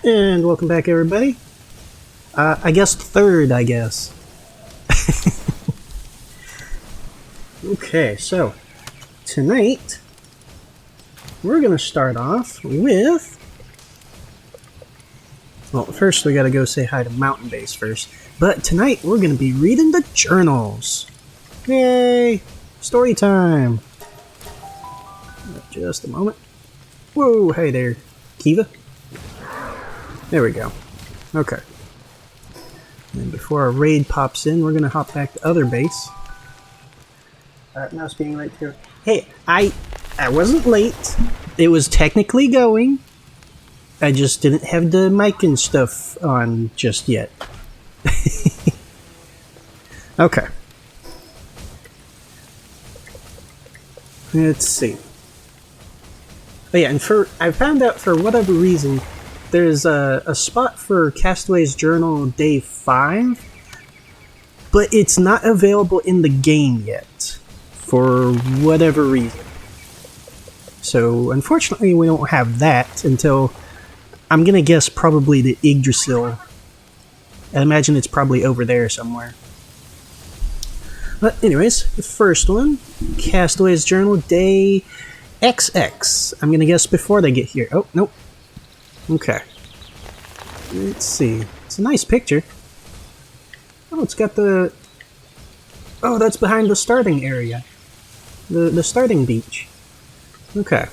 And welcome back, everybody. I guess third, I guess. Okay, so tonight we're gonna start off with. Well, first we gotta go say hi to Mountain Base first. But tonight we're gonna be reading the journals. Yay! Story time! Just a moment. Whoa, hey there, Kiva. There we go. Okay. And before our raid pops in, we're gonna hop back to other base. Mouse being late here. Hey, I wasn't late. It was technically going. I just didn't have the mic and stuff on just yet. Okay. Let's see. Oh yeah, and I found out for whatever reason, there's a spot for Castaway's Journal Day 5, but it's not available in the game yet, for whatever reason. So, unfortunately, we don't have that until, I'm gonna guess, probably the Yggdrasil. I imagine it's probably over there somewhere. But anyways, the first one, Castaway's Journal Day XX. I'm gonna guess before they get here. Oh, nope. Okay. Let's see. It's a nice picture. Oh, it's got the... Oh, that's behind the starting area. The starting beach. Okay.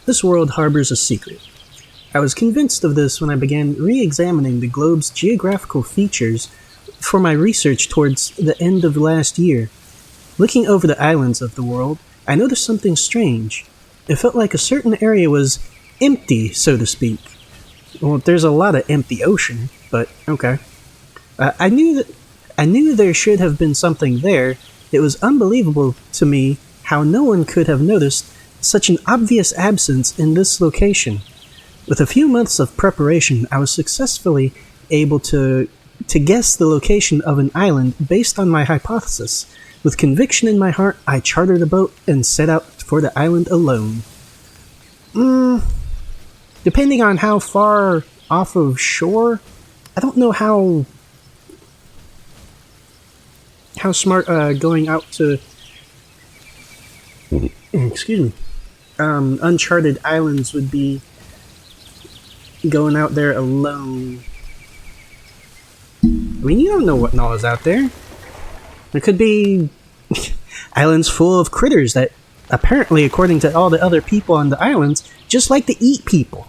This world harbors a secret. I was convinced of this when I began re-examining the globe's geographical features for my research towards the end of last year. Looking over the islands of the world, I noticed something strange. It felt like a certain area was empty, so to speak. Well, there's a lot of empty ocean, but okay. I knew there should have been something there. It was unbelievable to me how no one could have noticed such an obvious absence in this location. With a few months of preparation, I was successfully able to guess the location of an island based on my hypothesis. With conviction in my heart, I chartered a boat and set out for the island alone. Depending on how far off of shore, I don't know how smart going out to excuse me uncharted islands would be, going out there alone. I mean, you don't know what all is out there. There could be islands full of critters that apparently, according to all the other people on the islands, just like to eat people.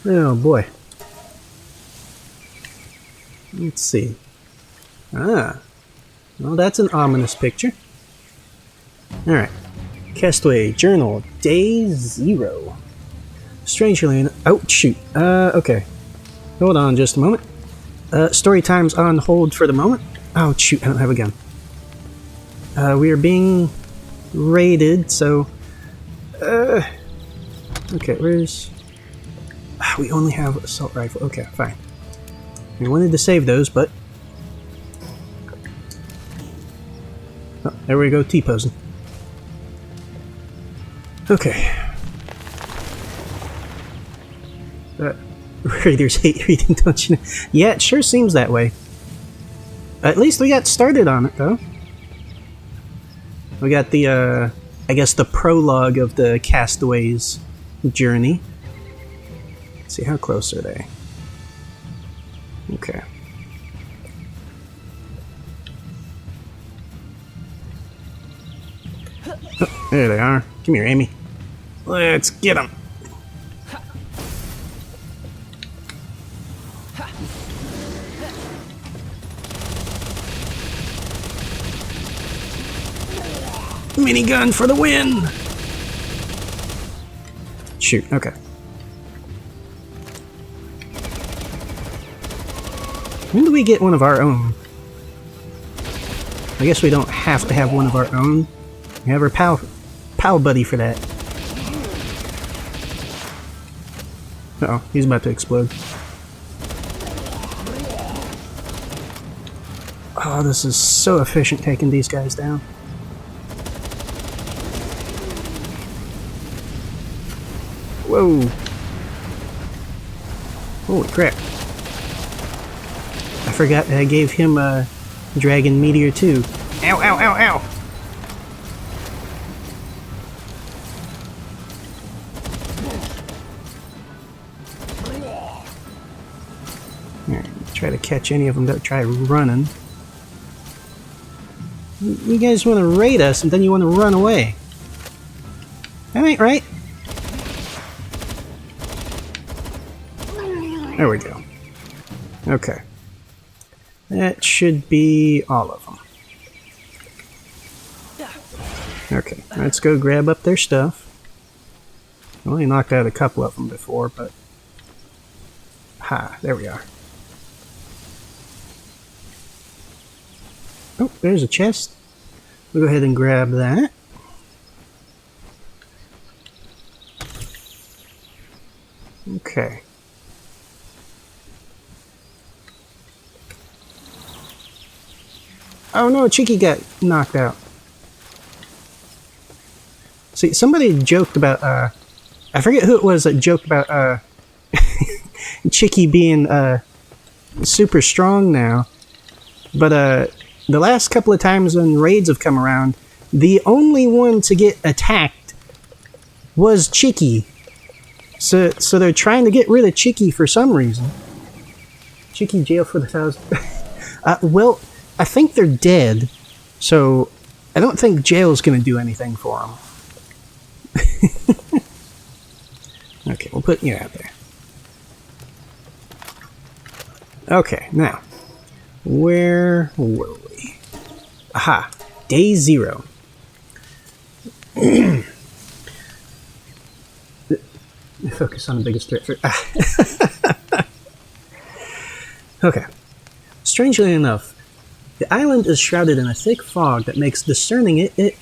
Oh boy. Let's see. Well, that's an ominous picture. Alright. Castaway Journal, Day 0. Strangely enough... Oh, shoot. Okay. Hold on just a moment. Story time's on hold for the moment. Oh, shoot, I don't have a gun. We are being raided, so... Okay, where's... We only have assault rifle. Okay, fine. I wanted to save those, but... Oh, there we go, T-posing. Okay. Raiders hate reading, don't you know? Yeah, it sure seems that way. At least we got started on it, though. We got the, I guess the prologue of the Castaways journey. Let's see, how close are they? Okay. Oh, there they are. Come here, Amy. Let's get them. Minigun for the win! Shoot, okay. When do we get one of our own? I guess we don't have to have one of our own. We have our pal buddy for that. Uh-oh, he's about to explode. Oh, this is so efficient taking these guys down. Whoa. Holy crap. I forgot that I gave him a Dragon Meteor too. Ow, ow, ow, ow! Alright, try to catch any of them that try running. You guys want to raid us and then you want to run away. That ain't right. There we go. Okay. That should be all of them. Okay, let's go grab up their stuff. I only knocked out a couple of them before, but... Ha, there we are. Oh, there's a chest. We'll go ahead and grab that. Okay. Oh no, Cheeky got knocked out. See, somebody joked about, I forget who it was that joked about, Chicky being, super strong now. But, the last couple of times when raids have come around, the only one to get attacked was Chicky. So they're trying to get rid of Chicky for some reason. Chicky jail for the 1,000. Well, I think they're dead, so I don't think jail's gonna do anything for them. Okay, we'll put you out there. Okay, now, where were we? Aha, day 0. Focus on the biggest threat first. Okay. Strangely enough, the island is shrouded in a thick fog that makes discerning it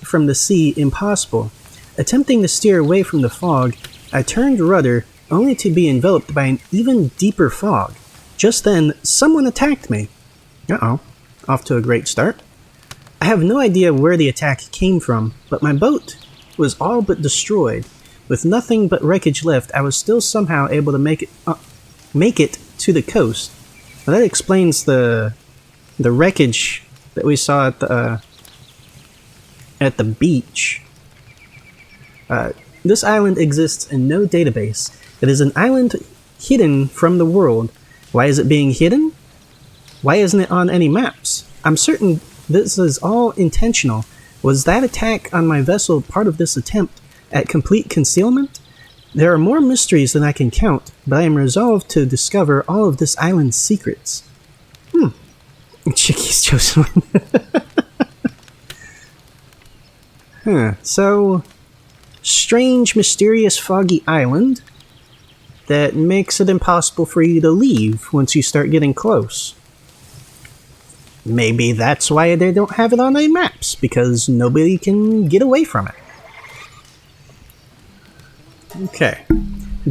from the sea impossible. Attempting to steer away from the fog, I turned rudder only to be enveloped by an even deeper fog. Just then, someone attacked me. Uh-oh. Off to a great start. I have no idea where the attack came from, but my boat was all but destroyed. With nothing but wreckage left, I was still somehow able to make it to the coast. Now that explains the wreckage that we saw at the beach. This island exists in no database. It is an island hidden from the world. Why is it being hidden? Why isn't it on any maps? I'm certain this is all intentional. Was that attack on my vessel part of this attempt at complete concealment? There are more mysteries than I can count, but I am resolved to discover all of this island's secrets. Chicky's chosen one. So, strange, mysterious, foggy island that makes it impossible for you to leave once you start getting close. Maybe that's why they don't have it on any maps, because nobody can get away from it. Okay.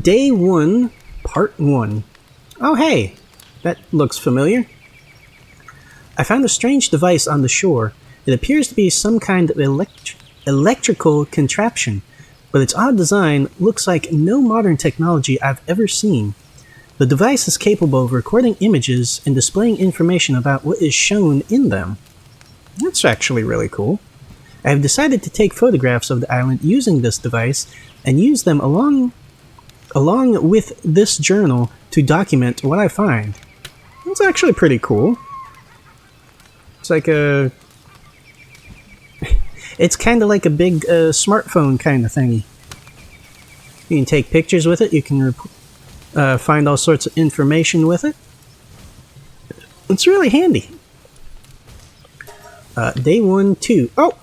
Day 1, Part 1. Oh hey, that looks familiar. I found a strange device on the shore. It appears to be some kind of electrical contraption, but its odd design looks like no modern technology I've ever seen. The device is capable of recording images and displaying information about what is shown in them. That's actually really cool. I have decided to take photographs of the island using this device and use them along with this journal to document what I find. That's actually pretty cool. It's like a... It's kind of like a big smartphone kind of thingy. You can take pictures with it, you can find all sorts of information with it. It's really handy. Day 1, 2. Oh!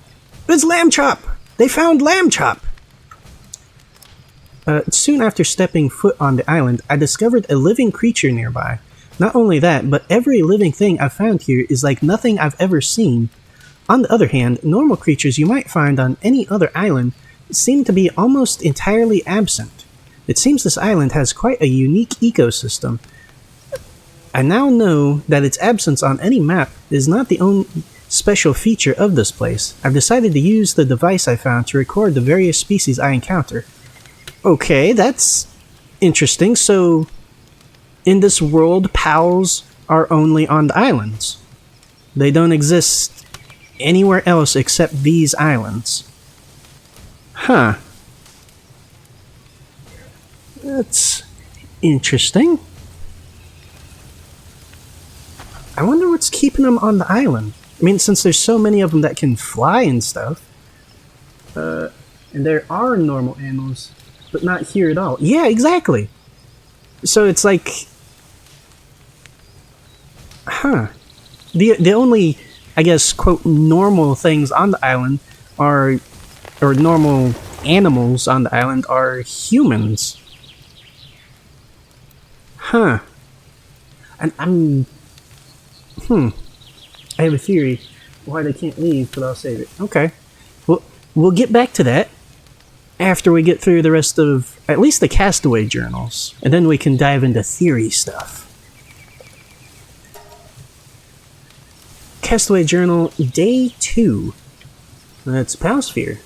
It's Lamb Chop! They found Lamb Chop! Soon after stepping foot on the island, I discovered a living creature nearby. Not only that, but every living thing I've found here is like nothing I've ever seen. On the other hand, normal creatures you might find on any other island seem to be almost entirely absent. It seems this island has quite a unique ecosystem. I now know that its absence on any map is not the special feature of this place. I've decided to use the device I found to record the various species I encounter. Okay, that's interesting. So, in this world, pals are only on the islands. They don't exist anywhere else except these islands. Huh. That's interesting. I wonder what's keeping them on the island. I mean, since there's so many of them that can fly and stuff. And there are normal animals, but not here at all. Yeah, exactly. So it's like... Huh. The only, I guess, quote, normal things on the island are... Or normal animals on the island are humans. Huh. And I have a theory why they can't leave, but I'll save it. Okay. We'll get back to that after we get through the rest of at least the Castaway journals, and then we can dive into theory stuff. Castaway Journal, Day 2. That's Palsphere.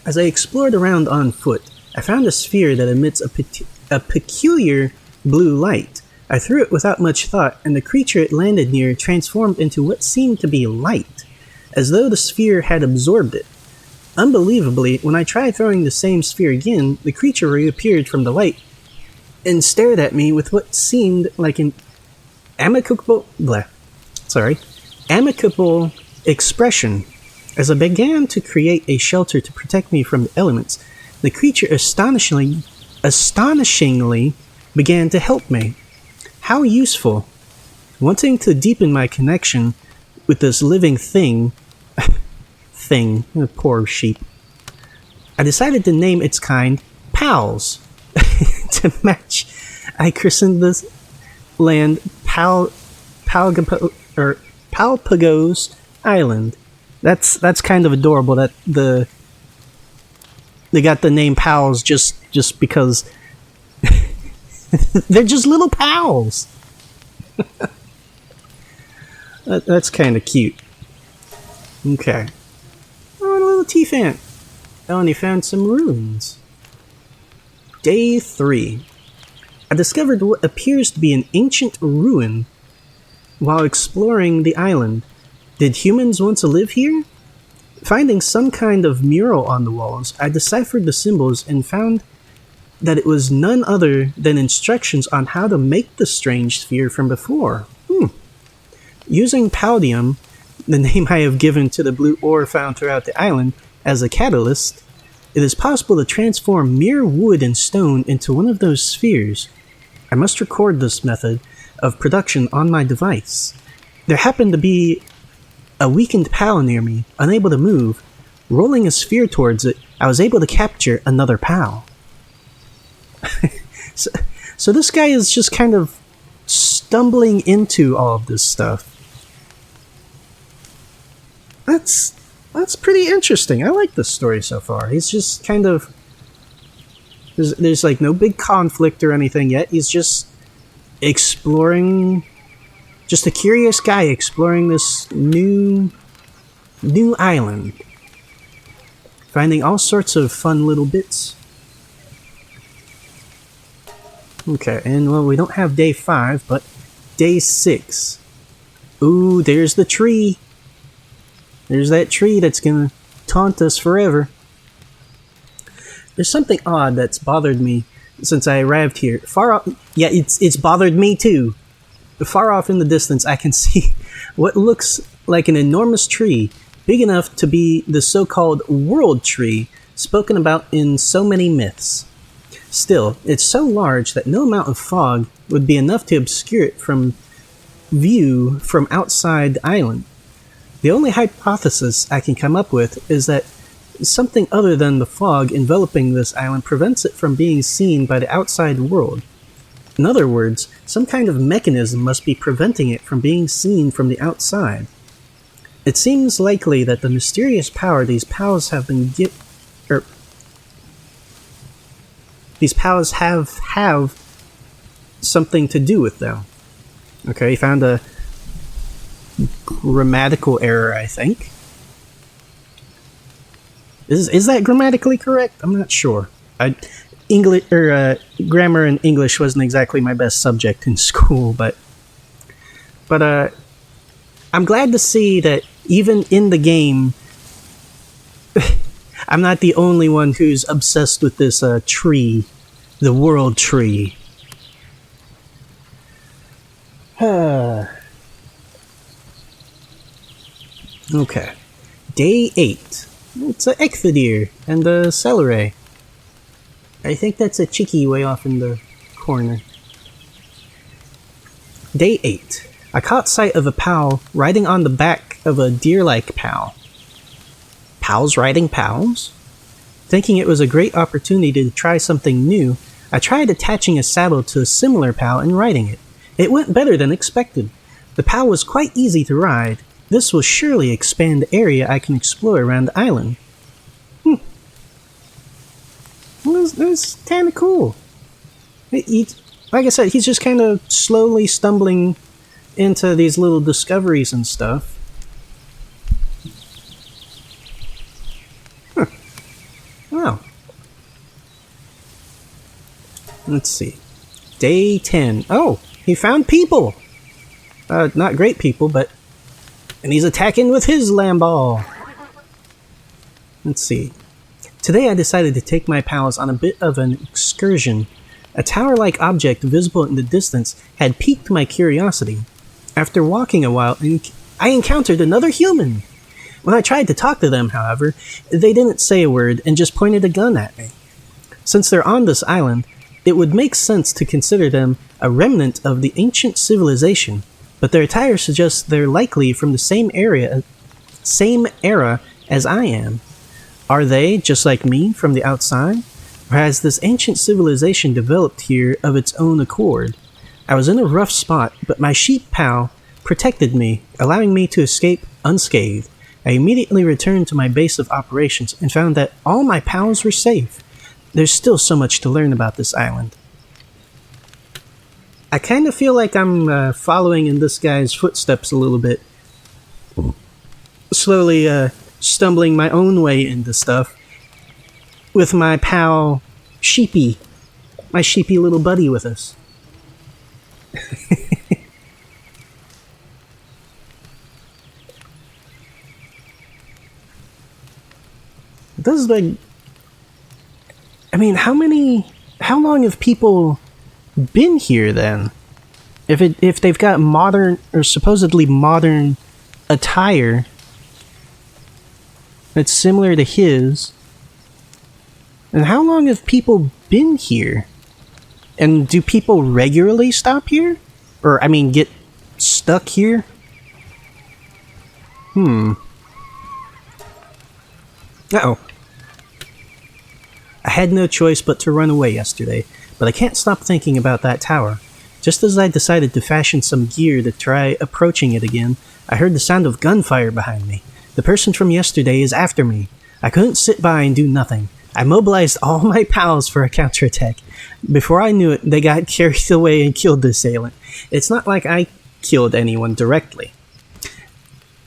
As I explored around on foot, I found a sphere that emits a peculiar blue light. I threw it without much thought, and the creature it landed near transformed into what seemed to be light, as though the sphere had absorbed it. Unbelievably, when I tried throwing the same sphere again, the creature reappeared from the light and stared at me with what seemed like an amicable expression. As I began to create a shelter to protect me from the elements, the creature astonishingly began to help me. How useful. Wanting to deepen my connection with this living thing, poor sheep, I decided to name its kind Pals. To match, I christened this land Palpagos Island. That's kind of adorable that they got the name Pals just because they're just little pals. That's kind of cute. Okay. Oh, a little T-Fant. I only found some ruins. Day 3. I discovered what appears to be an ancient ruin while exploring the island. Did humans once live here? Finding some kind of mural on the walls, I deciphered the symbols and found that it was none other than instructions on how to make the strange sphere from before. Using Paldium, the name I have given to the blue ore found throughout the island, as a catalyst, it is possible to transform mere wood and stone into one of those spheres. I must record this method of production on my device. There happened to be a weakened pal near me, unable to move. Rolling a sphere towards it, I was able to capture another pal. So this guy is just kind of stumbling into all of this stuff. That's pretty interesting. I like this story so far. He's just kind of... There's like no big conflict or anything yet. He's just exploring... Just a curious guy exploring this new island. Finding all sorts of fun little bits. Okay, and well, we don't have day 5, but day 6. Ooh, there's the tree. There's that tree that's gonna taunt us forever. There's something odd that's bothered me since I arrived here. Far off, yeah, it's bothered me too. Far off in the distance, I can see what looks like an enormous tree, big enough to be the so-called world tree spoken about in so many myths. Still, it's so large that no amount of fog would be enough to obscure it from view from outside the island. The only hypothesis I can come up with is that something other than the fog enveloping this island prevents it from being seen by the outside world. In other words, some kind of mechanism must be preventing it from being seen from the outside. It seems likely that the mysterious power these pals have these pals have something to do with them. Okay, he found a grammatical error, I think. Is that grammatically correct? I'm not sure. Grammar in English wasn't exactly my best subject in school, but I'm glad to see that even in the game, I'm not the only one who's obsessed with this tree, the world tree. Okay. Day 8. It's a Ecthodeer and a Celery. I think that's a Chicky way off in the corner. Day 8. I caught sight of a Pal riding on the back of a deer-like Pal. Pals riding Pals? Thinking it was a great opportunity to try something new, I tried attaching a saddle to a similar Pal and riding it. It went better than expected. The Pal was quite easy to ride. This will surely expand the area I can explore around the island. That was kind of cool. Like I said, he's just kind of slowly stumbling into these little discoveries and stuff. Wow. Let's see. Day 10. Oh, he found people! Not great people, but... And he's attacking with his lamball. Let's see. Today I decided to take my pals on a bit of an excursion. A tower-like object visible in the distance had piqued my curiosity. After walking a while, I encountered another human. When I tried to talk to them, however, they didn't say a word and just pointed a gun at me. Since they're on this island, it would make sense to consider them a remnant of the ancient civilization, but their attire suggests they're likely from the same era as I am. Are they, just like me, from the outside? Or has this ancient civilization developed here of its own accord? I was in a rough spot, but my sheep pal protected me, allowing me to escape unscathed. I immediately returned to my base of operations and found that all my pals were safe. There's still so much to learn about this island. I kind of feel like I'm following in this guy's footsteps a little bit. Slowly stumbling my own way into stuff with my pal Sheepy, my sheepy little buddy with us. This is like, I mean, how long have people been here then? If they've got modern or supposedly modern attire that's similar to his, and how long have people been here? And do people regularly stop here? Or, I mean, get stuck here? Uh-oh. I had no choice but to run away yesterday, but I can't stop thinking about that tower. Just as I decided to fashion some gear to try approaching it again, I heard the sound of gunfire behind me. The person from yesterday is after me. I couldn't sit by and do nothing. I mobilized all my pals for a counterattack. Before I knew it, they got carried away and killed the assailant. It's not like I killed anyone directly.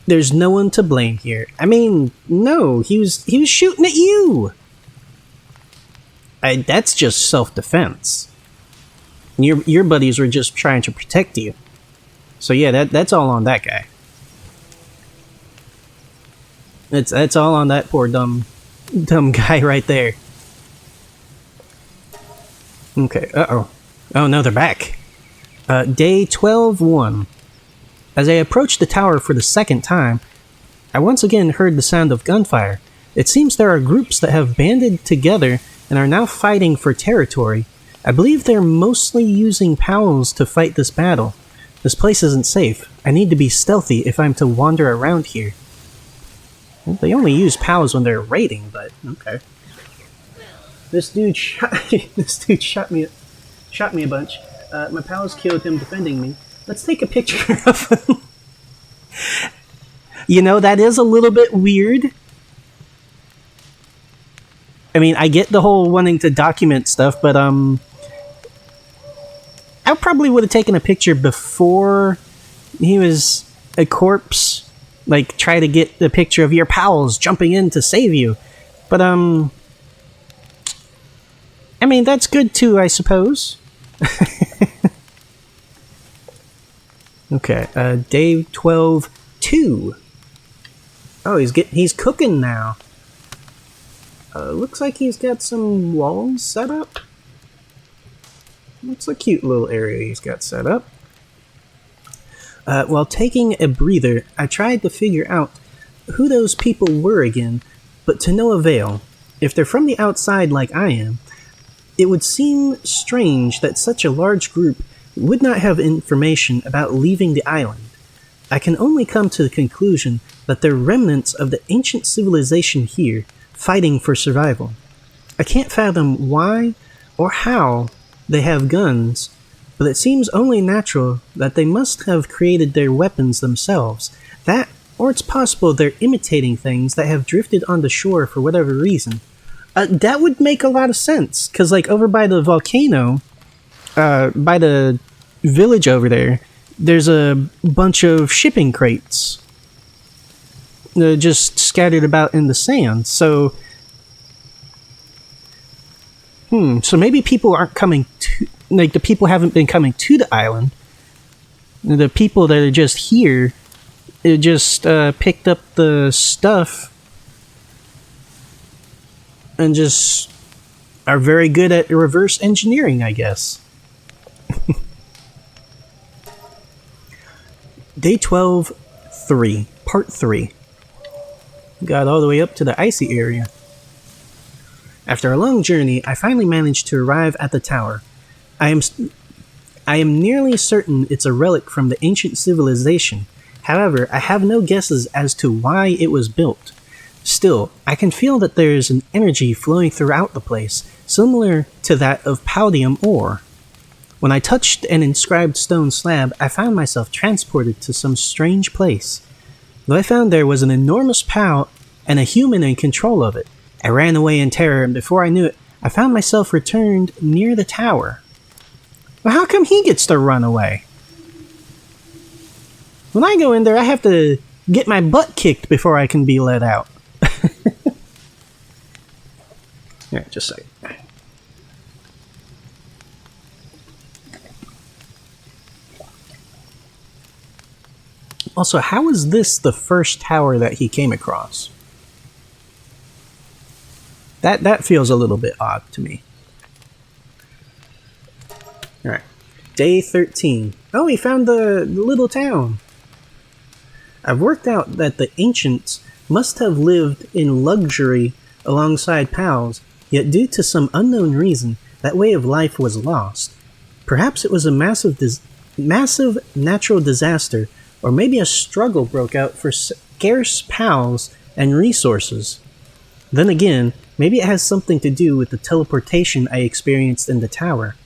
There's no one to blame here. I mean, no, he was shooting at you. That's just self-defense. Your buddies were just trying to protect you. So yeah, that's all on that guy. That's all on that poor dumb guy right there. Okay, uh-oh. Oh no, they're back. Day 12-1. As I approached the tower for the second time, I once again heard the sound of gunfire. It seems there are groups that have banded together and are now fighting for territory. I believe they're mostly using pals to fight this battle. This place isn't safe. I need to be stealthy if I'm to wander around here. Well, they only use pals when they're raiding, but okay. This dude shot me a bunch. My pals killed him defending me. Let's take a picture of him. You know, that is a little bit weird. I mean, I get the whole wanting to document stuff, but I probably would have taken a picture before he was a corpse, like try to get the picture of your pals jumping in to save you. But I mean, that's good too, I suppose. Okay, day 12-2. Oh, he's cooking now. Looks like he's got some walls set up. Looks a cute little area he's got set up. While taking a breather, I tried to figure out who those people were again, but to no avail. If they're from the outside like I am, it would seem strange that such a large group would not have information about leaving the island. I can only come to the conclusion that they're remnants of the ancient civilization here, fighting for survival. I can't fathom why or how they have guns, but it seems only natural that they must have created their weapons themselves. That, or it's possible they're imitating things that have drifted onto shore for whatever reason. That would make a lot of sense, because like over by the volcano, by the village over there, there's a bunch of shipping crates just scattered about in the sand. So maybe people aren't coming to, like the people haven't been coming to the island. The people that are just here, just picked up the stuff and just are very good at reverse engineering, I guess. Day 12-3, Part 3. Got all the way up to the icy area. After a long journey, I finally managed to arrive at the tower. I am nearly certain it's a relic from the ancient civilization. However, I have no guesses as to why it was built. Still, I can feel that there's an energy flowing throughout the place, similar to that of paldium ore. When I touched an inscribed stone slab, I found myself transported to some strange place. Though I found there was an enormous POW and a human in control of it, I ran away in terror, and before I knew it, I found myself returned near the tower. Well, how come he gets to run away? When I go in there, I have to get my butt kicked before I can be let out. Yeah, just a second. Also, how is this the first tower that he came across? That feels a little bit odd to me. Alright. Day 13. Oh, he found the little town. I've worked out that the ancients must have lived in luxury alongside POWs, yet due to some unknown reason, that way of life was lost. Perhaps it was a massive natural disaster, or maybe a struggle broke out for scarce POWs and resources. Then again, maybe it has something to do with the teleportation I experienced in the tower.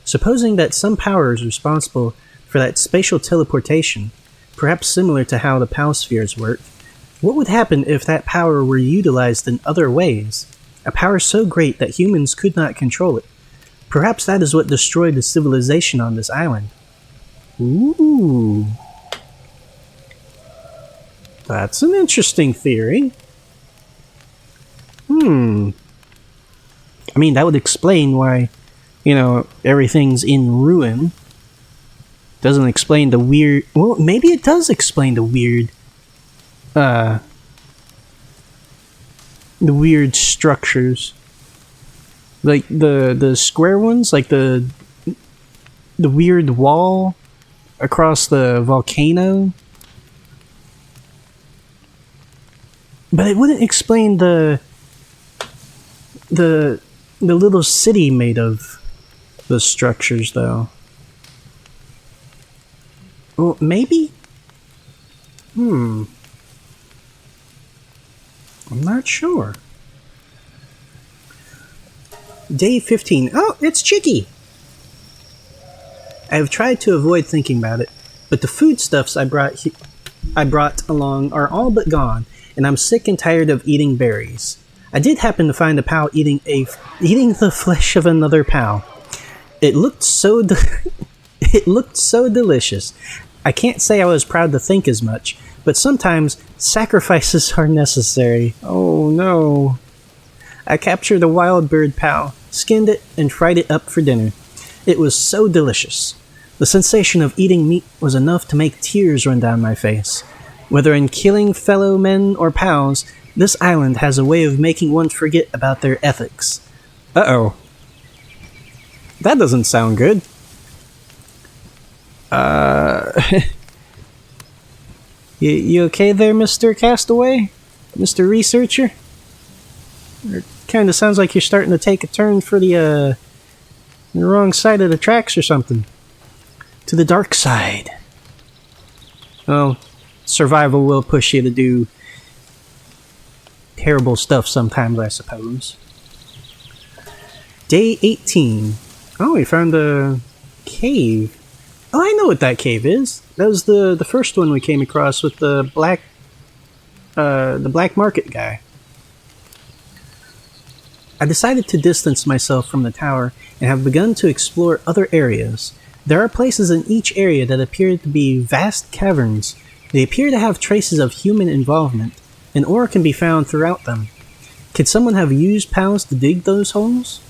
Supposing that some power is responsible for that spatial teleportation, perhaps similar to how the POW spheres work, what would happen if that power were utilized in other ways? A power so great that humans could not control it. Perhaps that is what destroyed the civilization on this island. Ooh. That's an interesting theory. I mean, that would explain why, everything's in ruin. Doesn't explain the weird... Well, maybe it does explain the weird... the weird structures. Like, the square ones? Like, the weird wall across the volcano? But it wouldn't explain the little city made of the structures, though. Well, maybe? I'm not sure. Day 15. Oh, it's Chicky! I have tried to avoid thinking about it, but the foodstuffs I brought along are all but gone, and I'm sick and tired of eating berries. I did happen to find a POW eating the flesh of another POW. It looked so delicious. I can't say I was proud to think as much, but sometimes sacrifices are necessary. Oh no. I captured a wild bird pal, skinned it, and fried it up for dinner. It was so delicious. The sensation of eating meat was enough to make tears run down my face. Whether in killing fellow men or pals, this island has a way of making one forget about their ethics. Uh-oh. That doesn't sound good. You okay there, Mr. Castaway? Mr. Researcher? It kinda sounds like you're starting to take a turn for the wrong side of the tracks or something. To the dark side. Well, survival will push you to do terrible stuff sometimes, I suppose. Day 18. Oh, we found a cave. Oh, I know what that cave is. That was the first one we came across with the black market guy. I decided to distance myself from the tower and have begun to explore other areas. There are places in each area that appear to be vast caverns. They appear to have traces of human involvement, and ore can be found throughout them. Could someone have used pals to dig those holes?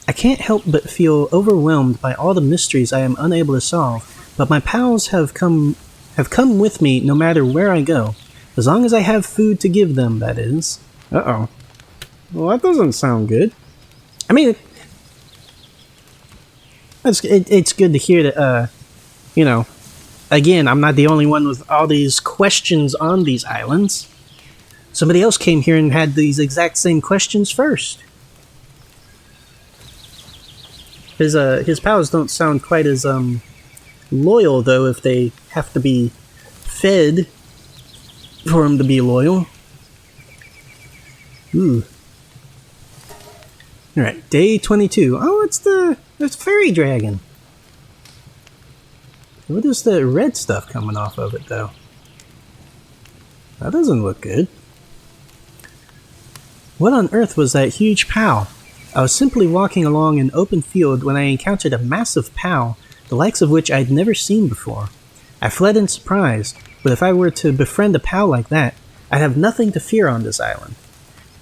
I can't help but feel overwhelmed by all the mysteries I am unable to solve, but my pals have come with me no matter where I go, as long as I have food to give them, that is. Uh-oh. Well, that doesn't sound good. I mean, it's good to hear that, again, I'm not the only one with all these questions on these islands. Somebody else came here and had these exact same questions first. His pals don't sound quite as loyal, though, if they have to be fed for him to be loyal. Ooh. Alright, day 22. Oh, it's fairy dragon. What is the red stuff coming off of it, though? That doesn't look good. What on earth was that huge POW? I was simply walking along an open field when I encountered a massive POW, the likes of which I'd never seen before. I fled in surprise, but if I were to befriend a POW like that, I'd have nothing to fear on this island.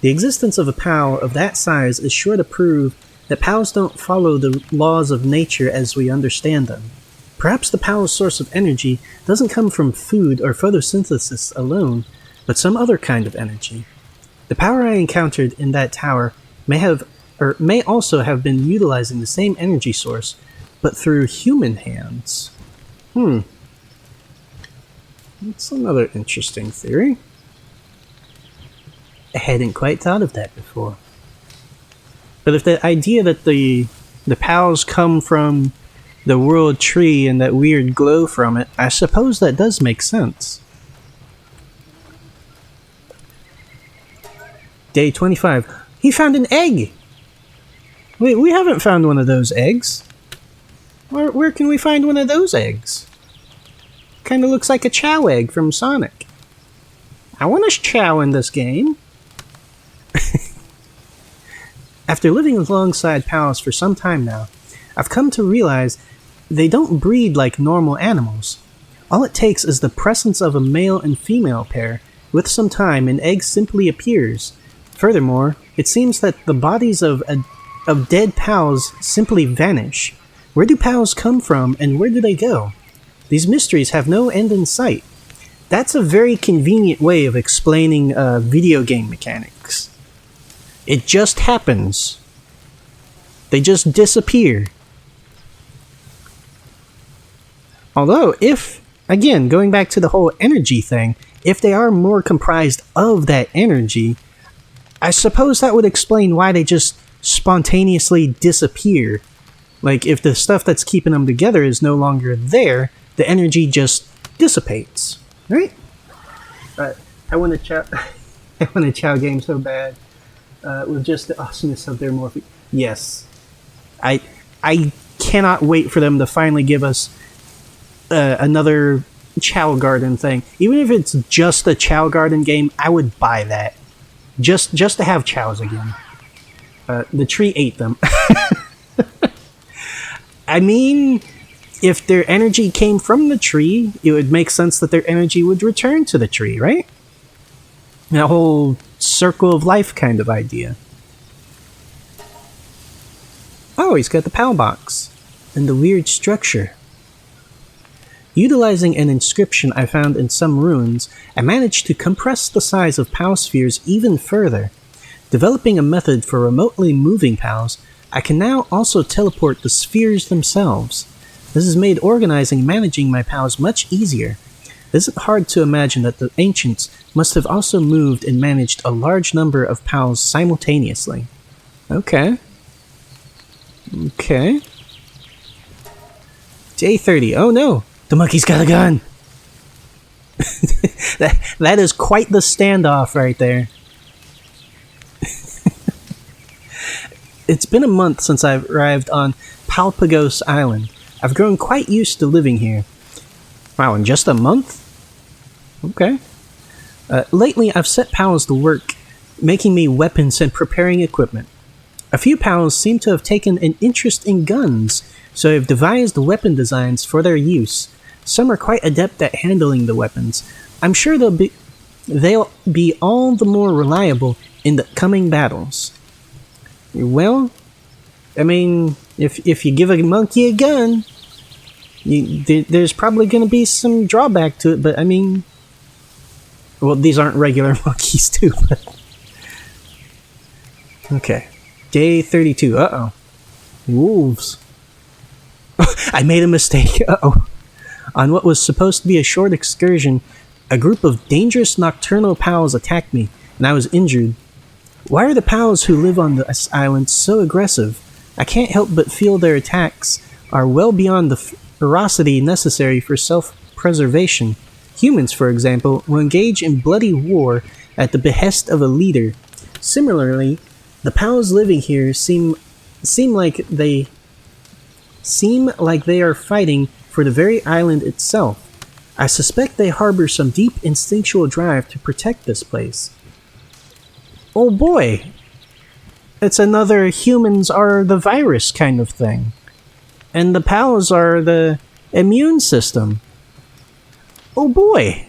The existence of a POW of that size is sure to prove that POWs don't follow the laws of nature as we understand them. Perhaps the POW's source of energy doesn't come from food or photosynthesis alone, but some other kind of energy. The power I encountered in that tower may also have been utilizing the same energy source, but through human hands. That's another interesting theory. I hadn't quite thought of that before. But if the idea that the POWs come from the world tree and that weird glow from it, I suppose that does make sense. Day 25. He found an egg! Wait, we haven't found one of those eggs. Where can we find one of those eggs? Kinda looks like a Chow egg from Sonic. I want a Chow in this game. After living alongside POWs for some time now, I've come to realize they don't breed like normal animals. All it takes is the presence of a male and female pair. With some time, an egg simply appears. Furthermore, it seems that the bodies of dead POWs simply vanish. Where do POWs come from, and where do they go? These mysteries have no end in sight. That's a very convenient way of explaining video game mechanics. It just happens. They just disappear. Although, again, going back to the whole energy thing, if they are more comprised of that energy, I suppose that would explain why they just spontaneously disappear. Like, if the stuff that's keeping them together is no longer there, the energy just dissipates, right? I want a Chow game so bad, with just the awesomeness of their morphe. Yes, I cannot wait for them to finally give us another Chow Garden thing. Even if it's just a Chow Garden game, I would buy that. Just to have Chows again. The tree ate them. I mean, if their energy came from the tree, it would make sense that their energy would return to the tree, right? That whole circle of life kind of idea. Oh, he's got the PAL box and the weird structure. Utilizing an inscription I found in some ruins, I managed to compress the size of PAL spheres even further. Developing a method for remotely moving PALs, I can now also teleport the spheres themselves. This has made organizing and managing my PALs much easier. It isn't hard to imagine that the ancients must have also moved and managed a large number of PALs simultaneously. Okay. Day 30. Oh no! The monkey's got a gun! that is quite the standoff right there. It's been a month since I've arrived on Palpagos Island. I've grown quite used to living here. Wow, in just a month? Okay. Lately, I've set pals to work, making me weapons and preparing equipment. A few pals seem to have taken an interest in guns, so I've devised weapon designs for their use. Some are quite adept at handling the weapons. I'm sure they'll be all the more reliable in the coming battles. Well, I mean, if you give a monkey a gun, there's probably going to be some drawback to it, but I mean... Well, these aren't regular monkeys, too. Okay. Day 32. Uh-oh. Wolves. I made a mistake. Uh-oh. On what was supposed to be a short excursion, a group of dangerous nocturnal pals attacked me, and I was injured. Why are the pals who live on this island so aggressive? I can't help but feel their attacks are well beyond the ferocity necessary for self-preservation. Humans, for example, will engage in bloody war at the behest of a leader. Similarly, the pals living here seem like they are fighting for the very island itself. I suspect they harbor some deep instinctual drive to protect this place. Oh boy! It's another humans are the virus kind of thing. And the pals are the immune system. Oh boy!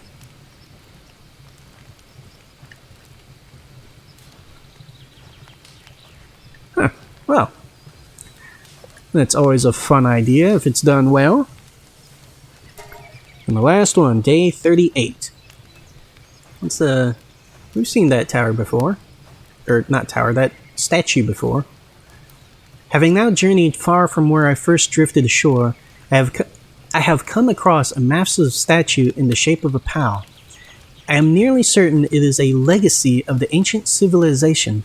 Huh, well. That's always a fun idea if it's done well. And the last one, day 38. We've seen that tower before. Or, not tower, that statue before. Having now journeyed far from where I first drifted ashore, I have come across a massive statue in the shape of a pal. I am nearly certain it is a legacy of the ancient civilization.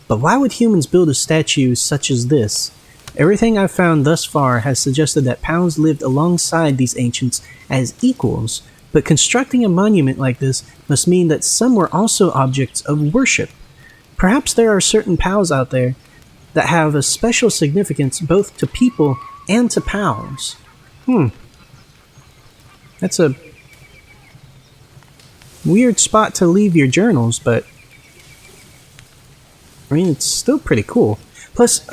But why would humans build a statue such as this? Everything I've found thus far has suggested that pals lived alongside these ancients as equals, but constructing a monument like this must mean that some were also objects of worship. Perhaps there are certain pals out there that have a special significance both to people and to pals. That's a weird spot to leave your journals, but I mean, it's still pretty cool. Plus,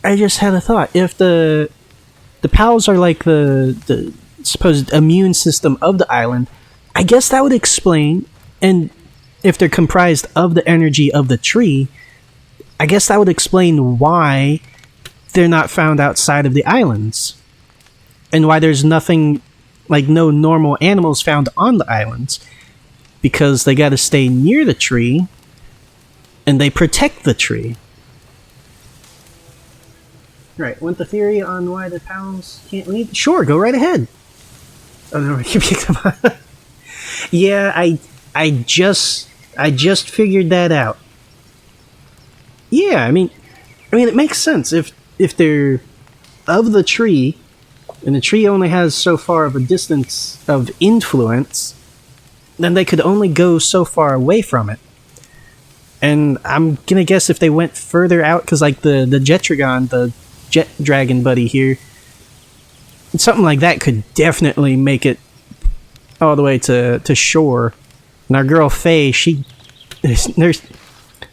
I just had a thought. If the pals are like the supposed immune system of the island, I guess that would explain, and if they're comprised of the energy of the tree, I guess that would explain why they're not found outside of the islands. And why there's nothing, like no normal animals found on the islands. Because they gotta stay near the tree, and they protect the tree. Right, want the theory on why the pals can't leave? Sure, go right ahead. Oh no, come on. Yeah, I just figured that out. Yeah, I mean it makes sense if they're of the tree, and the tree only has so far of a distance of influence, then they could only go so far away from it. And I'm gonna guess if they went further out, because like the Jetragon, the jet dragon buddy here, something like that could definitely make it all the way to shore. And our girl Faye, there's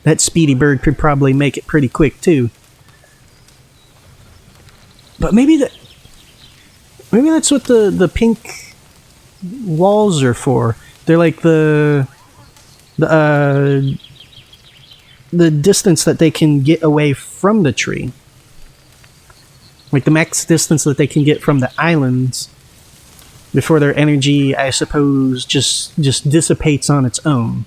that speedy bird could probably make it pretty quick too. But maybe Maybe that's what the pink walls are for. They're like the the distance that they can get away from the tree. Like the max distance that they can get from the islands before their energy, I suppose, just dissipates on its own.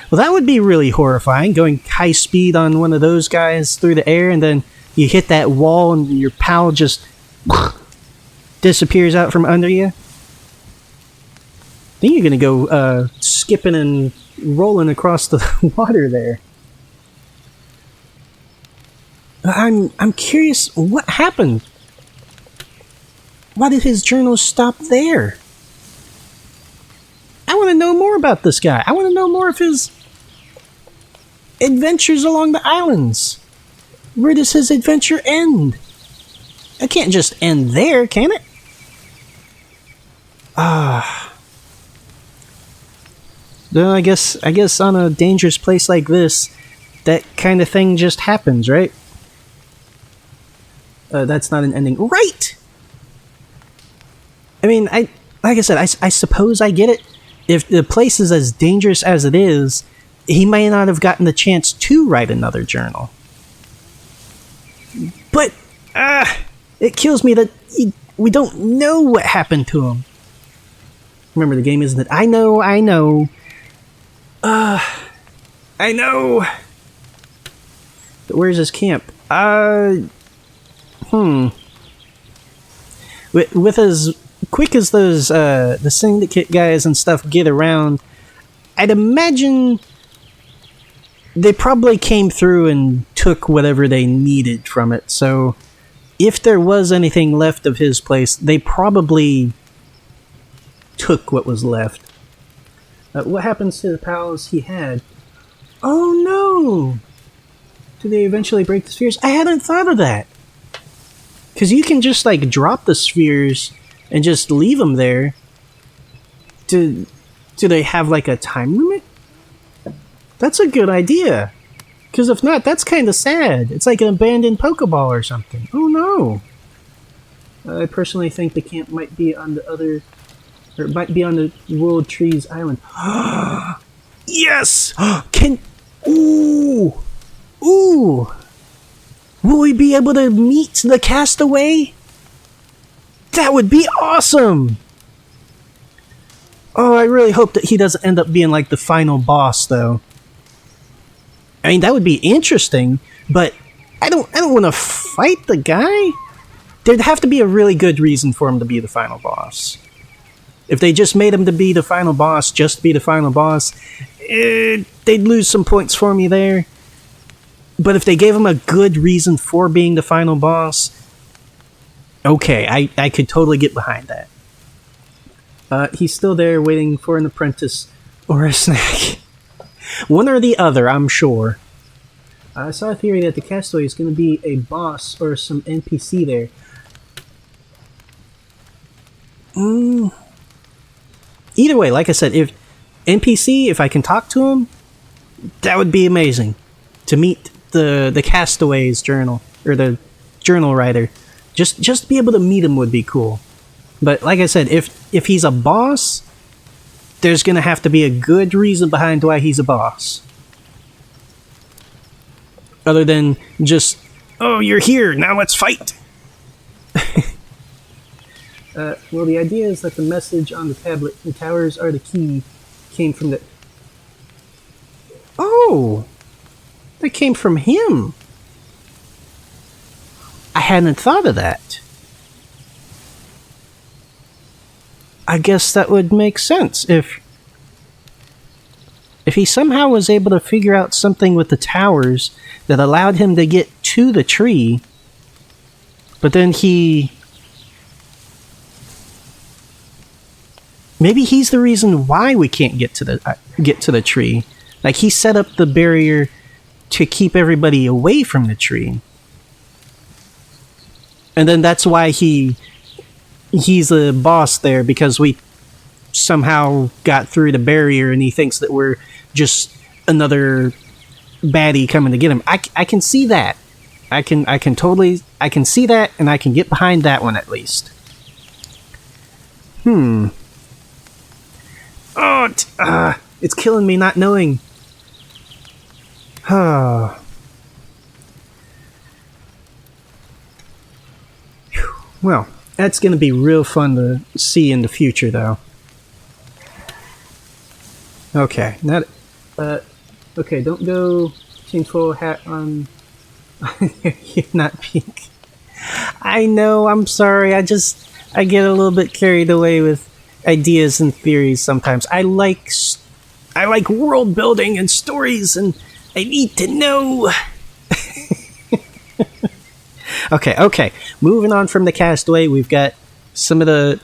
Well, that would be really horrifying, going high speed on one of those guys through the air, and then you hit that wall and your pal just disappears out from under you. Then you're gonna go skipping and rolling across the water there. I'm curious, what happened? Why did his journal stop there? I want to know more about this guy. I want to know more of his adventures along the islands. Where does his adventure end? It can't just end there, can it? Then I guess on a dangerous place like this, that kind of thing just happens, right? That's not an ending, right? I mean, like I said, I suppose I get it. If the place is as dangerous as it is, he might not have gotten the chance to write another journal. But it kills me that we don't know what happened to him. Remember, the game isn't it? I know. I know. But where's his camp? With as quick as those the syndicate guys and stuff get around, I'd imagine they probably came through and took whatever they needed from it. So if there was anything left of his place, they probably took what was left. What happens to the pals he had? Oh no! Do they eventually break the spheres? I hadn't thought of that. Because you can just like drop the spheres and just leave them there. Do they have like a time limit? That's a good idea. Because if not, that's kind of sad. It's like an abandoned Pokeball or something. Oh no. I personally think the camp might be on the other... Or it might be on the World Trees Island. Yes! Ooh! Ooh! Will we be able to meet the castaway? That would be awesome! Oh, I really hope that he doesn't end up being like the final boss, though. I mean, that would be interesting, but I don't want to fight the guy. There'd have to be a really good reason for him to be the final boss. If they just made him to be the final boss, just to be the final boss, they'd lose some points for me there. But if they gave him a good reason for being the final boss, okay, I could totally get behind that. He's still there waiting for an apprentice or a snack. One or the other, I'm sure. I saw a theory that the castaway is going to be a boss or some NPC there. Either way, like I said, if I can talk to him, that would be amazing. To meet the castaway's journal, or the journal writer. Just be able to meet him would be cool. But like I said, if he's a boss, there's going to have to be a good reason behind why he's a boss. Other than just, oh, you're here, now let's fight! Well, the idea is that the message on the tablet, the towers are the key, came from the... Oh! That came from him! I hadn't thought of that. I guess that would make sense if he somehow was able to figure out something with the towers that allowed him to get to the tree, but then maybe he's the reason why we can't get to the tree. Like, he set up the barrier to keep everybody away from the tree. And then that's why he's a boss there, because we somehow got through the barrier and he thinks that we're just another baddie coming to get him. I can see that. I can see that, and I can get behind that one at least. Oh, it's killing me not knowing. Well, that's going to be real fun to see in the future, though. Okay, okay, don't go tinfoil hat on. You're not pink. I know, I'm sorry. I get a little bit carried away with ideas and theories sometimes. I like world building and stories, and I need to know. Okay. Moving on from the Castaway, we've got some of the.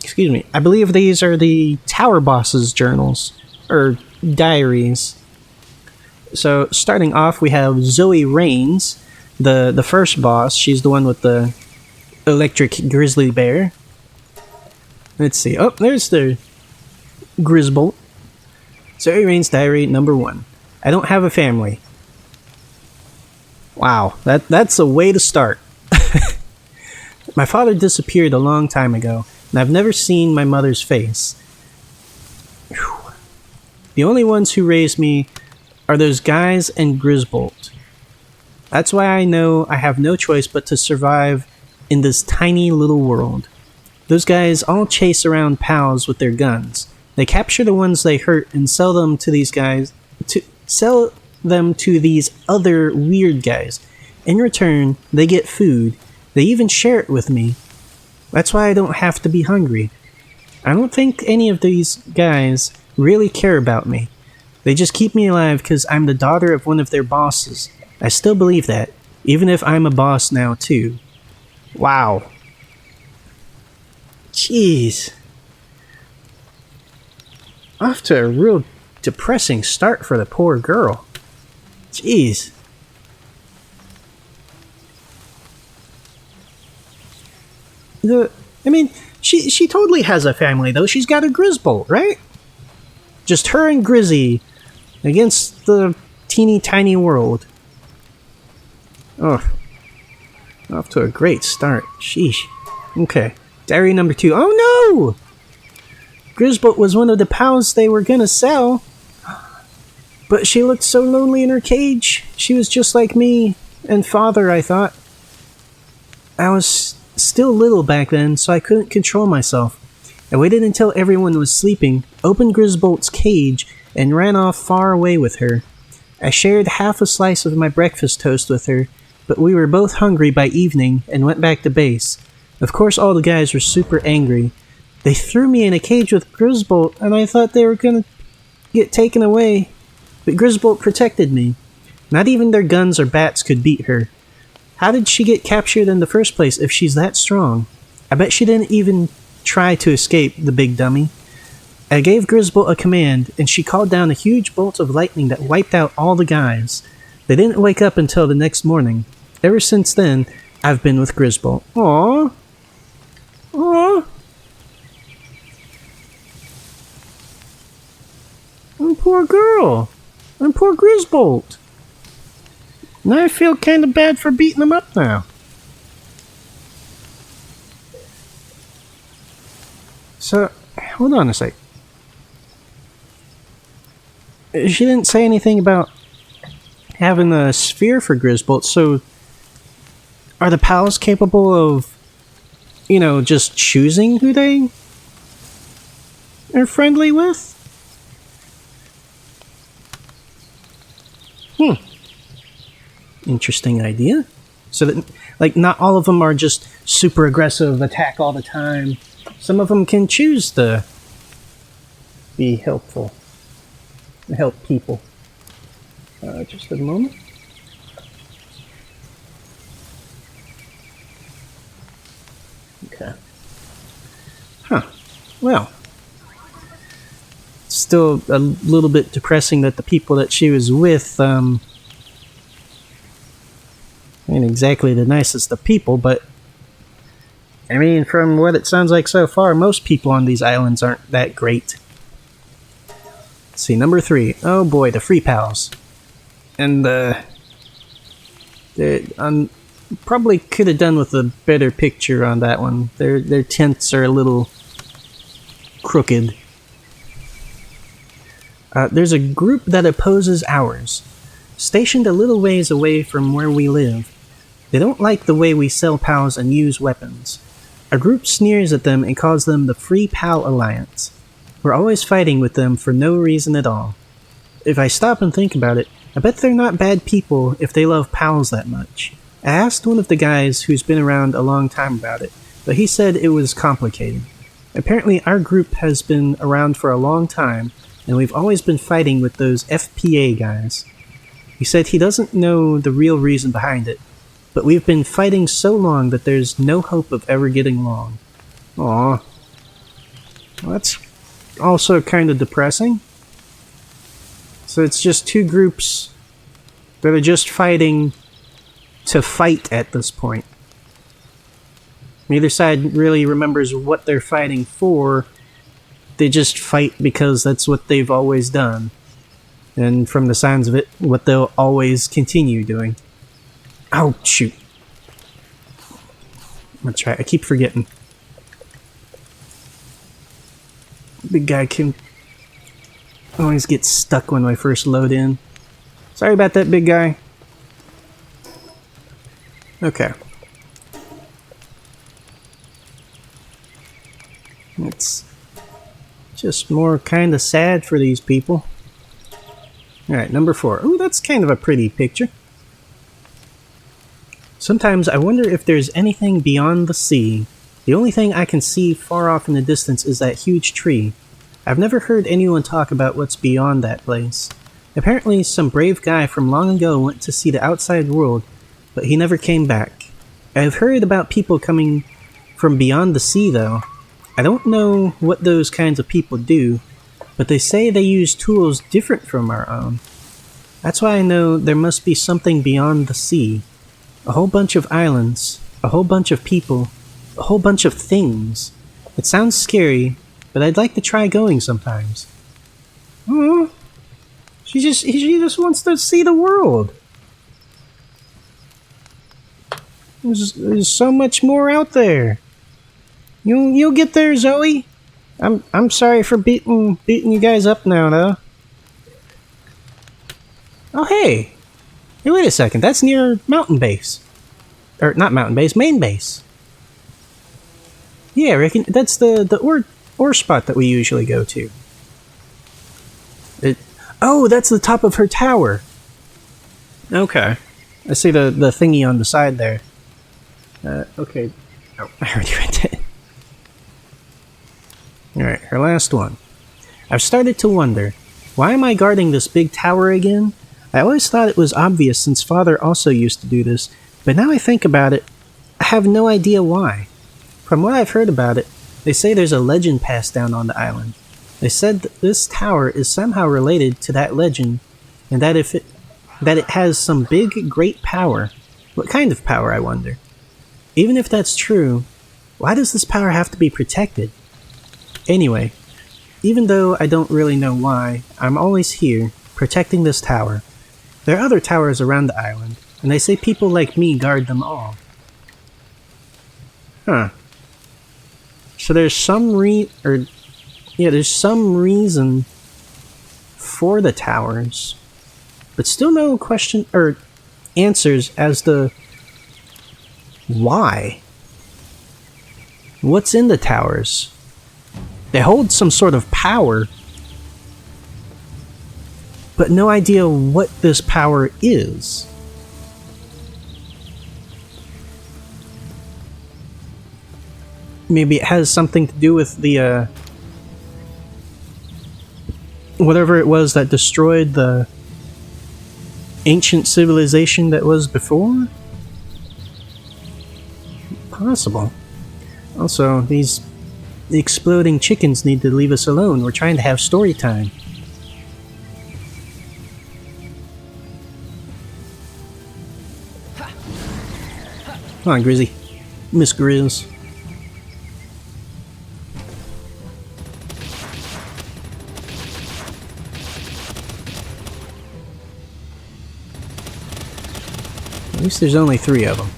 Excuse me. I believe these are the Tower Boss's journals or diaries. So starting off, we have Zoe Rains, the first boss. She's the one with the electric grizzly bear. Let's see. Oh, there's the Grisbolt. Zoe Rains diary number 1. I don't have a family. Wow, that's a way to start. My father disappeared a long time ago, and I've never seen my mother's face. Whew. The only ones who raised me are those guys and Grisbolt. That's why I know I have no choice but to survive in this tiny little world. Those guys all chase around pals with their guns. They capture the ones they hurt and sell them to these other weird guys. In return, they get food. They even share it with me. That's why I don't have to be hungry. I don't think any of these guys really care about me. They just keep me alive because I'm the daughter of one of their bosses. I still believe that, even if I'm a boss now too. Wow. Jeez. Off to a real depressing start for the poor girl. Jeez. She totally has a family though. She's got a Grisbolt, right? Just her and Grizzy against the teeny tiny world. Oh. Off to a great start. Sheesh. Okay. Diary number 2. Oh no! Grisbolt was one of the pals they were gonna sell. But she looked so lonely in her cage. She was just like me and father, I thought. I was still little back then, so I couldn't control myself. I waited until everyone was sleeping, opened Grisbolt's cage, and ran off far away with her. I shared half a slice of my breakfast toast with her, but we were both hungry by evening and went back to base. Of course all the guys were super angry. They threw me in a cage with Grisbolt, and I thought they were gonna get taken away. But Grisbolt protected me. Not even their guns or bats could beat her. How did she get captured in the first place if she's that strong? I bet she didn't even try to escape, the big dummy. I gave Grisbolt a command, and she called down a huge bolt of lightning that wiped out all the guys. They didn't wake up until the next morning. Ever since then, I've been with Grisbolt. Aww. Aww. And poor girl. And poor Grisbolt. Now I feel kind of bad for beating him up now. So, hold on a sec. She didn't say anything about having a sphere for Grisbolt, so are the pals capable of, just choosing who they are friendly with? Interesting idea. So that, not all of them are just super aggressive, attack all the time. Some of them can choose to be helpful. Help people. Just a moment. Okay. Huh. Well. Still a little bit depressing that the people that she was with, ain't exactly the nicest of people, but from what it sounds like so far, most people on these islands aren't that great. Let's see, number 3. Oh boy, the free pals. And Probably could have done with a better picture on that one. Their tents are a little crooked. There's a group that opposes ours, stationed a little ways away from where we live. They don't like the way we sell pals and use weapons. Our group sneers at them and calls them the Free Pal Alliance. We're always fighting with them for no reason at all. If I stop and think about it, I bet they're not bad people if they love pals that much. I asked one of the guys who's been around a long time about it, but he said it was complicated. Apparently our group has been around for a long time, and we've always been fighting with those FPA guys. He said he doesn't know the real reason behind it, but we've been fighting so long that there's no hope of ever getting along. Aw. Well, that's also kind of depressing. So it's just two groups that are just fighting to fight at this point. Neither side really remembers what they're fighting for. They just fight because that's what they've always done. And from the signs of it, what they'll always continue doing. Oh, shoot. I'm gonna try. I keep forgetting. Big guy can always get stuck when I first load in. Sorry about that, big guy. Okay. It's just more kind of sad for these people. Alright, number 4. Ooh, that's kind of a pretty picture. Sometimes I wonder if there's anything beyond the sea. The only thing I can see far off in the distance is that huge tree. I've never heard anyone talk about what's beyond that place. Apparently, some brave guy from long ago went to see the outside world, but he never came back. I've heard about people coming from beyond the sea, though. I don't know what those kinds of people do, but they say they use tools different from our own. That's why I know there must be something beyond the sea. A whole bunch of islands, a whole bunch of people, a whole bunch of things. It sounds scary, but I'd like to try going sometimes. Oh, she just wants to see the world. There's so much more out there. You'll get there, Zoe. I'm sorry for beating you guys up now, though. Oh hey, wait a second. That's near Mountain Base, or not Mountain Base, Main Base. Yeah, I reckon that's the ore spot that we usually go to. Oh, that's the top of her tower. Okay, I see the thingy on the side there. Okay. Oh, I already read it. Alright, her last one. I've started to wonder, why am I guarding this big tower again? I always thought it was obvious since Father also used to do this, but now I think about it, I have no idea why. From what I've heard about it, they say there's a legend passed down on the island. They said that this tower is somehow related to that legend, and that it has some big, great power. What kind of power, I wonder? Even if that's true, why does this power have to be protected? Anyway, even though I don't really know why, I'm always here, protecting this tower. There are other towers around the island, and they say people like me guard them all. Huh. So there's some there's some reason for the towers, but still no question or answers as to why. What's in the towers? They hold some sort of power, but no idea what this power is. Maybe it has something to do with the, whatever it was that destroyed the ancient civilization that was before? Possible. Also, these exploding chickens need to leave us alone. We're trying to have story time. Come on, Grizzy. Miss Grizz. At least there's only 3 of them.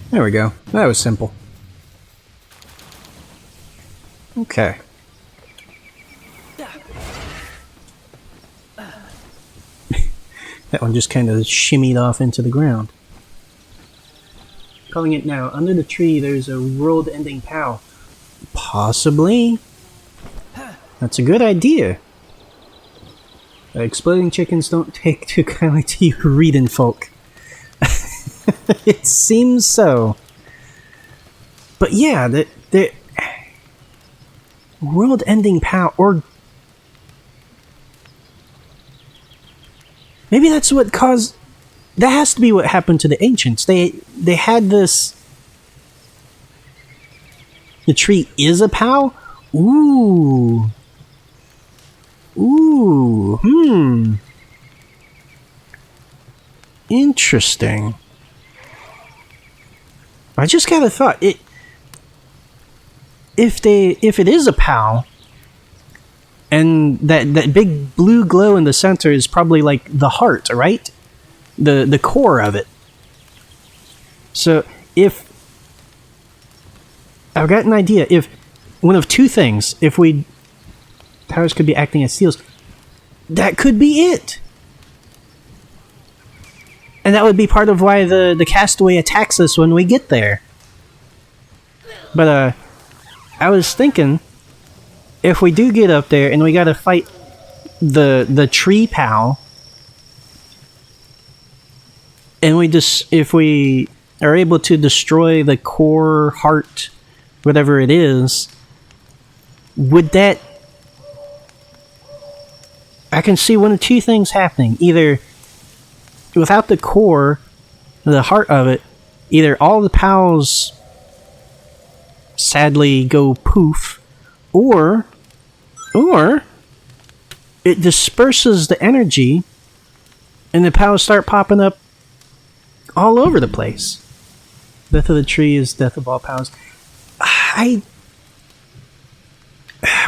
There we go. That was simple. Okay. That one just kind of shimmied off into the ground. Calling it now. Under the tree, there's a world-ending POW. Possibly. That's a good idea. Exploding chickens don't take too kindly to you reading folk. It seems so. But yeah, the world-ending POW, or maybe that's what caused. That has to be what happened to the ancients. They had this. The tree is a POW? Ooh. Ooh. Interesting. I just got a thought. If it is a POW, and that big blue glow in the center is probably like the heart, right? The core of it. So if I've got an idea, if one of 2 things, if powers could be acting as seals, that could be it. And that would be part of why the castaway attacks us when we get there. But I was thinking, if we do get up there and we gotta fight the tree POW, and if we are able to destroy the core heart, whatever it is, would that... I can see one of 2 things happening. Either without the core, the heart of it, either all the POWs sadly go poof, or it disperses the energy and the POWs start popping up all over the place. Death of the tree is death of all POWs.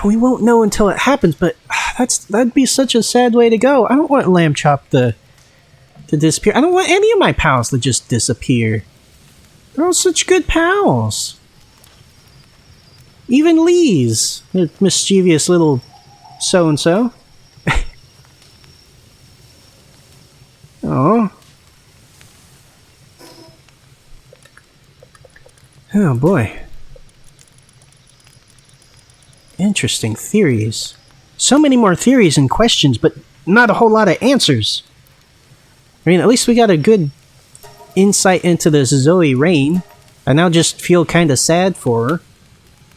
We won't know until it happens, but that'd be such a sad way to go. I don't want Lamb Chop to disappear. I don't want any of my pals to just disappear. They're all such good pals. Even Lee's, the mischievous little so-and-so. Oh. Oh boy. Interesting theories. So many more theories and questions, but not a whole lot of answers. I mean, at least we got a good insight into this Zoe Rain. I now just feel kind of sad for her.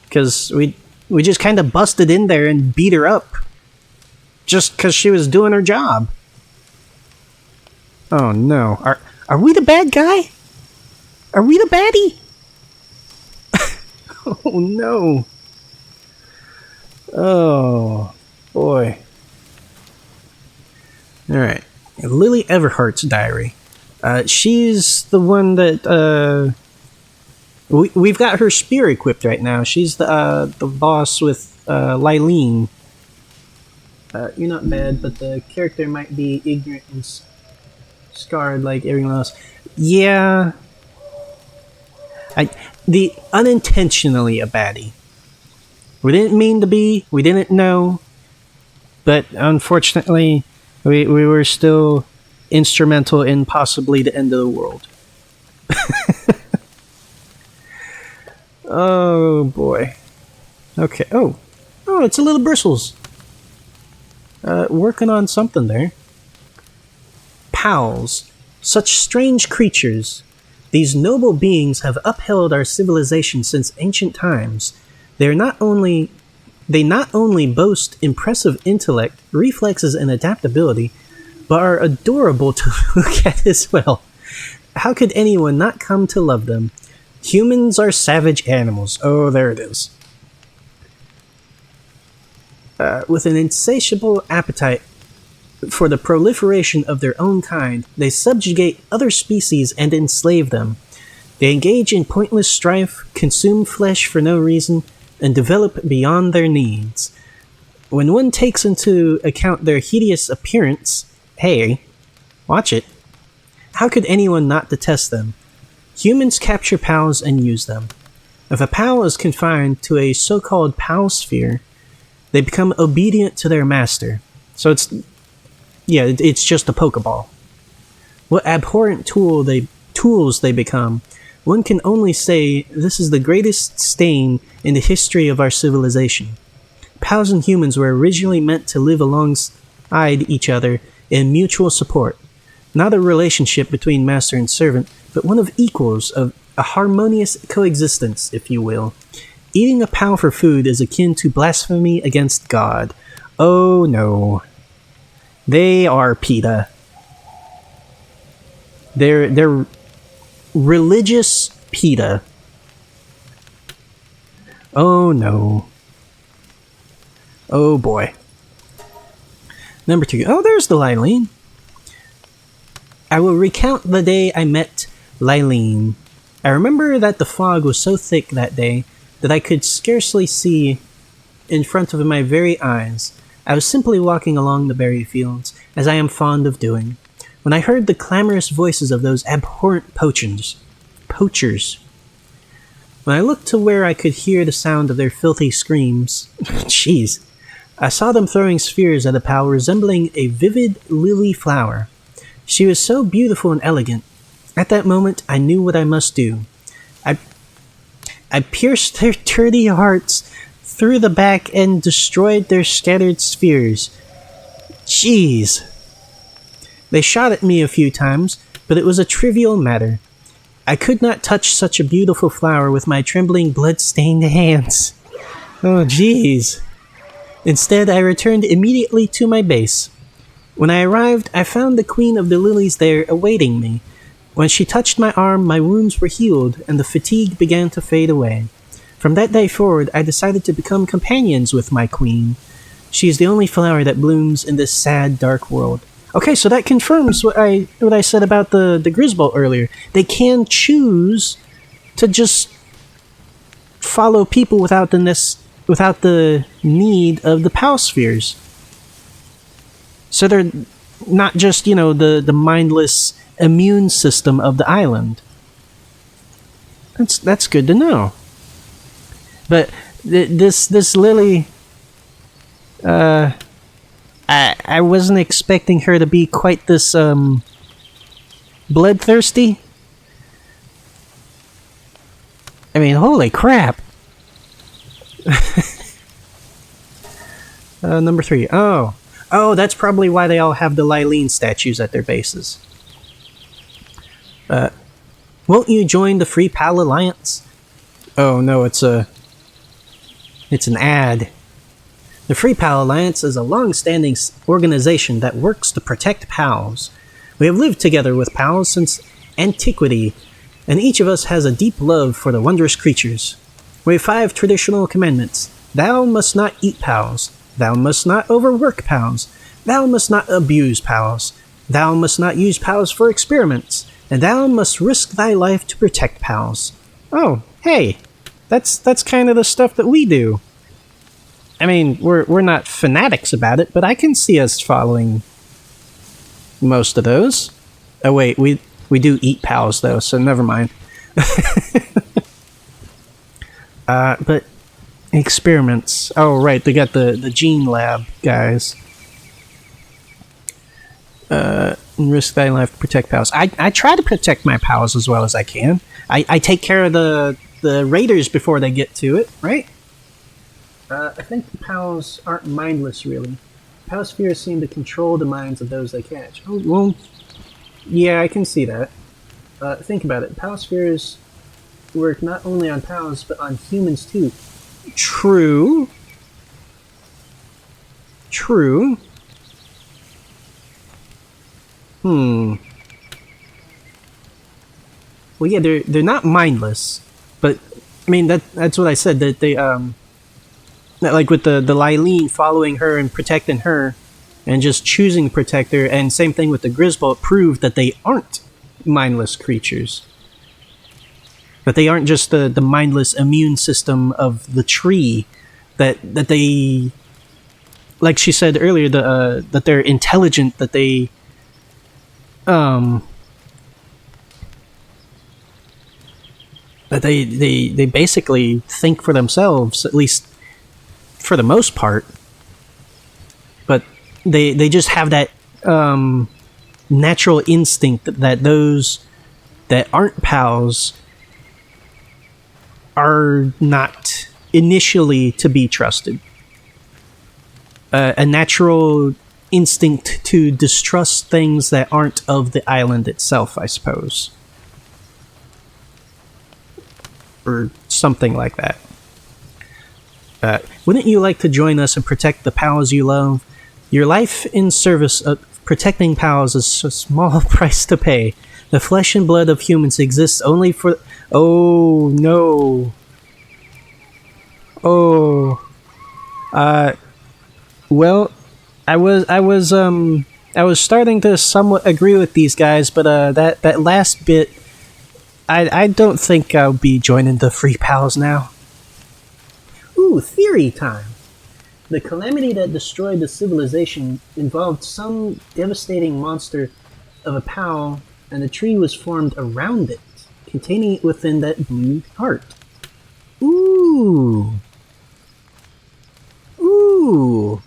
Because we just kind of busted in there and beat her up. Just because she was doing her job. Oh no. Are we the bad guy? Are we the baddie? Oh no. Oh boy. Alright. Lily Everhart's diary. She's the one that we've got her spear equipped right now. She's the boss with Lylene. You're not bad, but the character might be ignorant and scarred like everyone else. Yeah. The unintentionally a baddie. We didn't mean to be. We didn't know. But unfortunately, we were still instrumental in possibly the end of the world. Oh boy. Okay. Oh, it's a little bristles. Working on something there. Pals, such strange creatures. These noble beings have upheld our civilization since ancient times. They not only boast impressive intellect, reflexes, and adaptability, but are adorable to look at as well. How could anyone not come to love them? Humans are savage animals. Oh, there it is. With an insatiable appetite for the proliferation of their own kind, they subjugate other species and enslave them. They engage in pointless strife, consume flesh for no reason, and develop beyond their needs. When one takes into account their hideous appearance, hey, watch it, how could anyone not detest them? Humans capture pals and use them. If a pal is confined to a so-called pal sphere, they become obedient to their master. So it's just a Pokeball. What abhorrent tools they become. One can only say this is the greatest stain in the history of our civilization. Pals and humans were originally meant to live alongside each other in mutual support. Not a relationship between master and servant, but one of equals, of a harmonious coexistence, if you will. Eating a pal for food is akin to blasphemy against God. Oh no. They are PETA. They're religious PETA. Oh no. Oh boy. Number 2. Oh, there's the Lylene. I will recount the day I met Lylene. I remember that the fog was so thick that day that I could scarcely see in front of my very eyes. I was simply walking along the berry fields, as I am fond of doing, when I heard the clamorous voices of those abhorrent poachers. When I looked to where I could hear the sound of their filthy screams, jeez, I saw them throwing spheres at a pal resembling a vivid lily flower. She was so beautiful and elegant. At that moment, I knew what I must do. I pierced their dirty hearts through the back and destroyed their scattered spheres. Jeez. They shot at me a few times, but it was a trivial matter. I could not touch such a beautiful flower with my trembling, blood-stained hands. Oh, jeez. Instead, I returned immediately to my base. When I arrived, I found the Queen of the Lilies there awaiting me. When she touched my arm, my wounds were healed, and the fatigue began to fade away. From that day forward, I decided to become companions with my queen. She is the only flower that blooms in this sad, dark world. Okay, so that confirms what I said about the Grisbolt earlier. They can choose to just follow people without the need of the pal spheres. So they're not just, the mindless immune system of the island. That's good to know. But this Lily, I wasn't expecting her to be quite this bloodthirsty. I mean, holy crap. Number 3. Oh, that's probably why they all have the Lylene statues at their bases. Won't you join the Free Pal Alliance? Oh no, it's an ad. The Free Pal Alliance is a long-standing organization that works to protect pals. We have lived together with pals since antiquity, and each of us has a deep love for the wondrous creatures. We have 5 traditional commandments. Thou must not eat pals. Thou must not overwork pals. Thou must not abuse pals. Thou must not use pals for experiments. And thou must risk thy life to protect pals. Oh, hey, that's kind of the stuff that we do. I mean, we're not fanatics about it, but I can see us following most of those. Oh wait, we do eat pals though, so never mind. But experiments. Oh right, they got the gene lab guys. Risk thy life to protect pals. I try to protect my pals as well as I can. I take care of the raiders before they get to it, right? I think the pals aren't mindless, really. Pal spheres seem to control the minds of those they catch. Oh, well, yeah, I can see that. Think about it. Pal spheres work not only on pals, but on humans too. True. Well, yeah, they're not mindless, but I mean that's what I said, that they like with the Lylene following her and protecting her, and just choosing to protect her, and same thing with the Grisbolt proved that they aren't mindless creatures. That they aren't just the mindless immune system of the tree that they like she said earlier, that they're intelligent, that um they basically think for themselves, at least for the most part. But they just have that natural instinct that those that aren't pals are not initially to be trusted. A natural instinct to distrust things that aren't of the island itself, I suppose. Or something like that. Wouldn't you like to join us and protect the pals you love? Your life in service of protecting pals is a small price to pay. The flesh and blood of humans exists only for... Oh, no. Oh. Well, I was starting to somewhat agree with these guys, but that last bit, I don't think I'll be joining the Free Pals now. Ooh, theory time. The calamity that destroyed the civilization involved some devastating monster of a pal, and a tree was formed around it, containing it within that blue heart. Ooh. Ooh.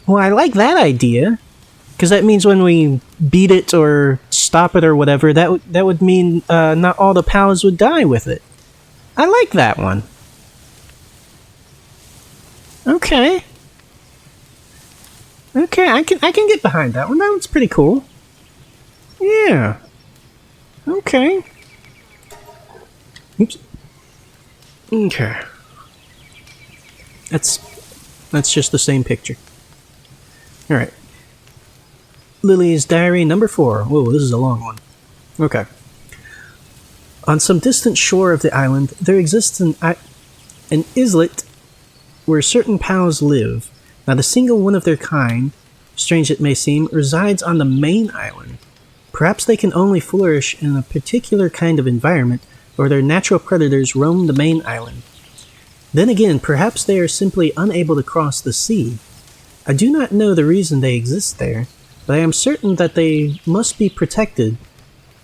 Well, I like that idea, because that means when we beat it or stop it or whatever, that would mean not all the pals would die with it. I like that one. Okay. Okay, I can get behind that one. That one's pretty cool. Yeah. Okay. Oops. Okay. That's just the same picture. All right. Lily's diary number 4. Whoa, this is a long one. Okay. On some distant shore of the island, there exists an islet where certain pals live. Not a single one of their kind, strange it may seem, resides on the main island. Perhaps they can only flourish in a particular kind of environment, or their natural predators roam the main island. Then again, perhaps they are simply unable to cross the sea. I do not know the reason they exist there, but I am certain that they must be protected.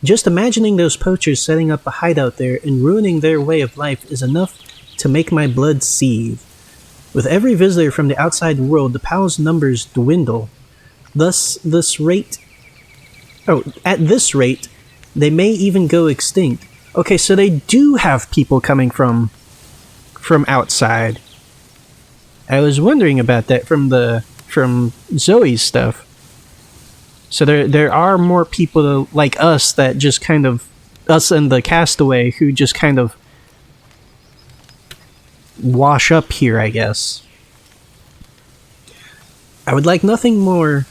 Just imagining those poachers setting up a hideout there and ruining their way of life is enough to make my blood seethe. With every visitor from the outside world, the pals' numbers dwindle. At this rate, they may even go extinct. Okay, so they do have people coming from outside. I was wondering about that from Zoe's stuff. So there are more people like us that just kind of, us and the castaway, who just kind of wash up here, I guess. I would like nothing more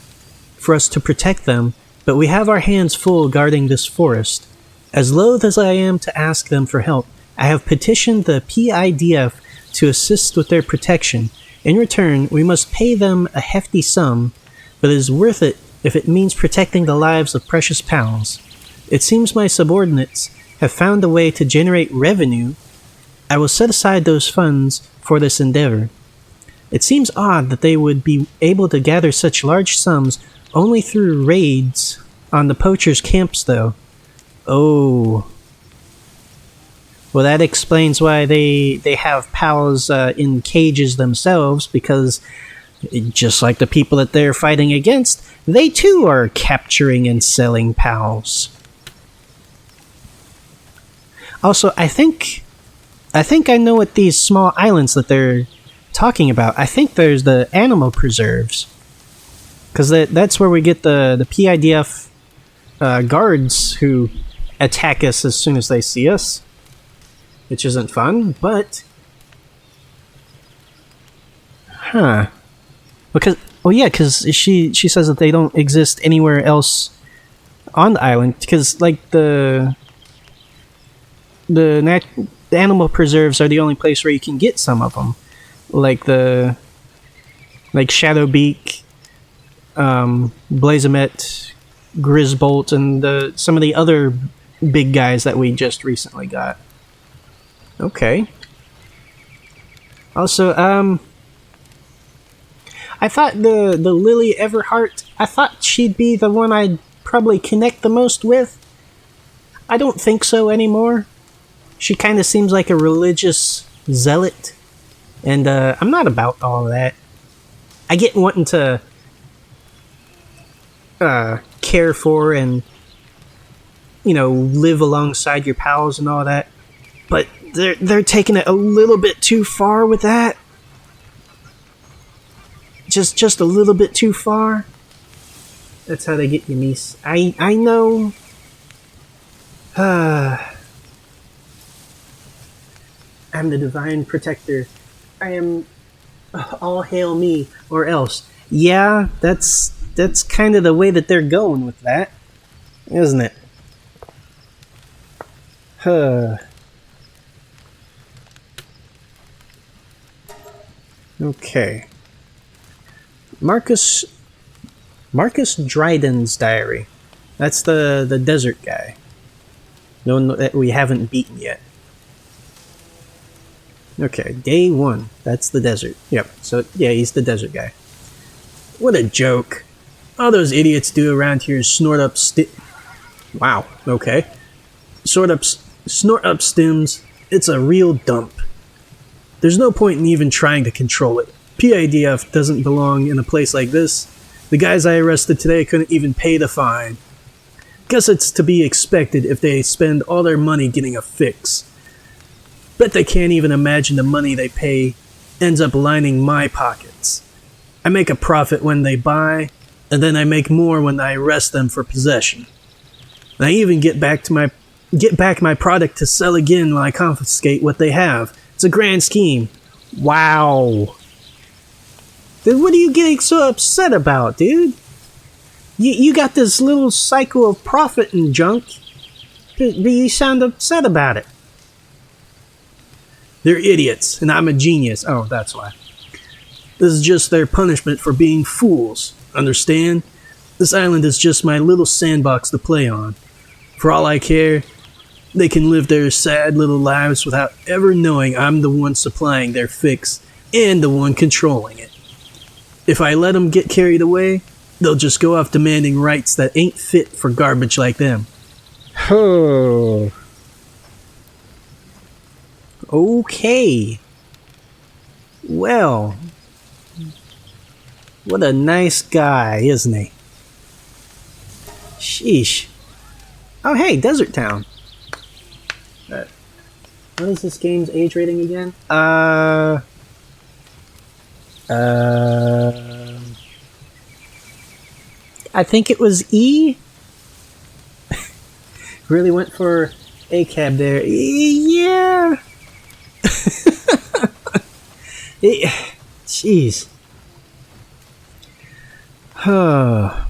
for us to protect them, but we have our hands full guarding this forest. As loath as I am to ask them for help, I have petitioned the PIDF to assist with their protection. In return, we must pay them a hefty sum, but it is worth it if it means protecting the lives of precious pals. It seems my subordinates have found a way to generate revenue. I will set aside those funds for this endeavor. It seems odd that they would be able to gather such large sums only through raids on the poachers' camps, though. Oh. Well, that explains why they have pals in cages themselves, because just like the people that they're fighting against, they too are capturing and selling pals. Also, I think I know what these small islands that they're talking about. I think there's the animal preserves, because that's where we get the PIDF guards who attack us as soon as they see us, which isn't fun. But because she says that they don't exist anywhere else on the island, because like the animal preserves are the only place where you can get some of them, like Shadowbeak, Blazemet, Grisbolt, and some of the other big guys that we just recently got. Okay. Also, I thought the Lily Everhart, I thought she'd be the one I'd probably connect the most with. I don't think so anymore. She kind of seems like a religious zealot, and I'm not about all of that. I get wanting to care for and live alongside your pals and all that, but they're taking it a little bit too far with that. Just a little bit too far. That's how they get you, niece. I know. I'm the divine protector. I am all hail me or else. Yeah, that's kind of the way that they're going with that, isn't it? Okay. Marcus Dryden's diary. That's the desert guy. The one that we haven't beaten yet. Okay, day 1. That's the desert. Yep, so yeah, he's the desert guy. What a joke. All those idiots do around here is snort up Wow, okay. Snort up stims. It's a real dump. There's no point in even trying to control it. PIDF doesn't belong in a place like this. The guys I arrested today couldn't even pay the fine. Guess it's to be expected if they spend all their money getting a fix. Bet they can't even imagine the money they pay ends up lining my pockets. I make a profit when they buy, and then I make more when I arrest them for possession. And I even get back my product to sell again when I confiscate what they have. It's a grand scheme. Wow. Then what are you getting so upset about, dude? You got this little cycle of profit and junk, but you sound upset about it. They're idiots, and I'm a genius. Oh, that's why. This is just their punishment for being fools. Understand? This island is just my little sandbox to play on. For all I care, they can live their sad little lives without ever knowing I'm the one supplying their fix and the one controlling it. If I let them get carried away, they'll just go off demanding rights that ain't fit for garbage like them. Oh. Okay. Well, what a nice guy, isn't he? Sheesh. Oh, hey, Desert Town. What is this game's age rating again? I think it was E. Really went for A cab there. Yeah. Jeez. I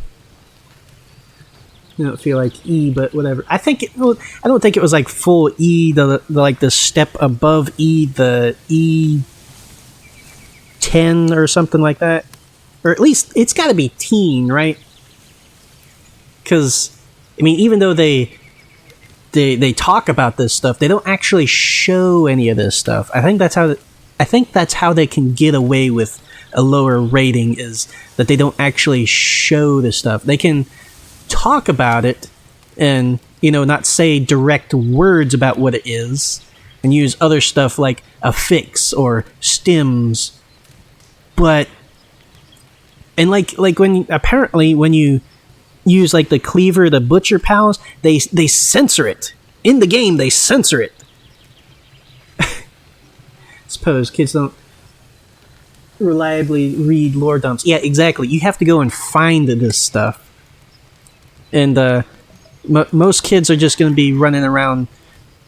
don't feel like E, but whatever. I don't think it was like full E. The like the step above E, the E10 or something like that, or at least it's got to be teen, right? Because I mean, even though they talk about this stuff, they don't actually show any of this stuff. I think that's how they can get away with a lower rating, is that they don't actually show this stuff. They can talk about it and not say direct words about what it is, and use other stuff like a fix or stims, but like when you use like the cleaver, the butcher pals, they censor it in the game. They censor it. Suppose kids don't reliably read lore dumps. Yeah, exactly. You have to go and find this stuff, and most kids are just going to be running around,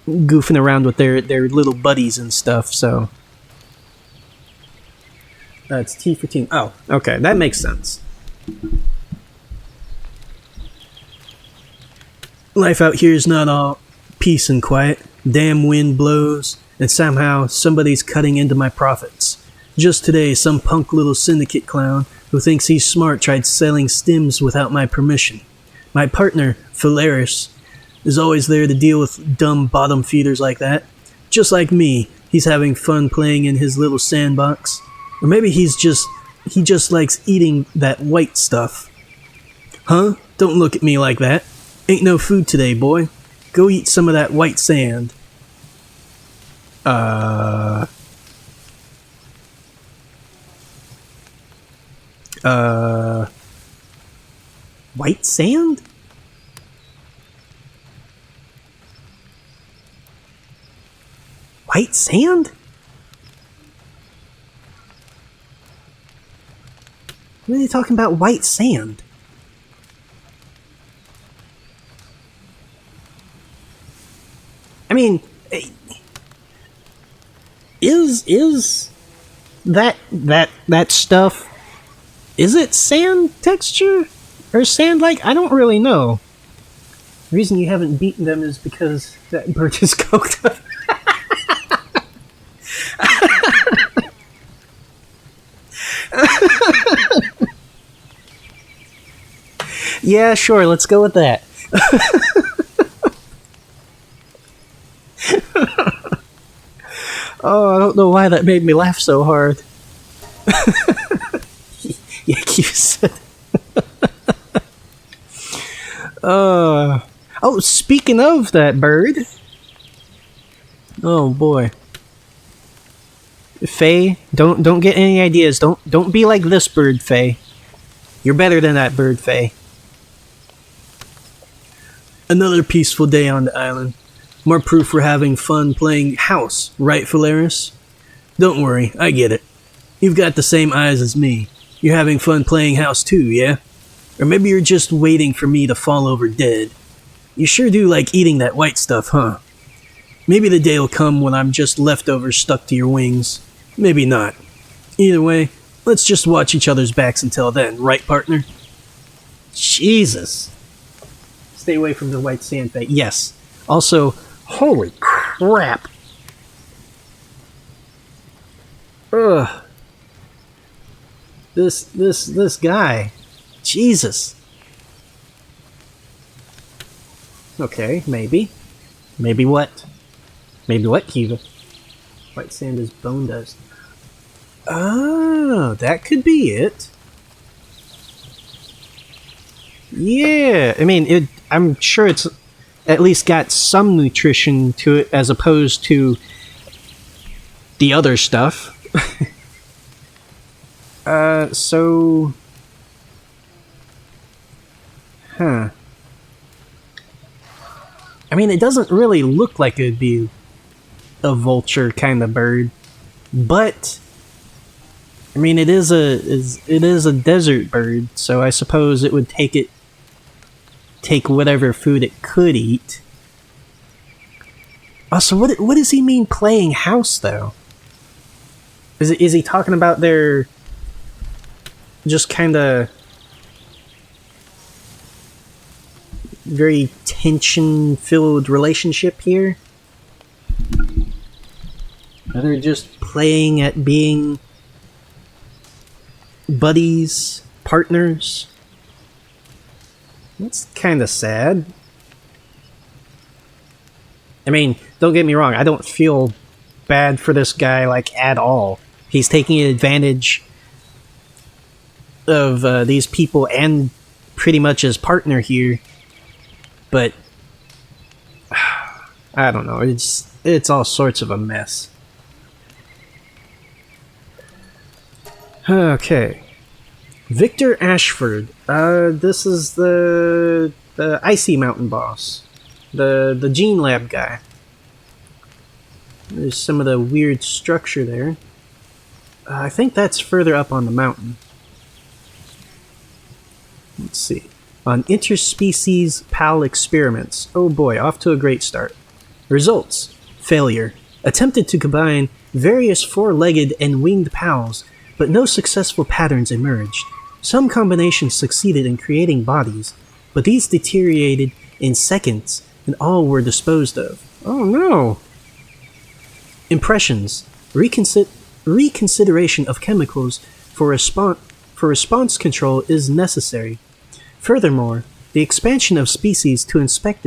goofing around with their little buddies and stuff. So it's T for teen. Oh, okay, that makes sense. Life out here is not all peace and quiet. Damn wind blows, and somehow somebody's cutting into my profits. Just today, some punk little syndicate clown who thinks he's smart tried selling stims without my permission. My partner, Phalaris, is always there to deal with dumb bottom feeders like that. Just like me, He's having fun playing in his little sandbox. Or maybe he just likes eating that white stuff. Huh? Don't look at me like that. Ain't no food today, boy. Go eat some of that white sand. White sand? White sand? What are they talking about white sand? I mean, is that stuff, is it sand texture or sand like? I don't really know. The reason you haven't beaten them is because that bird is coked up. Yeah, sure, let's go with that. Oh, I don't know why that made me laugh so hard. Yeah, you said. Oh, speaking of that bird. Oh boy. Faye, don't get any ideas. Don't be like this bird, Faye. You're better than that bird, Faye. Another peaceful day on the island. More proof we're having fun playing house, right, Phalaris? Don't worry, I get it. You've got the same eyes as me. You're having fun playing house too, yeah? Or maybe you're just waiting for me to fall over dead. You sure do like eating that white stuff, huh? Maybe the day will come when I'm just leftovers stuck to your wings. Maybe not. Either way, let's just watch each other's backs until then, right, partner? Jesus. Stay away from the white sand, Faye. Yes. Also, holy crap. Ugh. This guy. Jesus. Okay, maybe. Maybe what? Maybe what, Kiva? White sand is bone dust. Oh, that could be it. Yeah, I mean, I'm sure it's at least got some nutrition to it as opposed to the other stuff. So... Huh. I mean, it doesn't really look like it'd be a vulture kind of bird, but... I mean, it is a desert bird, so I suppose it would take whatever food it could eat. Also, what does he mean playing house, though? Is he talking about their just kind of very tension-filled relationship here? Or they're just playing at being buddies, partners? That's kind of sad. I mean, don't get me wrong, I don't feel bad for this guy, like, at all. He's taking advantage of these people and pretty much his partner here. But I don't know, it's all sorts of a mess. Okay. Victor Ashford. This is the Icy Mountain boss. The Gene Lab guy. There's some of the weird structure there. I think that's further up on the mountain. Let's see. On interspecies PAL experiments. Oh boy, off to a great start. Results. Failure. Attempted to combine various four-legged and winged PALs, but no successful patterns emerged. Some combinations succeeded in creating bodies, but these deteriorated in seconds, and all were disposed of. Oh no! Impressions. Reconsideration of chemicals for response control is necessary. Furthermore, the expansion of species to inspect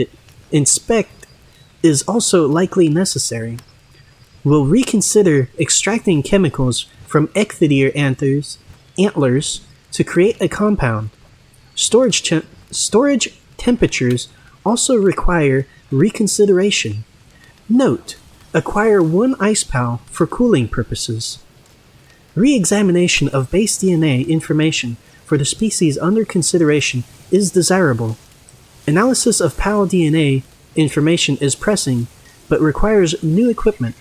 is also likely necessary. will reconsider extracting chemicals from ecthideer antlers to create a compound. Storage temperatures also require reconsideration. Note: acquire one ice pal for cooling purposes. Re-examination of base DNA information for the species under consideration is desirable. Analysis of PAL DNA information is pressing, but requires new equipment.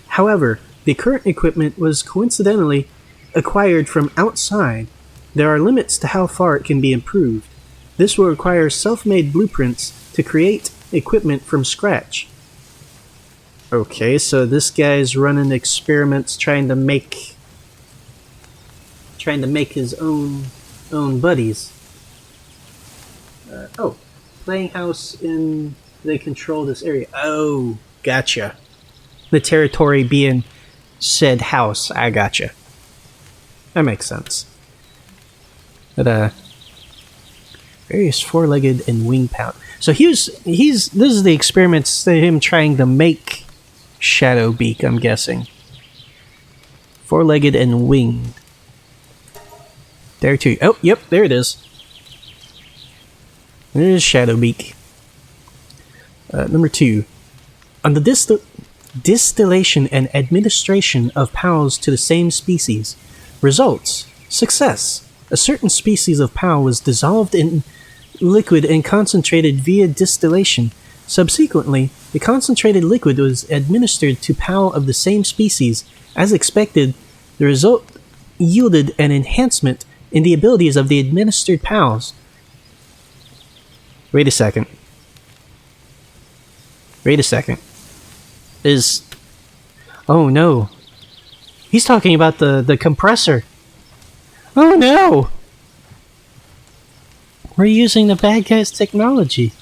However, the current equipment was coincidentally acquired from outside. There are limits to how far it can be improved. This will require self-made blueprints to create equipment from scratch. Okay, so this guy's running experiments trying to make his own buddies. Playing house in they control this area. Oh, gotcha. The territory being said house. I gotcha. That makes sense. But various four-legged and winged pound. So this is the experiments to him trying to make Shadowbeak, I'm guessing. Four-legged and winged. There too. Oh, yep, there it is. There's Shadowbeak. Number 2. On the distillation and administration of PALs to the same species. Results. Success. A certain species of PAL was dissolved in liquid and concentrated via distillation. Subsequently, the concentrated liquid was administered to PAL of the same species. As expected, the result yielded an enhancement in the abilities of the administered PALs. Wait a second. Oh no. He's talking about the compressor. Oh no! We're using the bad guy's technology.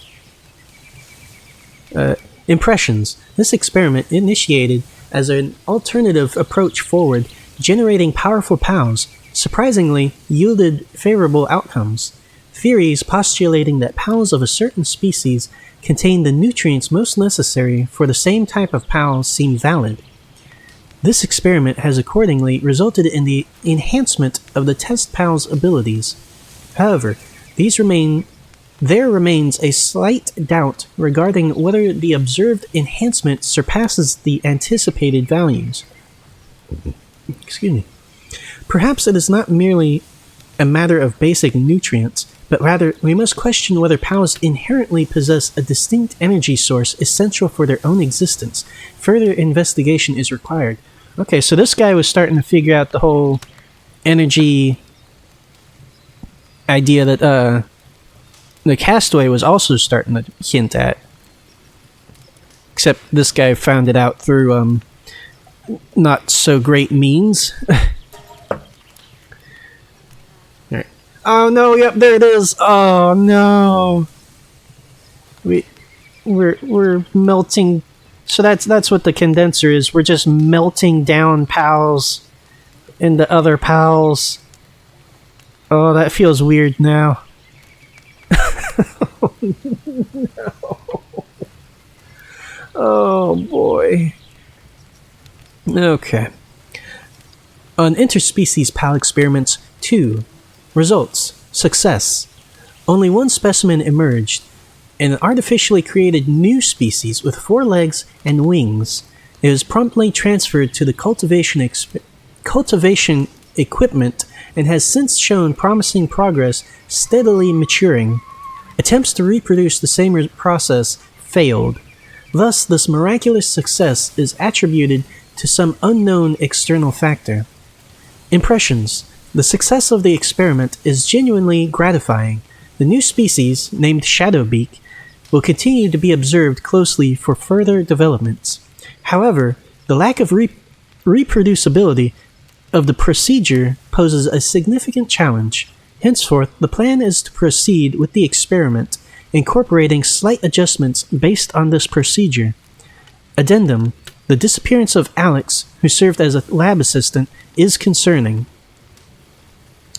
Impressions. This experiment, initiated as an alternative approach forward, generating powerful PALs, surprisingly yielded favorable outcomes. Theories postulating that PALs of a certain species contain the nutrients most necessary for the same type of PALs seem valid. This experiment has accordingly resulted in the enhancement of the test PAL's abilities. However, there remains a slight doubt regarding whether the observed enhancement surpasses the anticipated values. Excuse me. Perhaps it is not merely a matter of basic nutrients, but rather we must question whether PALs inherently possess a distinct energy source essential for their own existence. Further investigation is required. Okay, so this guy was starting to figure out the whole energy idea that the Castaway was also starting to hint at. Except this guy found it out through not so great means. Alright. Oh no, yep, there it is. Oh no. We're melting. So that's what the condenser is. We're just melting down PALs into other PALs. Oh, that feels weird now. Oh, no. Oh boy. Okay. On interspecies PAL experiments 2. Results. Success. Only one specimen emerged. An artificially created new species with 4 legs and wings. It was promptly transferred to the cultivation equipment and has since shown promising progress, steadily maturing. Attempts to reproduce the same process failed. Thus, this miraculous success is attributed to some unknown external factor. Impressions. The success of the experiment is genuinely gratifying. The new species, named Shadowbeak, will continue to be observed closely for further developments. However, the lack of reproducibility of the procedure poses a significant challenge. Henceforth, the plan is to proceed with the experiment, incorporating slight adjustments based on this procedure. Addendum: the disappearance of Alex, who served as a lab assistant, is concerning.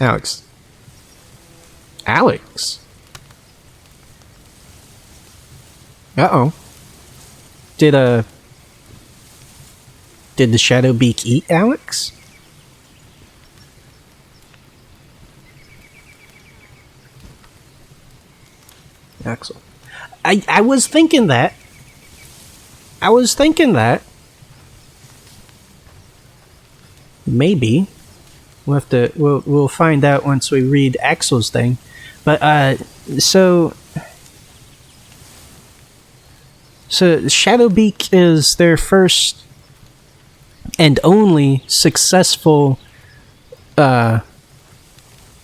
Alex? Uh-oh. Did the Shadow Beak eat Alex? Axel. I was thinking that. Maybe. We'll find out once we read Axel's thing. But so Shadowbeak is their first and only successful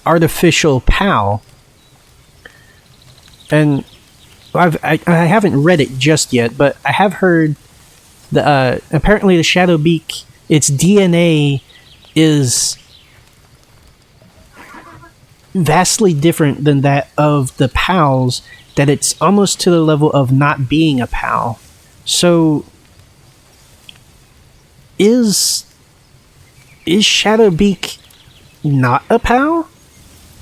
artificial pal. And I haven't read it just yet, but I have heard that apparently the Shadowbeak, its DNA is vastly different than that of the pals, that it's almost to the level of not being a pal. So is Shadowbeak not a pal?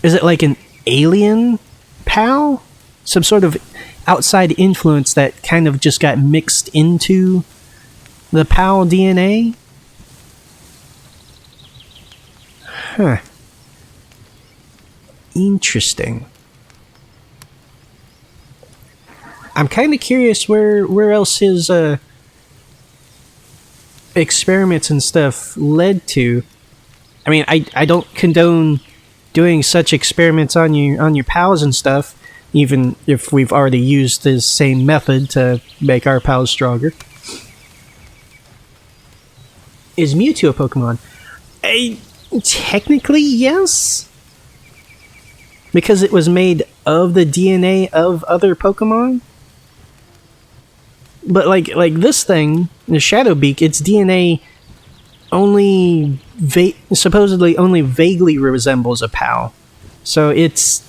Is it like an alien pal? Some sort of outside influence that kind of just got mixed into the pal DNA? Huh. Interesting. I'm kind of curious where else his experiments and stuff led to. I mean, I don't condone doing such experiments on your pals and stuff, even if we've already used this same method to make our pals stronger. Is Mewtwo a Pokemon? Technically, yes. Because it was made of the DNA of other Pokemon. But like this thing, the Shadowbeak, its DNA only supposedly only vaguely resembles a pal. So it's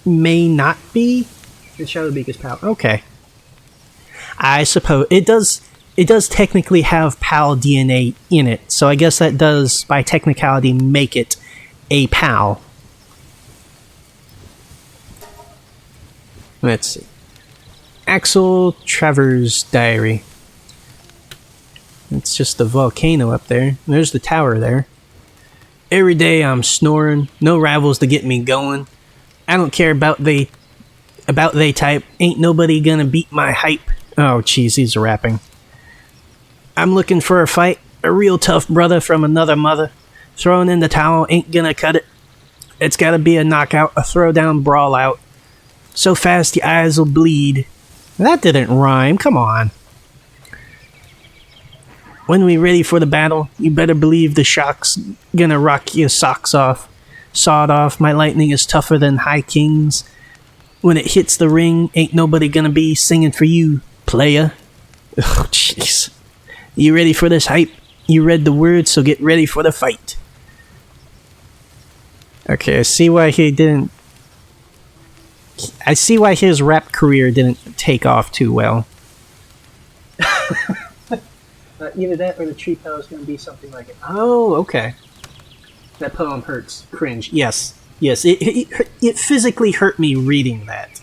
may not be the Shadowbeak is pal. Okay. I suppose it does technically have pal DNA in it. So I guess that does by technicality make it a pal. Let's see. Axel Travers' diary. It's just the volcano up there. There's the tower there. Every day I'm snoring. No rivals to get me going. I don't care about they type. Ain't nobody gonna beat my hype. Oh, jeez, he's rapping. I'm looking for a fight. A real tough brother from another mother. Throwing in the towel ain't gonna cut it. It's gotta be a knockout, a throwdown brawl out. So fast your eyes will bleed. That didn't rhyme, come on. When we ready for the battle, you better believe the shock's gonna rock your socks off. Sawed off, my lightning is tougher than High King's. When it hits the ring, ain't nobody gonna be singing for you, playa. Oh, jeez. You ready for this hype? You read the words, so get ready for the fight. Okay, I see why his rap career didn't take off too well. Either that or the tree pal is going to be something like it. Oh, okay. That poem hurts. Cringe. Yes. It physically hurt me reading that.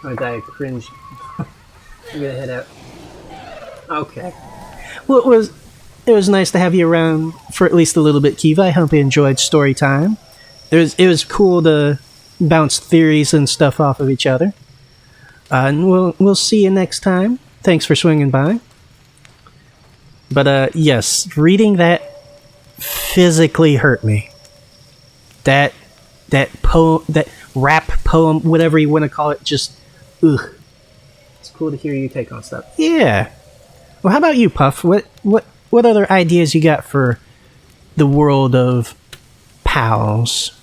I'm gonna die of cringe. I'm gonna head out. Okay. Well, it was nice to have you around for at least a little bit, Kiva. I hope you enjoyed story time. It was cool to bounce theories and stuff off of each other. And we'll see you next time. Thanks for swinging by. But yes, reading that physically hurt me. That poem, that rap poem, whatever you want to call it, just ugh. It's cool to hear you take on stuff. Yeah. Well, how about you, Puff? What other ideas you got for the world of pals?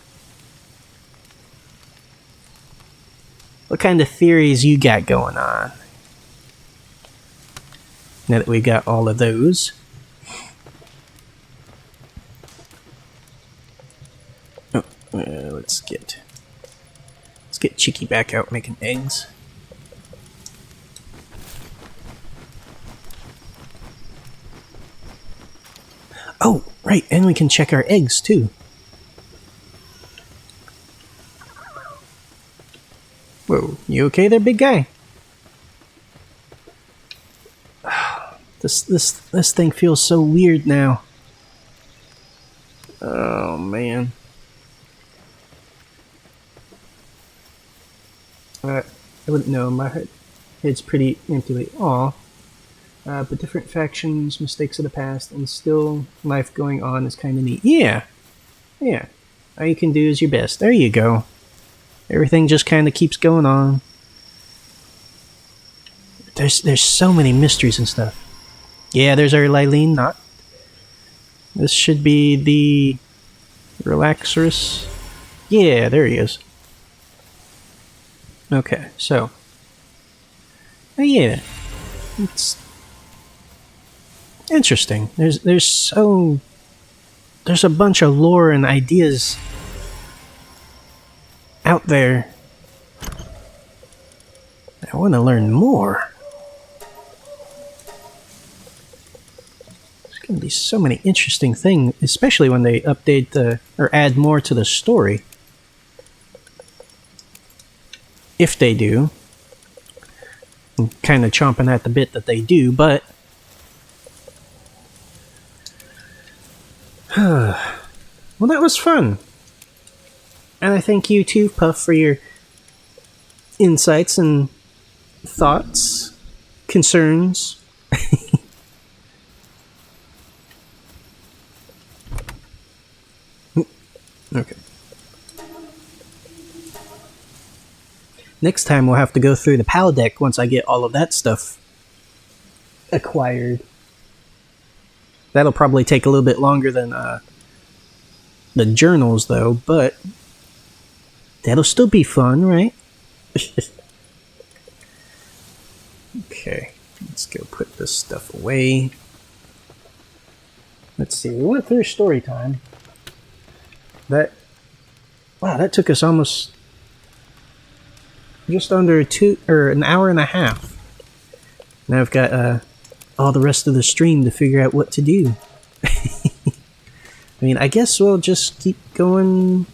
What kind of theories you got going on? Now that we got all of those. Oh, let's get Chicky back out making eggs. Oh, right, and we can check our eggs too. Whoa, you okay there, big guy? This thing feels so weird now. Oh man. I wouldn't know. My head's pretty empty. Aw. But different factions, mistakes of the past, and still life going on is kind of neat. Yeah. Yeah. All you can do is your best. There you go. Everything just kind of keeps going on. There's so many mysteries and stuff. Yeah, there's our Lylene knot. This should be the Relaxorus. Yeah, there he is. Okay, so. Oh yeah. It's interesting. There's a bunch of lore and ideas out there. I want to learn more. There's going to be so many interesting things, especially when they update or add more to the story. If they do. I'm kind of chomping at the bit that they do, but well, that was fun. And I thank you too, Puff, for your insights and thoughts, concerns. Okay. Next time we'll have to go through the PAL deck once I get all of that stuff acquired. That'll probably take a little bit longer than the journals, though, but that'll still be fun, right? Okay, let's go put this stuff away. Let's see, we went through story time. Wow, that took us almost just under an hour and a half. Now I've got all the rest of the stream to figure out what to do. I mean, I guess we'll just keep going,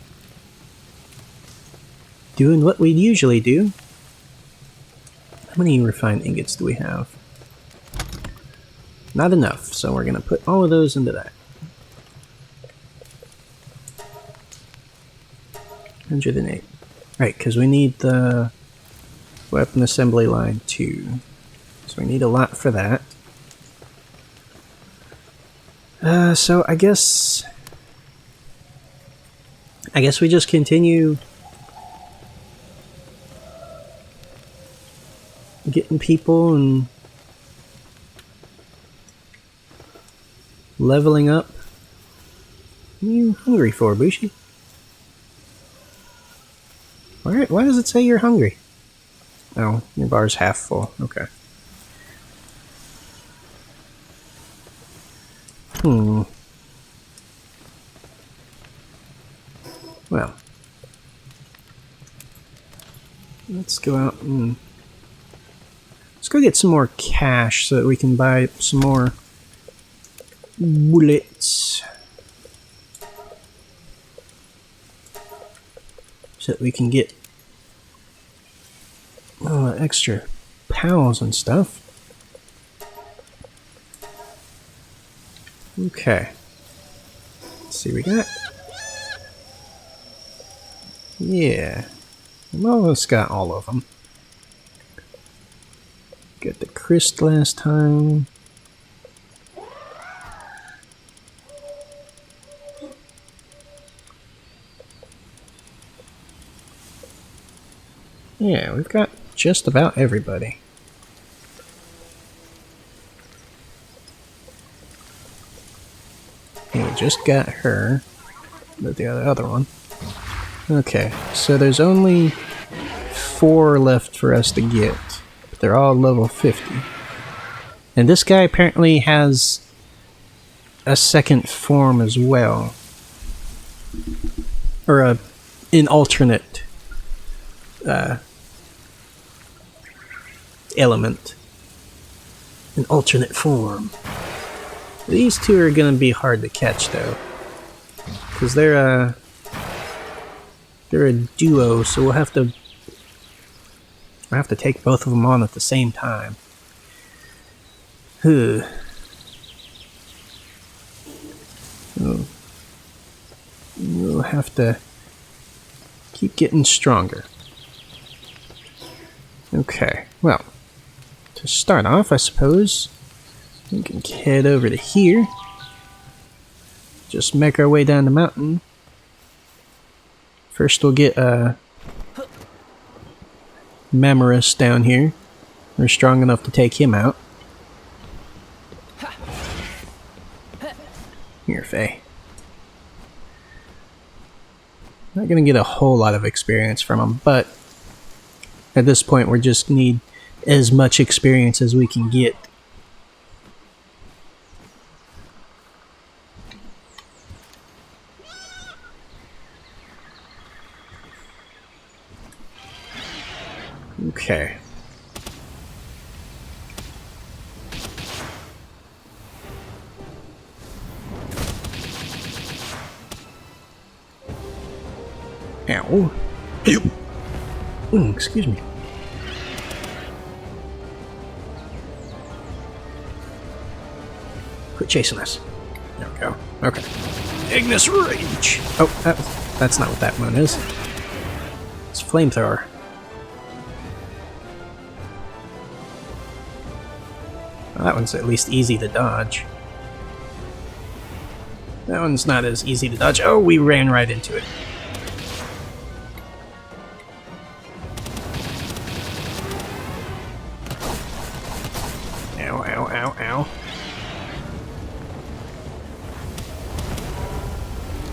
doing what we usually do. How many refined ingots do we have? Not enough, so we're going to put all of those into that. 108. Right, because we need the weapon assembly line too. So we need a lot for that. So I guess we just continue getting people and leveling up. What are you hungry for, Bushi? Why does it say you're hungry? Oh, your bar's half full. Okay. Well. Let's go out and let's go get some more cash so that we can buy some more bullets. So that we can get extra pals and stuff. Okay. Let's see, we got. Yeah. We almost got all of them. Got the Christ last time. Yeah, we've got just about everybody. And we just got her, but the other one. Okay, so there's only 4 left for us to get, but they're all level 50. And this guy apparently has a second form as well. Or an alternate element. An alternate form. These two are going to be hard to catch, though. Because they're a duo, so we'll have to take both of them on at the same time. Huh. Oh. We'll have to keep getting stronger. Okay, well, to start off, I suppose, we can head over to here. Just make our way down the mountain. First we'll get Memorous down here. We're strong enough to take him out. Here, Faye. Not gonna get a whole lot of experience from him, but at this point we just need as much experience as we can get. Okay. Ow. Excuse me. Quit chasing us. There we go. Okay. Ignis Rage! Oh, that's not what that one is. It's Flamethrower. Well, that one's at least easy to dodge. That one's not as easy to dodge. Oh, we ran right into it. Ow, ow, ow, ow.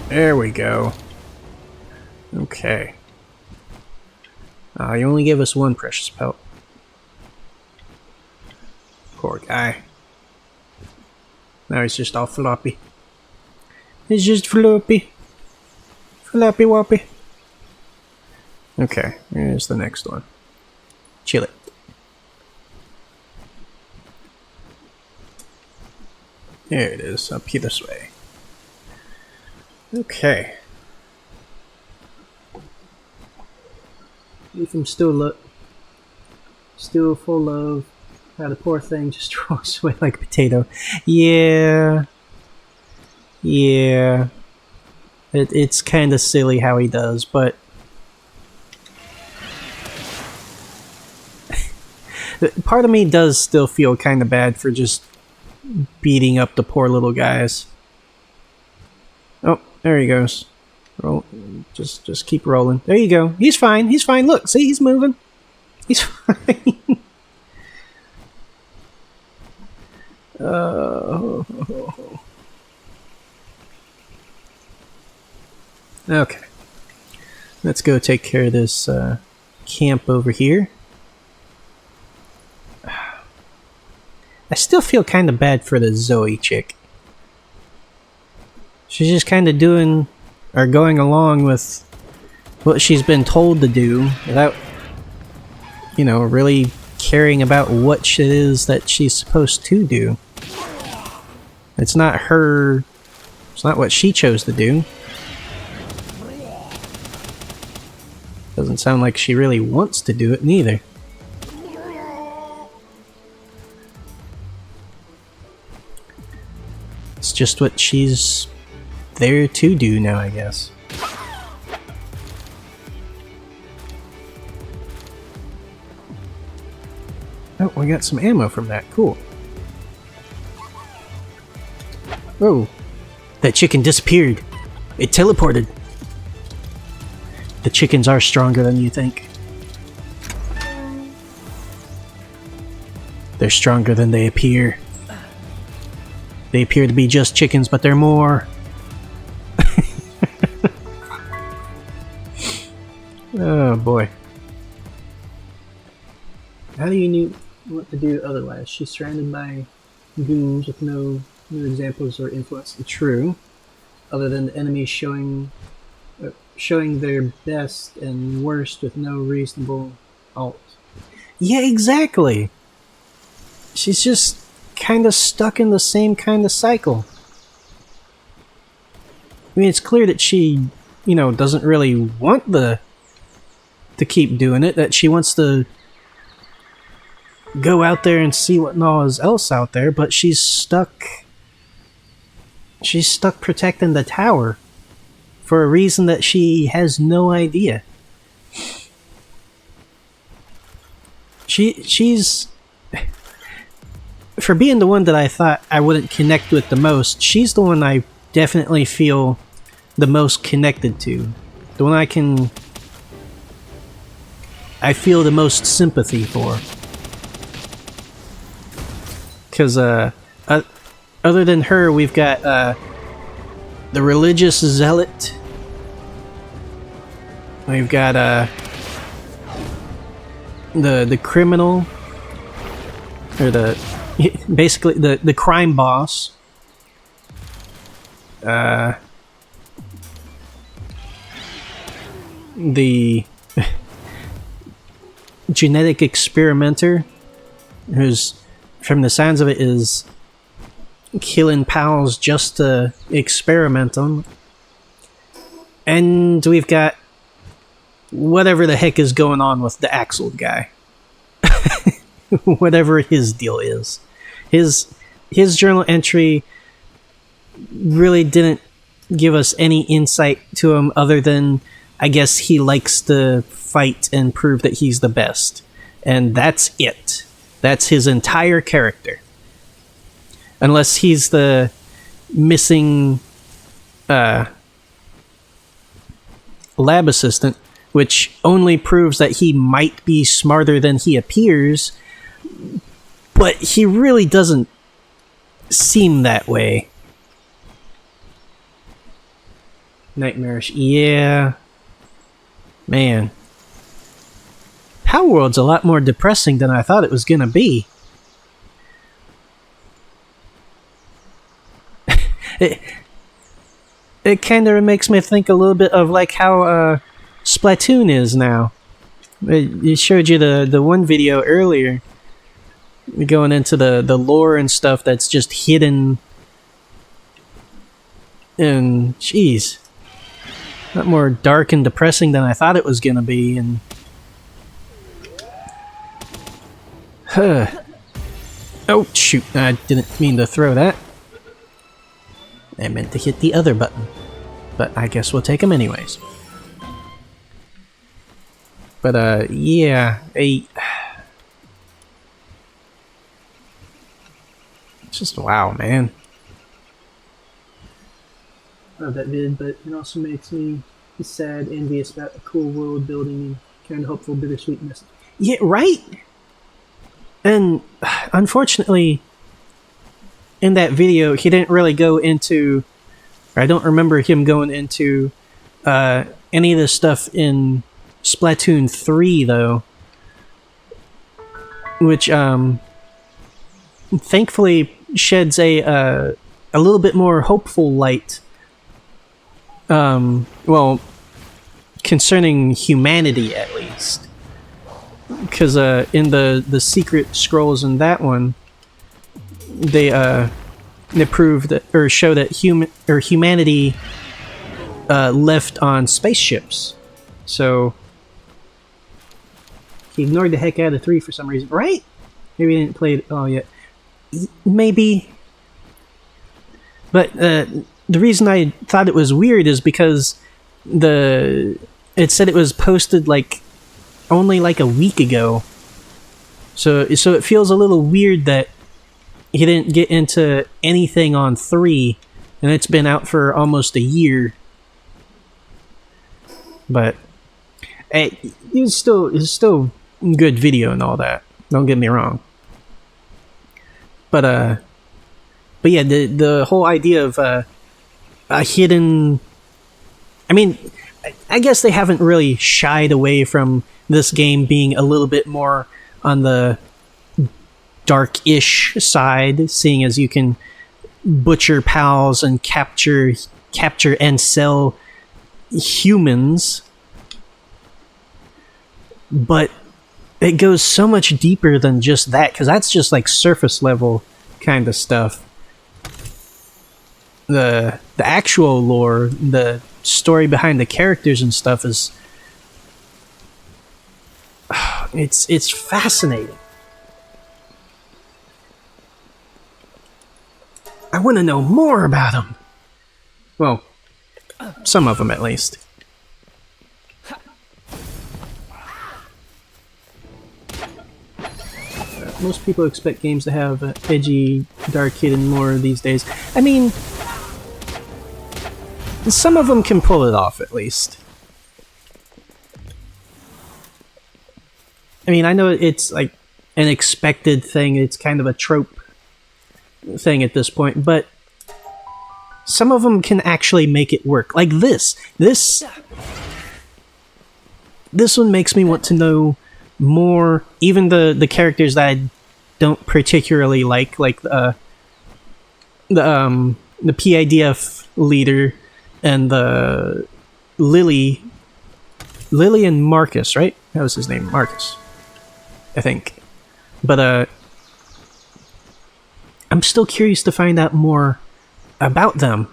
There we go. Okay. You only gave us one precious pelt. Poor guy. Now he's just all floppy. He's just floppy. Floppy woppy. Okay, here's the next one. Chill it. There it is, up here this way. Okay. If I'm still full of how the poor thing just rolls away like a potato. Yeah. Yeah. It's kind of silly how he does, but part of me does still feel kind of bad for just beating up the poor little guys. Oh, there he goes. Roll. Just keep rolling. There you go. He's fine. He's fine. Look, see, he's moving. He's fine. Okay. Let's go take care of this camp over here. I still feel kind of bad for the Zoe chick. She's just kind of doing, or going along with what she's been told to do without, you know, really caring about what it is that she's supposed to do. It's not her, it's not what she chose to do. Doesn't sound like she really wants to do it neither. It's just what she's there to do now, I guess. Oh, we got some ammo from that. Cool. Whoa. That chicken disappeared. It teleported. The chickens are stronger than you think. They're stronger than they appear. They appear to be just chickens, but they're more. Oh boy. How do you know what to do otherwise? She's surrounded by goons with no examples or influence. True. Other than the enemies showing their best and worst with no reasonable alt. Yeah, exactly. She's just kind of stuck in the same kind of cycle. I mean, it's clear that she, you know, doesn't really want to keep doing it, that she wants to go out there and see what all is else out there, but she's stuck. She's stuck protecting the tower for a reason that she has no idea. She's for being the one that I thought I wouldn't connect with the most, she's the one I definitely feel the most connected to. The one I feel the most sympathy for. Because other than her, we've got the religious zealot. We've got the criminal, or basically the crime boss. The genetic experimenter, who's, from the sounds of it, is killing pals just to experiment on. And we've got whatever the heck is going on with the Axel guy. Whatever his deal is. His journal entry really didn't give us any insight to him other than, I guess, he likes to fight and prove that he's the best. And that's it. That's his entire character. Unless he's the missing lab assistant, which only proves that he might be smarter than he appears, but he really doesn't seem that way. Nightmarish. Yeah. Man. Palworld's a lot more depressing than I thought it was gonna be. It kind of makes me think a little bit of like how Splatoon is now. It showed you the one video earlier, going into the lore and stuff that's just hidden. And jeez, a lot more dark and depressing than I thought it was gonna be. And oh shoot, I didn't mean to throw that. I meant to hit the other button, but I guess we'll take them anyways. But yeah, it's just wow, man. I love that vid, but it also makes me sad, envious about the cool world building and kind of hopeful, bittersweet message. Yeah, right. And unfortunately, in that video, he didn't really go into, or I don't remember him going into any of the stuff in Splatoon 3, though, which thankfully sheds a little bit more hopeful light, well, concerning humanity at least, because in the secret scrolls in that one, they prove that, or show that humanity left on spaceships. So he ignored the heck out of 3 for some reason, right? Maybe he didn't play it all yet. Maybe. But the reason I thought it was weird is because it said it was posted like only like a week ago. So it feels a little weird that he didn't get into anything on 3, and it's been out for almost a year. But it's still good video and all that. Don't get me wrong. But yeah, the whole idea of a hidden. I mean, I guess they haven't really shied away from this game being a little bit more on the dark-ish side, seeing as you can butcher pals and capture and sell humans. But it goes so much deeper than just that, because that's just like surface level kind of stuff. The actual lore, the story behind the characters and stuff is it's fascinating. want to know more about them. Well, some of them at least. Most people expect games to have edgy, dark hidden lore these days. I mean, some of them can pull it off, at least. I mean, I know it's like an expected thing, it's kind of a trope thing at this point, but some of them can actually make it work. Like this one makes me want to know more, even the characters that I don't particularly like the PIDF leader and the Lily and Marcus, right? That was his name, Marcus, I think. But I'm still curious to find out more about them,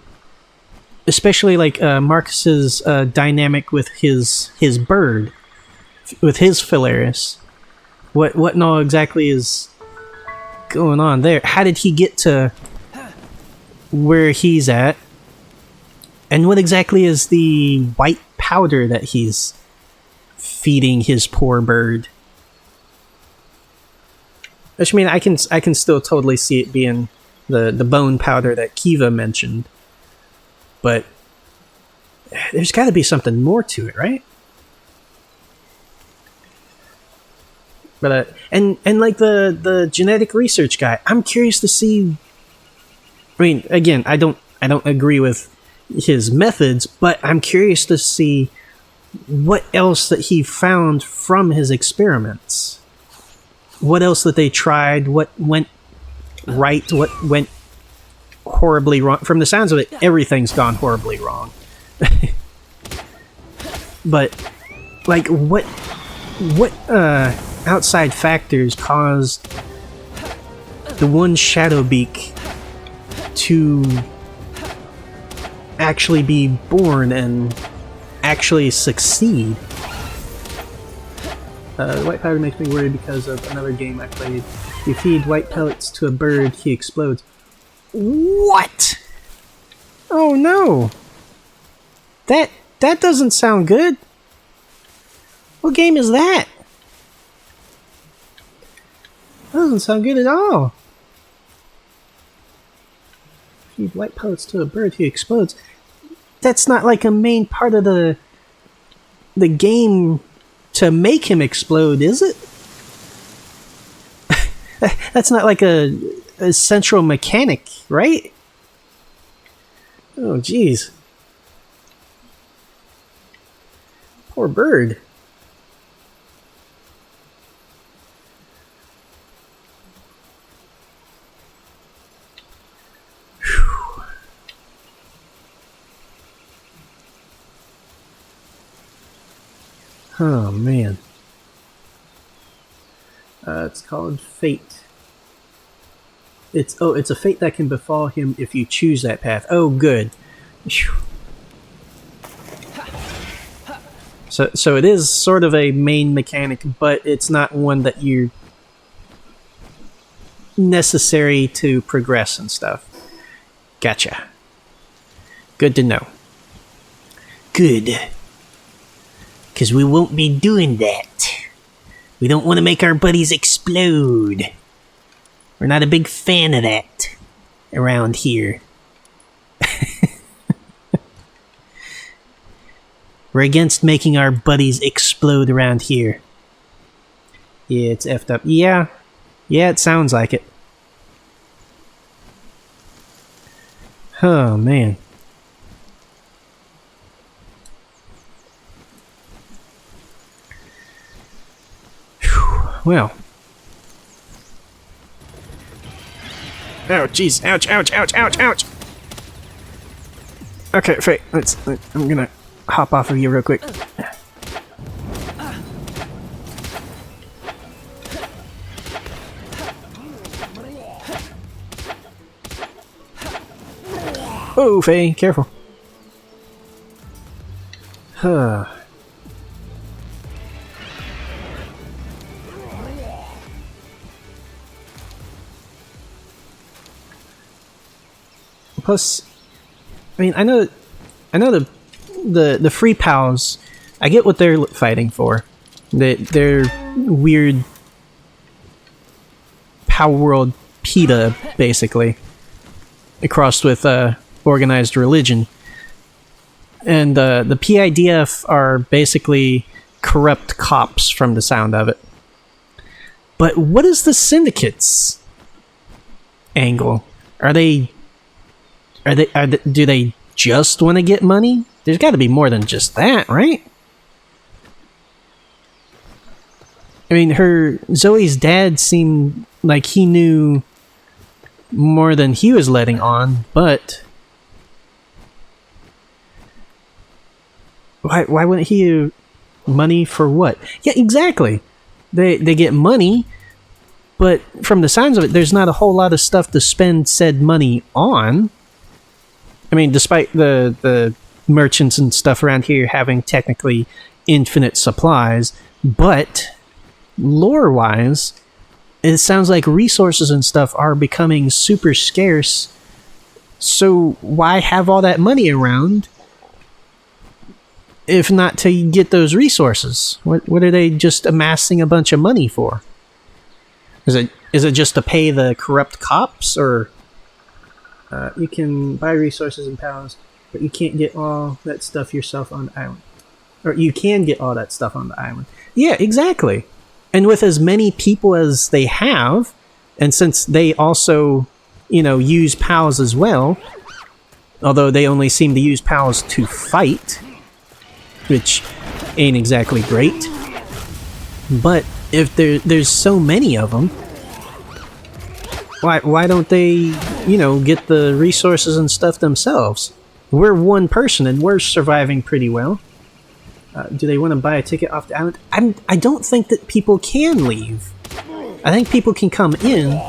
especially like Marcus's dynamic with his bird, with his Phalaris. What and all exactly is going on there? How did he get to where he's at? And what exactly is the white powder that he's feeding his poor bird? Which, I mean, I can still totally see it being the bone powder that Kiva mentioned, but there's got to be something more to it, right? But and like the genetic research guy, I'm curious to see. I mean, again, I don't agree with his methods, but I'm curious to see what else that he found from his experiments. What else that they tried? What went right? What went horribly wrong? From the sounds of it, everything's gone horribly wrong. But like, what outside factors caused the one Shadowbeak to actually be born and actually succeed? White powder makes me worried because of another game I played. You feed white pellets to a bird, he explodes. What? Oh no! That doesn't sound good. What game is that? That doesn't sound good at all. Feed white pellets to a bird, he explodes. That's not like a main part of the game to make him explode, is it? That's not like a central mechanic, right? Oh, jeez. Poor bird. Whew. Oh, man. It's called Fate. It's a fate that can befall him if you choose that path. Oh, good. Whew. So it is sort of a main mechanic, but it's not one that you're necessary to progress and stuff. Gotcha. Good to know. Good. Because we won't be doing that. We don't want to make our buddies explode. We're not a big fan of that around here. We're against making our buddies explode around here. Yeah, it's effed up. Yeah, it sounds like it. Oh, man. Whew. Well. Oh, jeez. Ouch, ouch, ouch, ouch, ouch. Okay, Faye, I'm gonna hop off of you real quick. Oh, Faye, careful. Huh. Plus, I mean, I know the free pals. I get what they're fighting for. They're weird Palworld PETA, basically, crossed with organized religion. And the PIDF are basically corrupt cops from the sound of it. But what is the syndicate's angle? Do they just want to get money? There's got to be more than just that, right? I mean, Zoe's dad seemed like he knew more than he was letting on, but why wouldn't he? Money for what? Yeah, exactly. They get money, but from the signs of it, there's not a whole lot of stuff to spend said money on. I mean, despite the merchants and stuff around here having technically infinite supplies, but lore-wise, it sounds like resources and stuff are becoming super scarce. So why have all that money around if not to get those resources? What are they just amassing a bunch of money for? Is it just to pay the corrupt cops, or you can buy resources and powers, but you can't get all that stuff yourself on the island, or you can get all that stuff on the island? Yeah, exactly. And with as many people as they have, and since they also, use PALs as well, although they only seem to use PALs to fight, which ain't exactly great. But if there's so many of them, why don't they, get the resources and stuff themselves? We're one person and we're surviving pretty well. Do they want to buy a ticket off the island? I don't think that people can leave. I think people can come in,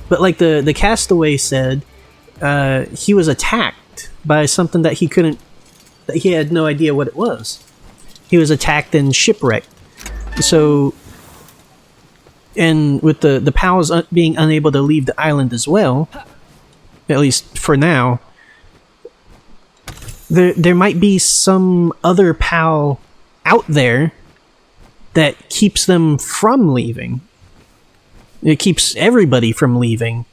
but like the castaway said, he was attacked by something that he had no idea what it was. He was attacked and shipwrecked. So, and with the PALs being unable to leave the island as well, at least for now, there might be some other PAL out there that keeps them from leaving. It keeps everybody from leaving.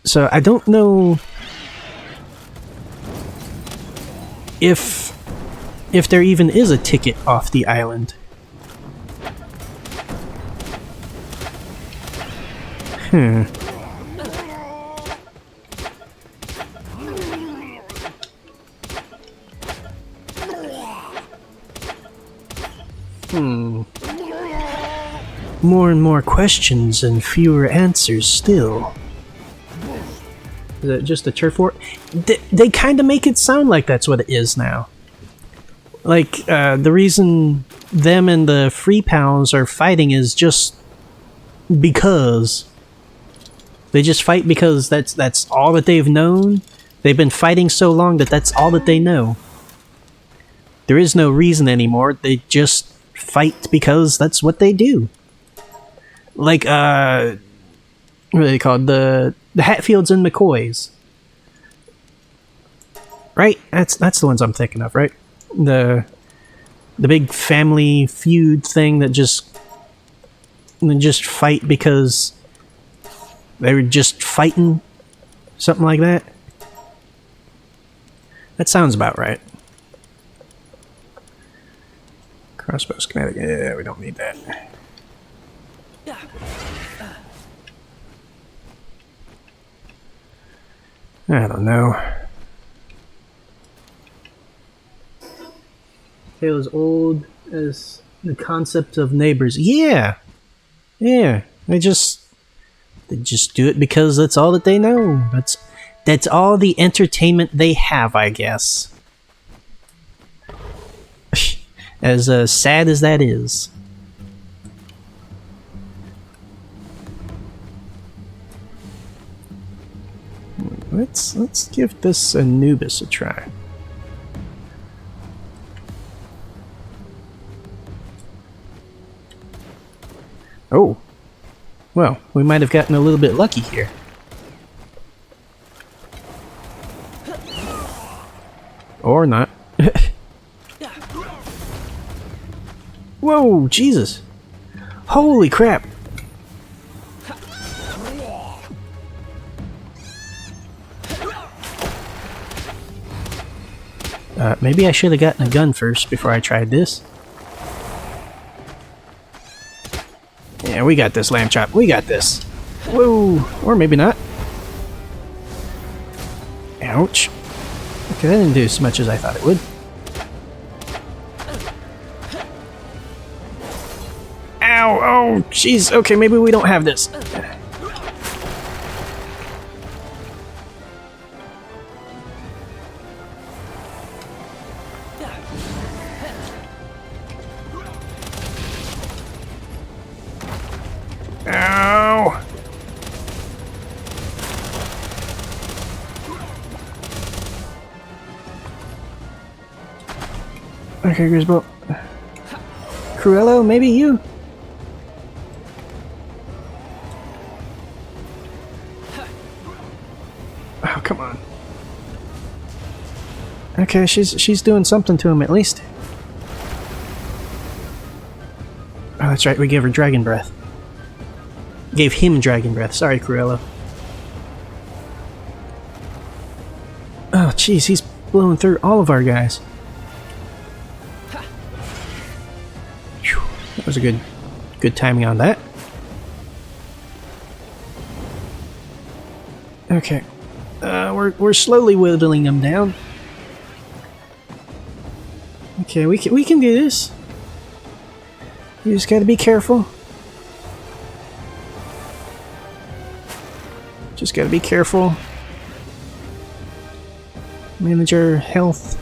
So I don't know if there even is a ticket off the island. More and more questions and fewer answers still. Is it just a turf war? They kind of make it sound like that's what it is now. Like, the reason them and the Free Pals are fighting is just because. They just fight because that's all that they've known. They've been fighting so long that that's all that they know. There is no reason anymore. They just fight because that's what they do. Like, what are they called? The Hatfields and McCoys. Right? That's the ones I'm thinking of, right? The big family feud thing that just fight because they were just fighting, something like that. That sounds about right. Crossbow schematic. Yeah, we don't need that. I don't know. Tale as old as the concept of neighbors. Yeah. They just do it because that's all that they know. That's all the entertainment they have, I guess. As sad as that is. Let's give this Anubis a try. Oh. Well, we might have gotten a little bit lucky here. Or not. Whoa, Jesus. Holy crap. Maybe I should have gotten a gun first before I tried this. Yeah, we got this, Lamb Chop. We got this. Whoa. Or maybe not. Ouch. Okay, that didn't do as much as I thought it would. Ow! Oh, jeez. Okay, maybe we don't have this. Ow! Okay, Griswold. Cruello, maybe you? Oh, come on. Okay, she's doing something to him at least. Oh, that's right, we gave her dragon breath. Gave him dragon breath. Sorry, Cruello. Oh, jeez, he's blowing through all of our guys. Whew, that was a good timing on that. Okay, we're slowly whittling them down. Okay, we can do this. You just gotta be careful. Just gotta be careful. Manage our health.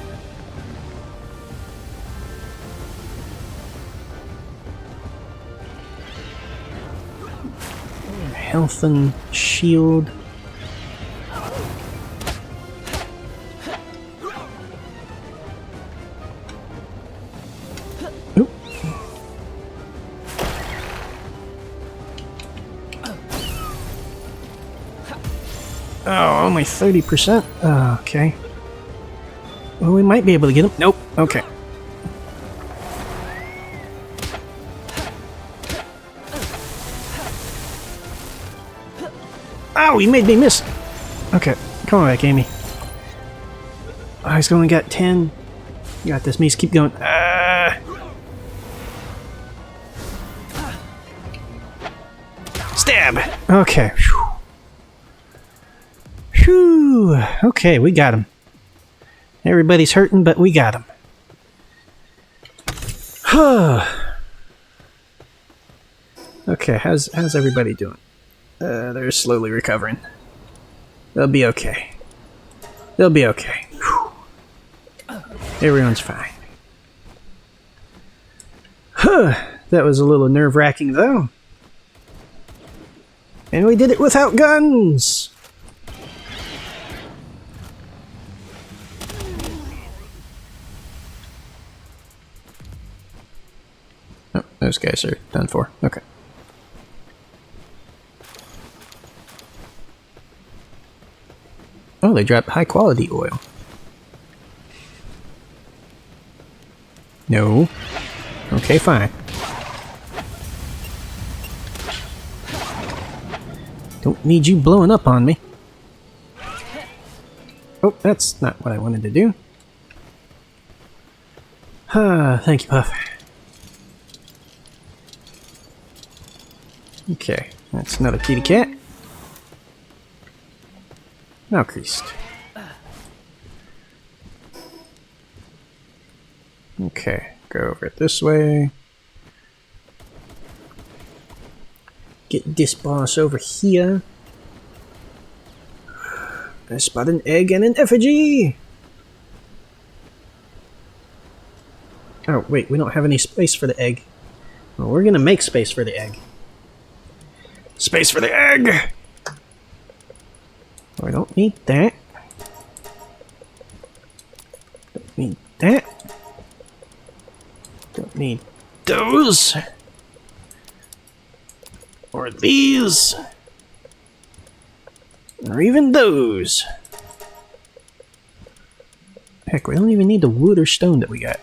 Health and shield. Oop. Oh, only 30%? Oh, okay. Well, we might be able to get him. Nope. Okay. Ow, he made me miss. Okay, come on back, Amy. Oh, he's only got 10. You got this, Mies. Keep going. Stab! Okay. Whew. Okay, we got him. Everybody's hurting, but we got him. Okay, how's everybody doing? They're slowly recovering. They'll be okay. They'll be okay. Whew. Everyone's fine. That was a little nerve-wracking, though. And we did it without guns! Oh, those guys are done for. Okay. Oh, they dropped high-quality oil. No. Okay, fine. Don't need you blowing up on me. Oh, that's not what I wanted to do. Thank you, Puff. Okay, that's another kitty cat. Now creased. Okay, go over it this way. Get this boss over here. I spot an egg and an effigy! Oh, wait, we don't have any space for the egg. Well, we're gonna make space for the egg. Space for the egg! Oh, I don't need that. Don't need that. Don't need those. Or these. Or even those. Heck, we don't even need the wood or stone that we got.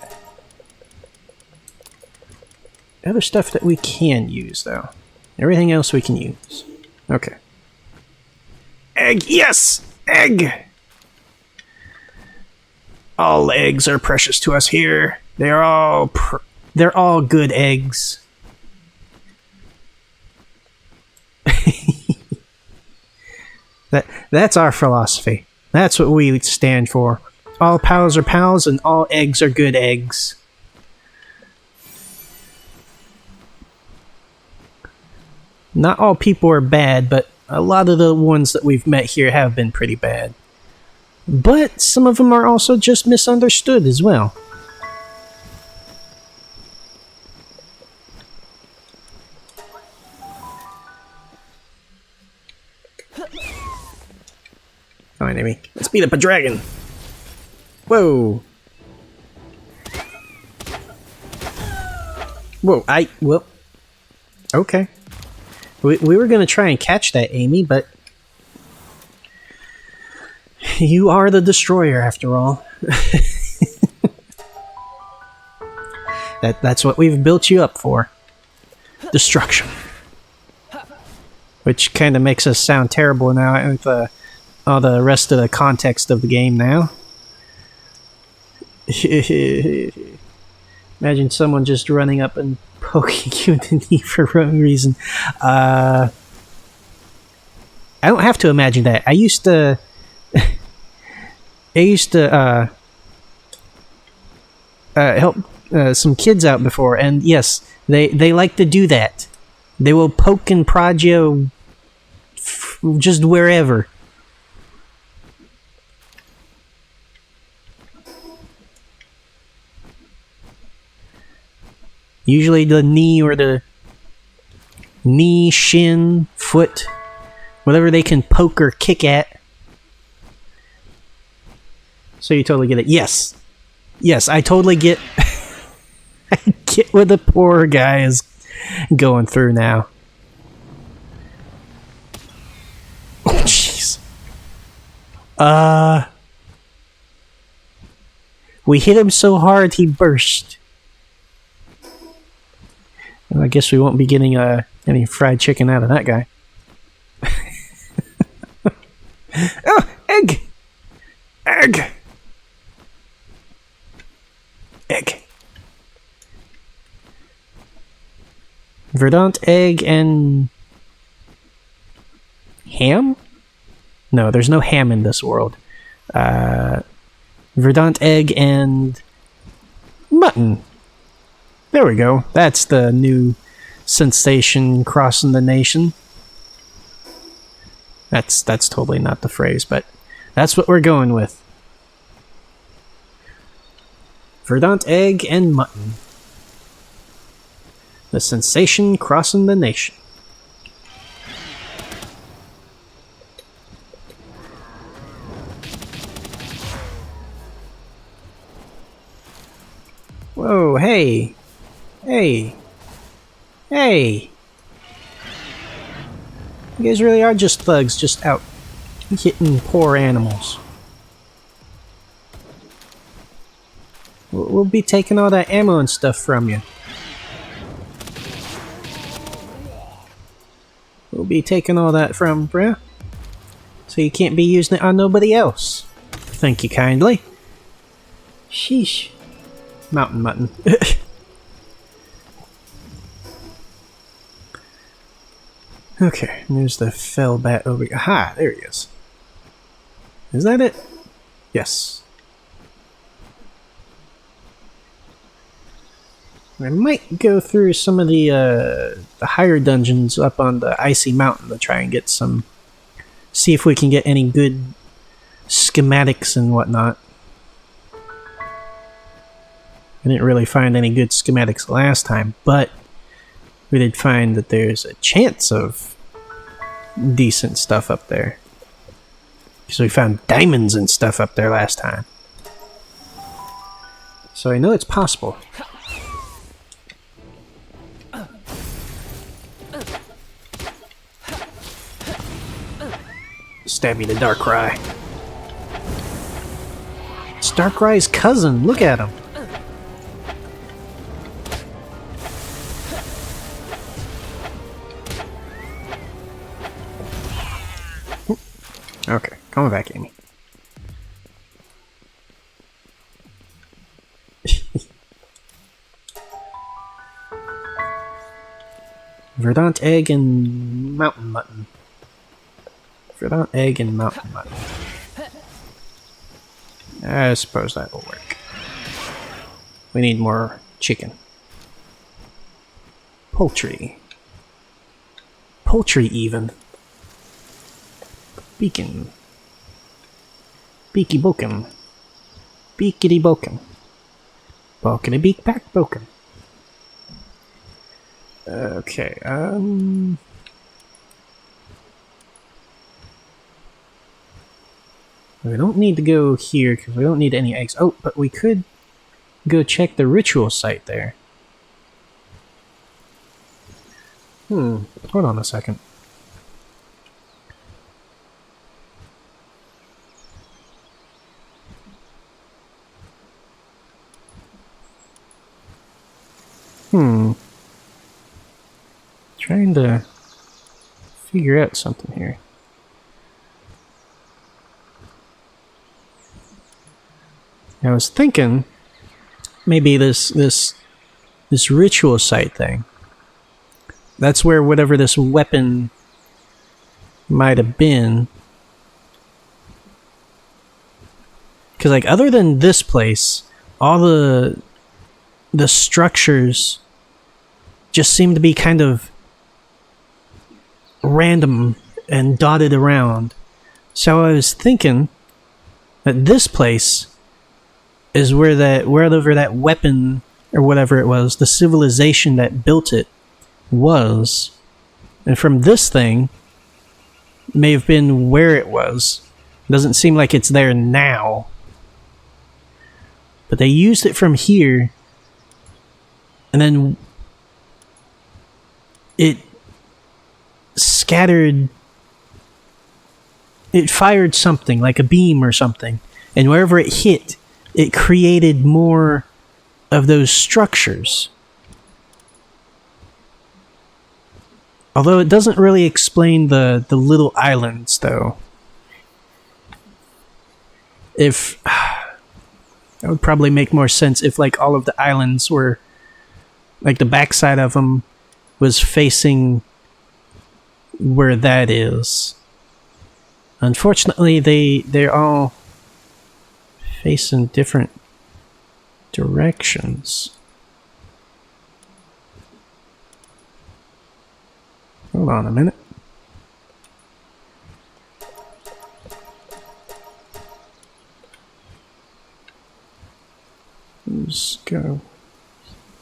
Other stuff that we can use, though. Everything else we can use. Okay. Egg! Yes! Egg! All eggs are precious to us here. They're all good eggs. That's our philosophy. That's what we stand for. All pals are pals, and all eggs are good eggs. Not all people are bad, but a lot of the ones that we've met here have been pretty bad. But some of them are also just misunderstood as well. Fine, Amy. Let's beat up a dragon. Whoa. Whoa, well. Okay. We were gonna try and catch that, Amy, but you are the destroyer after all. That's what we've built you up for. Destruction. Which kind of makes us sound terrible now with all the rest of the context of the game now. Imagine someone just running up and poking you in the knee for wrong reason. I don't have to imagine that. I used to help some kids out before, and yes, they like to do that. They will poke and prod you just wherever. Usually the knee or the knee, shin, foot, whatever they can poke or kick at. So you totally get it. Yes. Yes, I totally get I get what the poor guy is going through now. Oh jeez. We hit him so hard he burst. Well, I guess we won't be getting any fried chicken out of that guy. Oh, egg! Egg! Egg. Verdant egg and ham? No, there's no ham in this world. Verdant egg and mutton. There we go. That's the new sensation crossing the nation. That's totally not the phrase, but that's what we're going with. Verdant egg and mutton. The sensation crossing the nation. Whoa, hey! Hey! Hey! You guys really are just thugs, just out hitting poor animals. We'll be taking all that ammo and stuff from you. We'll be taking all that from, bruh. So you can't be using it on nobody else. Thank you kindly. Sheesh. Mountain mutton. Okay, there's the fell bat over here. Aha, there he is. Is that it? Yes. I might go through some of the higher dungeons up on the icy mountain to try and get some... see if we can get any good schematics and whatnot. I didn't really find any good schematics last time, but we did find that there's a chance of decent stuff up there. Because we found diamonds and stuff up there last time. So I know it's possible. Stab me the dark cry. Starkrei's cousin, look at him. Okay, come back, Amy. Verdant egg and mountain mutton. Verdant egg and mountain mutton. I suppose that will work. We need more chicken. Poultry. Poultry even. Beacon. Beaky boken. Beakity boken. Balkany beak back boken. Okay, we don't need to go here because we don't need any eggs. Oh, but we could go check the ritual site there. Hold on a second. Trying to figure out something here. I was thinking maybe this ritual site thing. That's where whatever this weapon might have been. Because like other than this place, all the structures just seem to be kind of random and dotted around. So I was thinking that this place is wherever that weapon or whatever it was, the civilization that built it was. And from this thing may have been where it was. Doesn't seem like it's there now. But they used it from here, and then it scattered, it fired something like a beam or something, and wherever it hit, it created more of those structures. Although it doesn't really explain the little islands, though. If that would probably make more sense if like all of the islands were like the backside of them was facing where that is. Unfortunately, they're all facing different directions. Hold on a minute. Let's go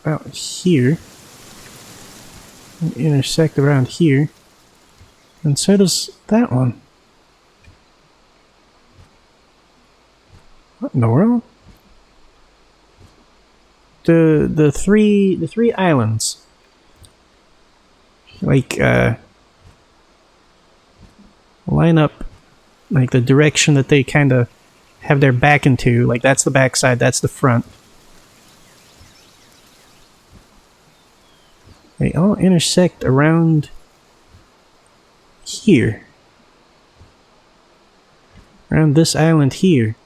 out here and intersect around here, and so does that one. What in the world? The three islands, like line up like the direction that they kind of have their back into. Like that's the back side, that's the front. They all intersect around here. Around this island here.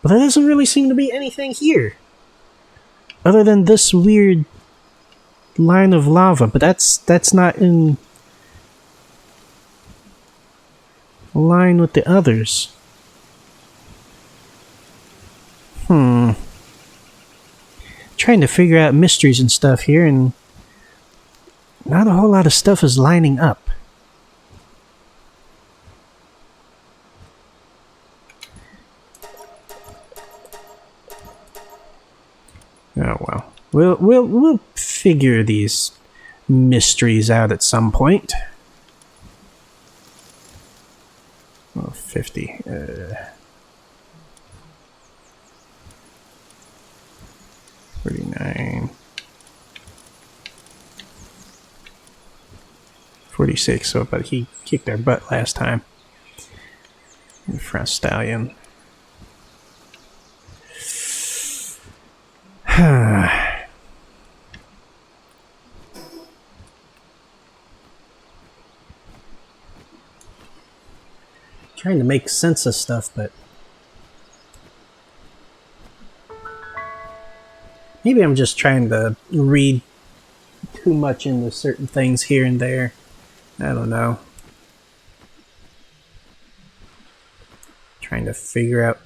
But there doesn't really seem to be anything here. Other than this weird line of lava. But that's not in line with the others. Trying to figure out mysteries and stuff here, and not a whole lot of stuff is lining up. Oh well. We'll figure these mysteries out at some point. Oh, 50. 49. 46, so but he kicked our butt last time. Front stallion. Trying to make sense of stuff, but maybe I'm just trying to read too much into certain things here and there. I don't know. Trying to figure out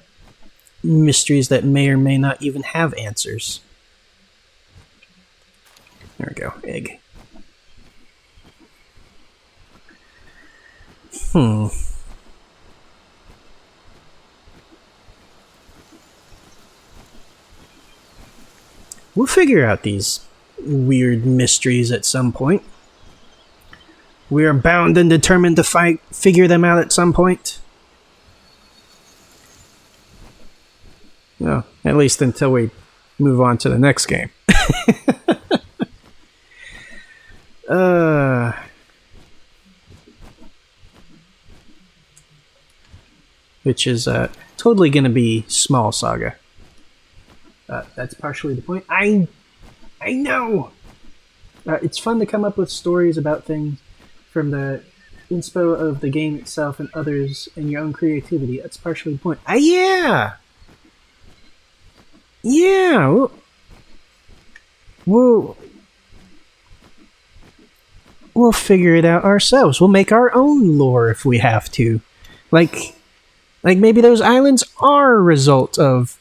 mysteries that may or may not even have answers. There we go. Egg. We'll figure out these weird mysteries at some point. We are bound and determined to figure them out at some point. No, at least until we move on to the next game. Which is totally going to be Small Saga. That's partially the point. I know! It's fun to come up with stories about things from the inspo of the game itself and others and your own creativity. That's partially the point. Yeah! Yeah! We'll figure it out ourselves. We'll make our own lore if we have to. Like maybe those islands are a result of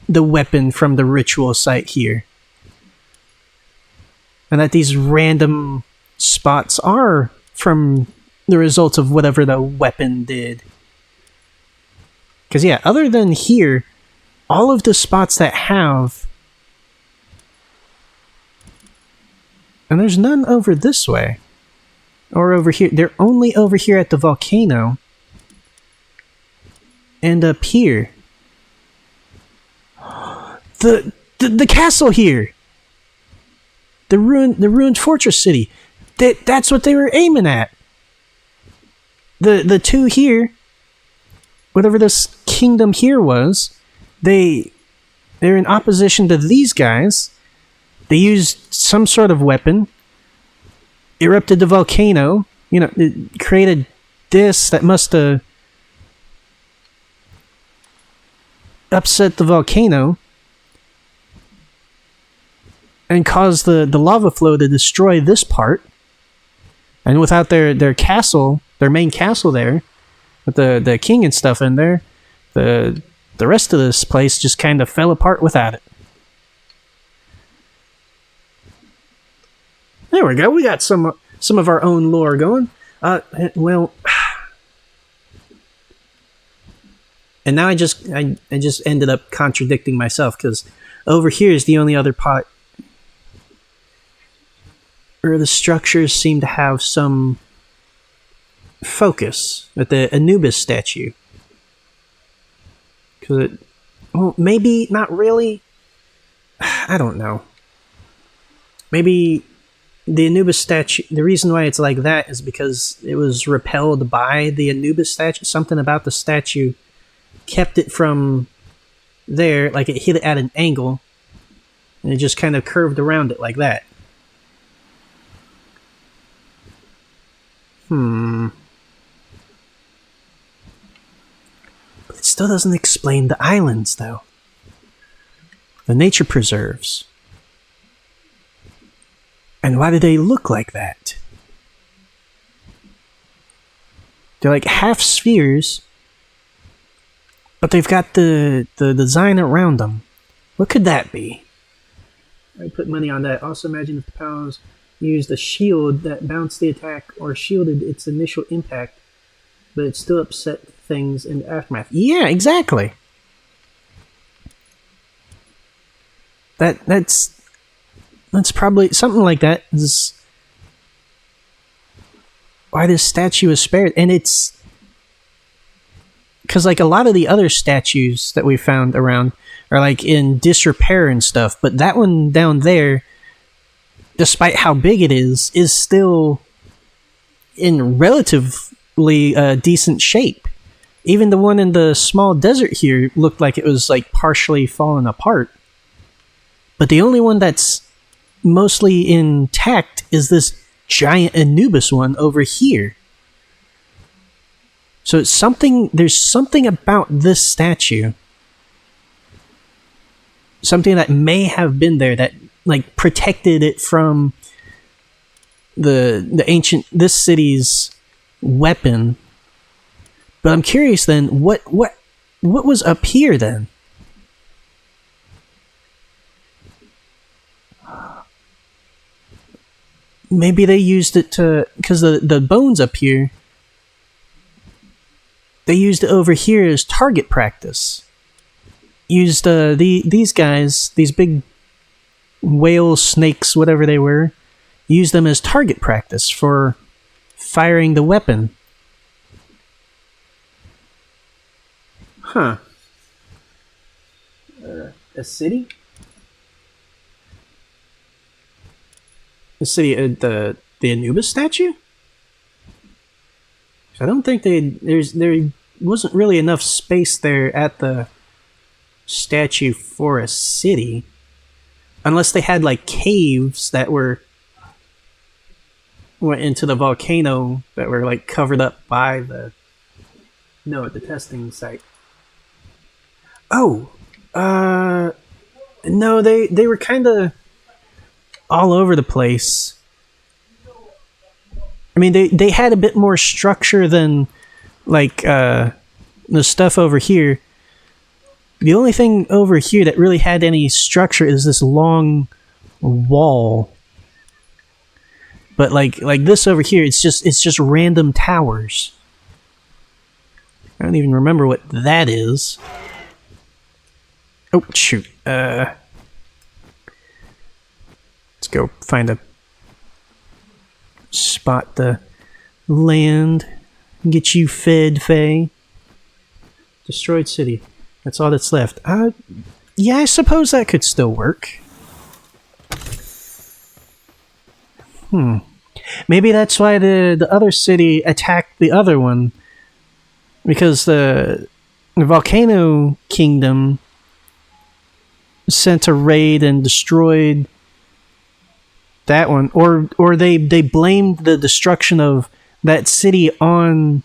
the weapon from the ritual site here. And that these random spots are from the results of whatever the weapon did. Because yeah, other than here, all of the spots that have... And there's none over this way. Or over here. They're only over here at the volcano. And up here. The castle here. The ruined fortress city. That's what they were aiming at. The two here, whatever this kingdom here was, they're in opposition to these guys. They used some sort of weapon, erupted the volcano, it created this that must have upset the volcano and caused the lava flow to destroy this part. And without their castle, their main castle there, with the king and stuff in there, the rest of this place just kind of fell apart without it. There we go. We got some of our own lore going. Well, and now I just ended up contradicting myself, because over here is the only other part where the structures seem to have some focus at the Anubis statue. Because maybe not really. I don't know. Maybe the Anubis statue, the reason why it's like that is because it was repelled by the Anubis statue. Something about the statue kept it from there, like it hit it at an angle, and it just kind of curved around it like that. But it still doesn't explain the islands, though. The nature preserves. And why do they look like that? They're like half spheres, but they've got the design around them. What could that be? I put money on that. Also imagine if the Pals used a shield that bounced the attack or shielded its initial impact, but it still upset things in the aftermath. Yeah, exactly. That's probably something like that is why this statue is spared. And it's because like a lot of the other statues that we found around are like in disrepair and stuff, but that one down there, despite how big it is still in relatively decent shape. Even the one in the small desert here looked like it was like partially falling apart. But the only one that's mostly intact is this giant Anubis one over here. So it's something. There's something about this statue, something that may have been there that like protected it from the ancient this city's weapon. But I'm curious then, what was up here then? Maybe they used it to, because the bones up here, they used it over here as target practice. Used these guys, these big whale snakes, whatever they were, used them as target practice for firing the weapon. Huh. A city? The city, the Anubis statue? I don't think there wasn't really enough space there at the statue for a city, unless they had like caves that went into the volcano that were like covered up by the testing site. Oh, no, they were kind of all over the place. I mean, they had a bit more structure than like the stuff over here. The only thing over here that really had any structure is this long wall. But like this over here, it's just random towers. I don't even remember what that is. Oh shoot! Let's go find a spot to land. Get you fed, Faye. Destroyed city. That's all that's left. Yeah, I suppose that could still work. Maybe that's why the other city attacked the other one. Because the Volcano Kingdom sent a raid and destroyed that one. Or they blamed the destruction of that city on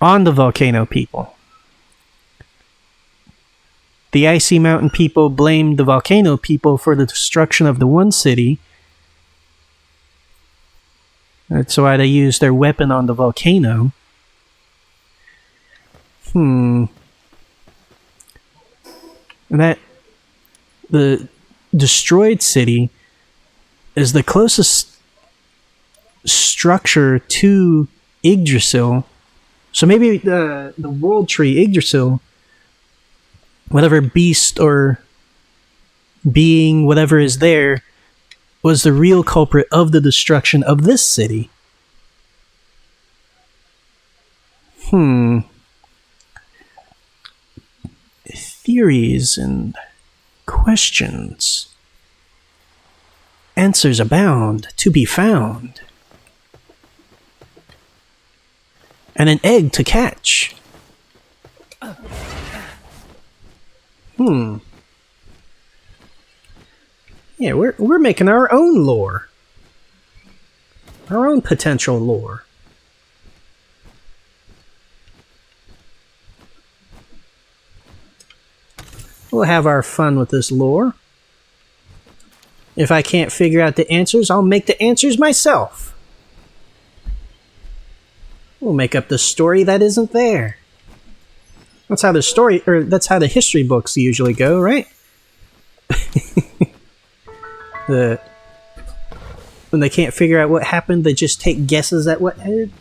the volcano people. The Icy Mountain people blamed the volcano people for the destruction of the one city. That's why they used their weapon on the volcano. And that the destroyed city is the closest structure to Yggdrasil. So maybe the world tree Yggdrasil, whatever beast or being, whatever is there, was the real culprit of the destruction of this city. Theories and questions. Answers abound to be found. And an egg to catch. Yeah, we're making our own lore. Our own potential lore. We'll have our fun with this lore. If I can't figure out the answers, I'll make the answers myself. We'll make up the story that isn't there. That's how that's how the history books usually go, right? When they can't figure out what happened, they just take guesses at what happened.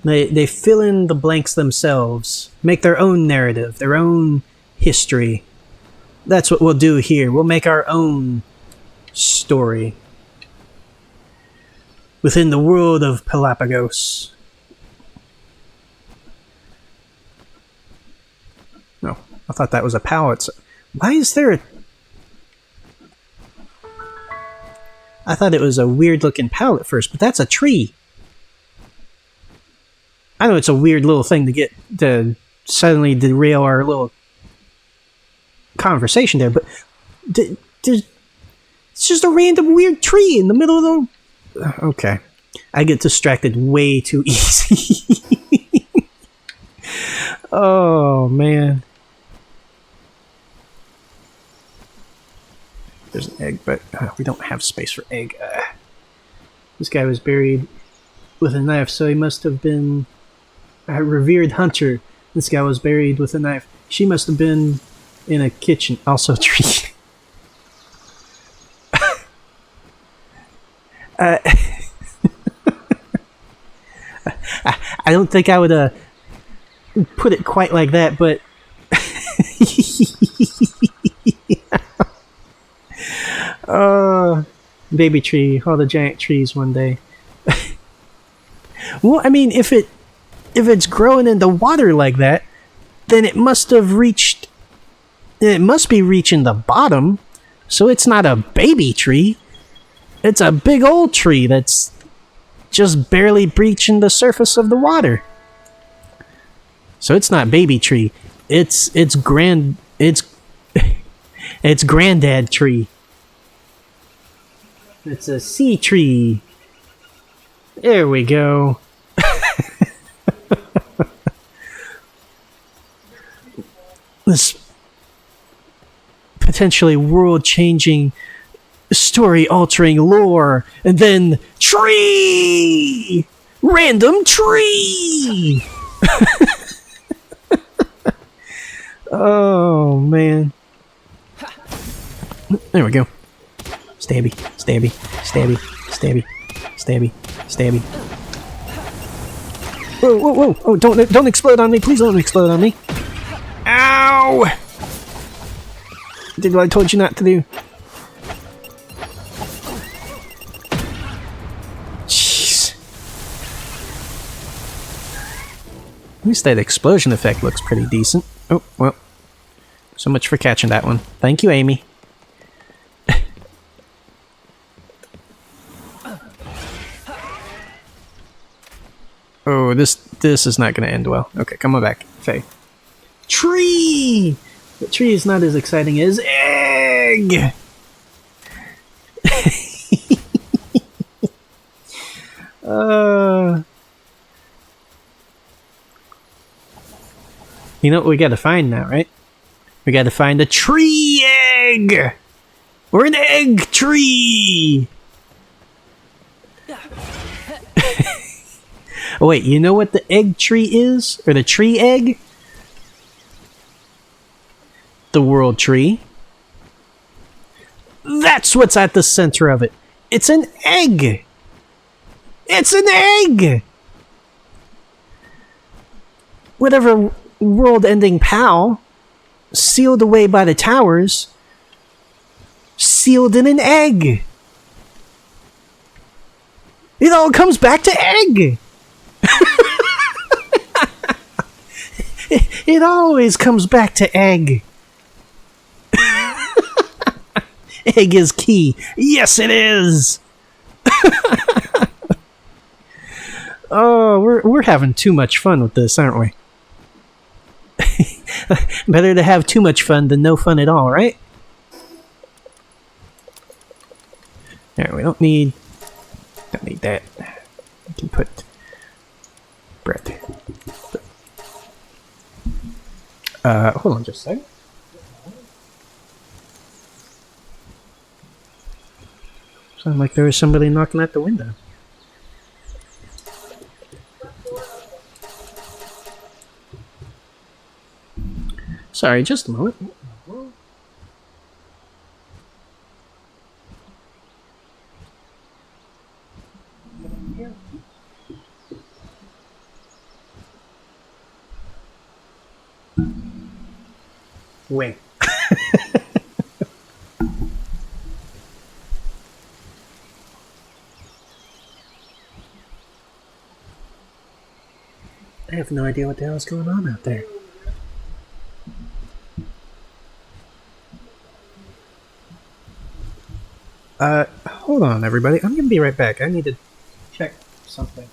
They fill in the blanks themselves, make their own narrative, their own history. That's what we'll do here. We'll make our own story within the world of Galapagos. No, I thought that was a pallet. Why is there a... I thought it was a weird looking pallet at first, but that's a tree. I know it's a weird little thing to get to suddenly derail our little conversation there, but there's it's just a random weird tree in the middle of the... Okay. I get distracted way too easy. Oh, man. There's an egg, but we don't have space for egg. This guy was buried with a knife, so he must have been a revered hunter. This guy was buried with a knife. She must have been in a kitchen. Also a tree. I don't think I would put it quite like that, but baby tree, all the giant trees one day. Well, I mean, if it's growing in the water like that, then it must have reached. It must be reaching the bottom, so it's not a baby tree. It's a big old tree that's just barely breaching the surface of the water. So it's not baby tree. It's granddad tree. It's a sea tree. There we go. This potentially world-changing, story-altering lore, and then tree! Random tree! Oh, man. There we go. Stabby, stabby, stabby, stabby, stabby, stabby. Whoa, whoa, whoa! Oh, don't explode on me! Please don't explode on me! Ow! Did what I told you not to do. Jeez. At least that explosion effect looks pretty decent. Oh, well. So much for catching that one. Thank you, Amy. Oh, this is not going to end well. Okay, come on back. Faye. Tree! The tree is not as exciting as egg! You know what we gotta find now, right? We gotta find a tree egg! Or an egg tree! Oh wait, you know what the egg tree is? Or the tree egg? The world tree. That's what's at the center of it. It's an egg! It's an egg! Whatever world-ending pal, sealed away by the towers, sealed in an egg. It all comes back to egg! It always comes back to egg. Egg is key. Yes, it is. Oh, we're having too much fun with this, aren't we? Better to have too much fun than no fun at all, right? Alright, we don't need that. We can put bread. Hold on just a second. Sounded like there was somebody knocking at the window. Sorry, just a moment. Wait. I have no idea what the hell is going on out there. Hold on, everybody. I'm gonna be right back. I need to check something.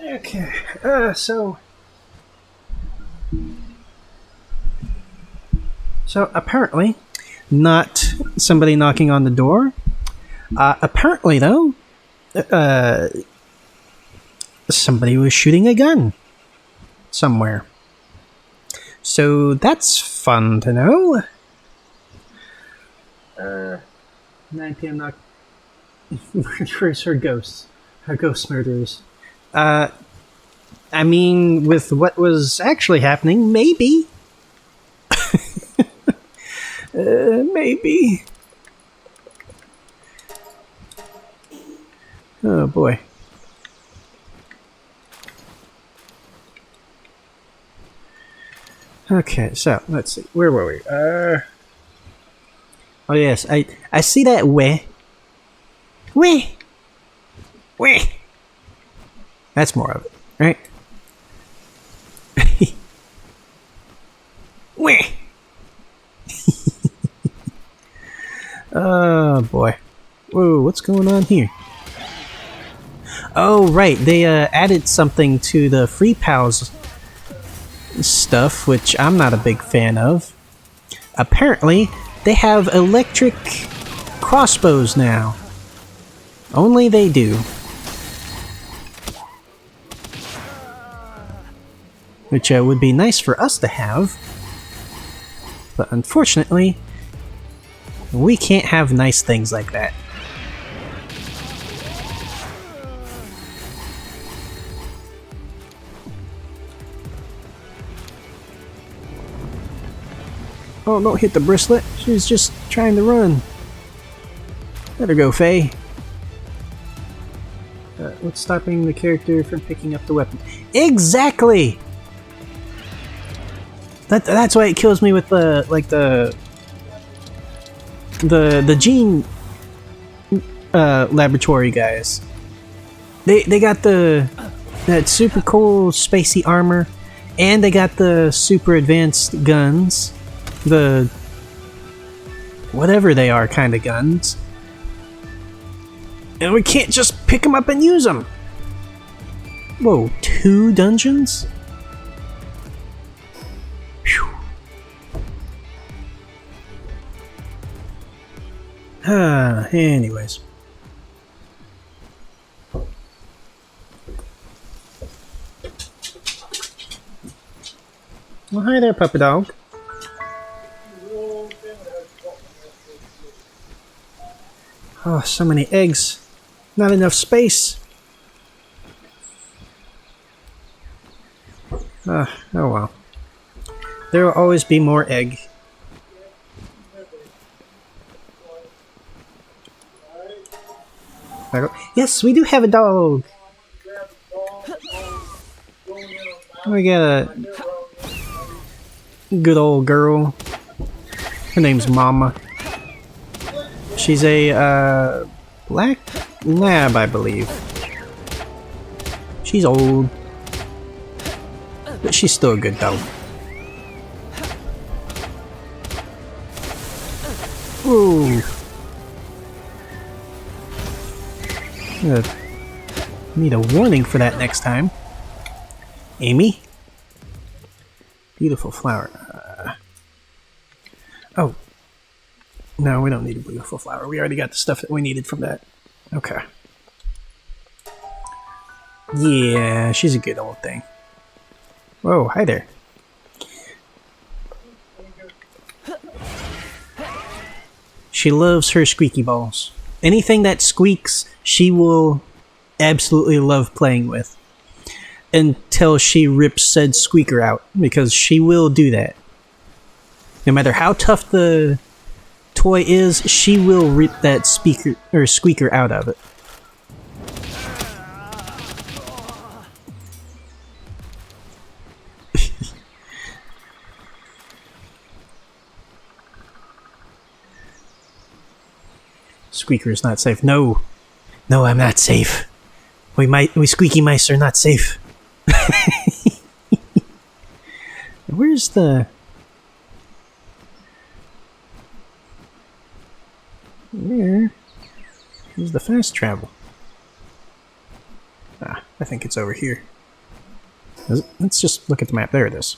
Okay, so apparently, not somebody knocking on the door. Apparently, though, uh, somebody was shooting a gun somewhere. So that's fun to know. 9 p.m. knock. Murderers or ghosts? Ghost murderers. I mean, with what was actually happening, maybe. Maybe. Oh boy. Okay, so let's see. Where were we? Oh yes, I see that way. Way. Way. That's more of it, right? Way. Oh boy. Whoa, what's going on here? Oh right, they added something to the Free Pals stuff, which I'm not a big fan of. Apparently, they have electric crossbows now. Only they do. Which would be nice for us to have. But unfortunately, we can't have nice things like that. Oh, don't hit the brisket. She's just trying to run. Let her go, Faye. What's stopping the character from picking up the weapon? Exactly! That's why it kills me with the gene laboratory guys. They got that super cool spacey armor, and they got the super advanced guns, the whatever they are kind of guns, and we can't just pick them up and use them. Whoa, 2 dungeons? Anyways. Well, hi there, puppy dog. Oh, so many eggs. Not enough space. Oh well. There will always be more egg. Yes, we do have a dog. We got a good old girl. Her name's Mama. She's a black lab, I believe. She's old, but she's still a good dog. Ooh. gonna need a warning for that next time. Amy? Beautiful flower. Oh. No, we don't need a beautiful flower. We already got the stuff that we needed from that. Okay. Yeah, she's a good old thing. Whoa, hi there. She loves her squeaky balls. Anything that squeaks, she will absolutely love playing with. Until she rips said squeaker out, because she will do that. No matter how tough the toy is, she will rip that squeaker out of it. Squeaker is not safe. No, no, I'm not safe. We squeaky mice are not safe. Where's the? Where's the fast travel? Ah, I think it's over here. Let's just look at the map. There it is.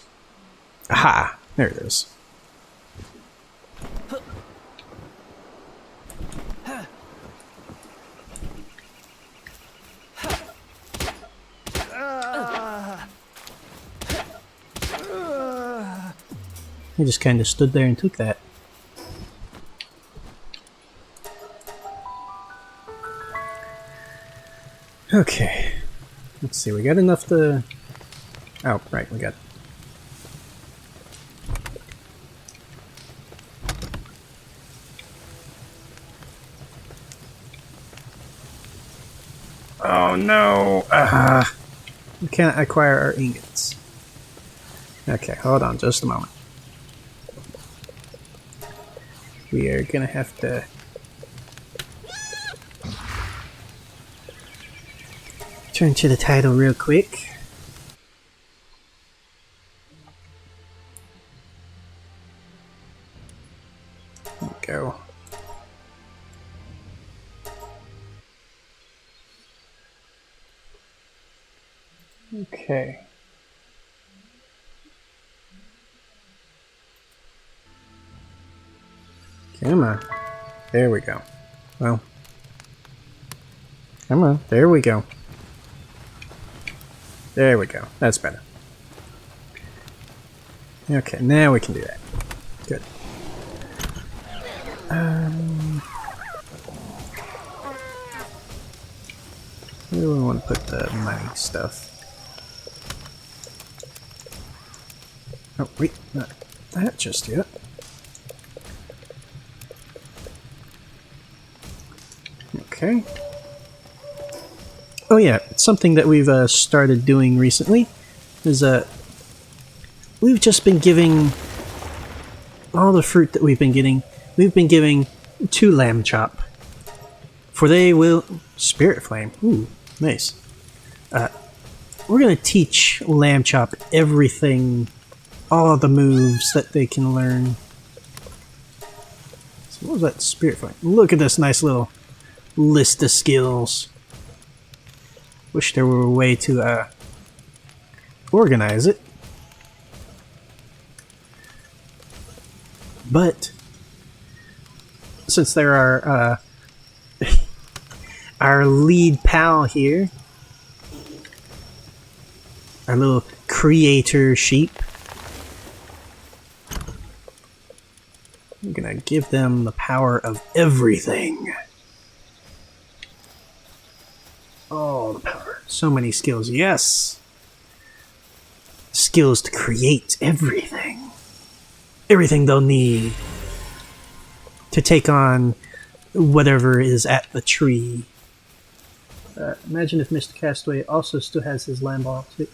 Aha! There it is. He just kind of stood there and took that. Okay. Let's see, we got enough to... Oh, right, we got... Oh no! We can't acquire our ingots. Okay, hold on just a moment. We are gonna have to... turn to the title real quick. There we go. Okay. Come on. There we go. Well. Come on. There we go. There we go. That's better. Okay, now we can do that. Good. Where do we want to put the money stuff? Oh, wait, not that just yet. Okay. Oh yeah, something that we've started doing recently is we've just been giving all the fruit that we've been getting. We've been giving to Lamb Chop, for they will Spirit Flame. Ooh, nice. We're gonna teach Lamb Chop everything, all the moves that they can learn. So what was that Spirit Flame? Look at this nice little list of skills. Wish there were a way to organize it. But since there are our lead pal here, our little creator sheep, I'm gonna give them the power of everything. Oh, the power. So many skills. Yes! Skills to create everything. Everything they'll need to take on whatever is at the tree. Imagine if Mr. Castaway also still has his land ball too.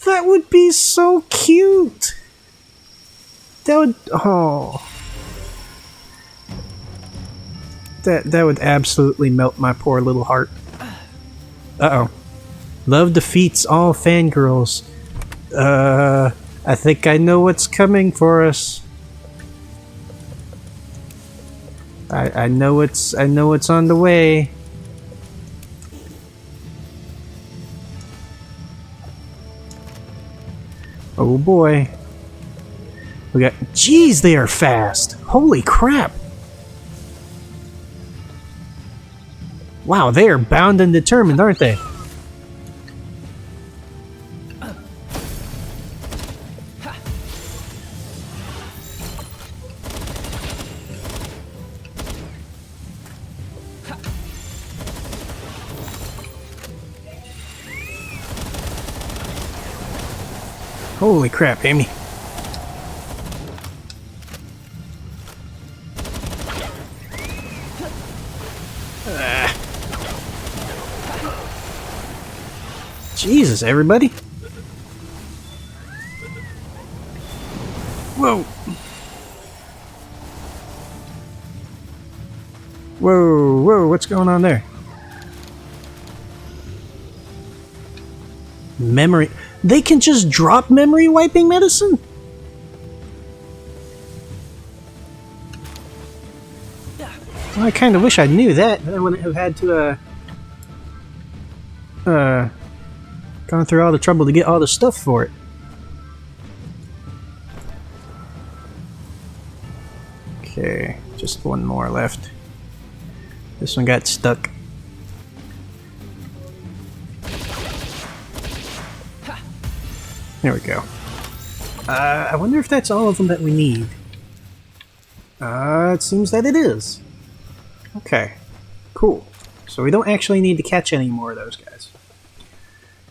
That would be so cute! That would... Oh... That would absolutely melt my poor little heart. Uh-oh. Love defeats all fangirls. I think I know what's coming for us. I know it's on the way. Oh boy. We got... Jeez, they are fast! Holy crap! Wow, they are bound and determined, aren't they? Holy crap, Amy. Jesus, everybody. Whoa. Whoa, whoa, what's going on there? Memory... They can just drop memory wiping medicine? Well, I kind of wish I knew that. I wouldn't have had to, gone through all the trouble to get all the stuff for it. Okay, just one more left. This one got stuck. There we go. I wonder if that's all of them that we need. It seems that it is. Okay, cool. So we don't actually need to catch any more of those guys.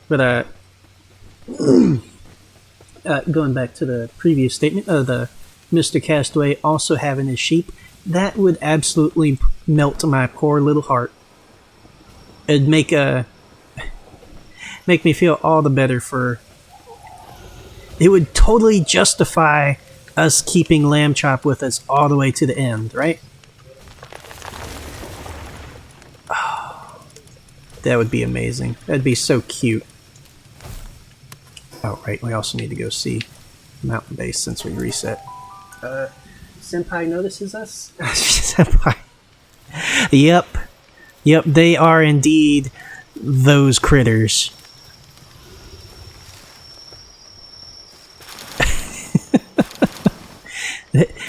But, going back to the previous statement of the Mr. Castaway also having his sheep, that would absolutely melt my poor little heart. It'd make me feel all the better for... It would totally justify us keeping Lamb Chop with us all the way to the end, right? Oh, that would be amazing. That'd be so cute. Oh, right, we also need to go see Mountain Base since we reset. Senpai notices us? Senpai. Yep. Yep, they are indeed those critters.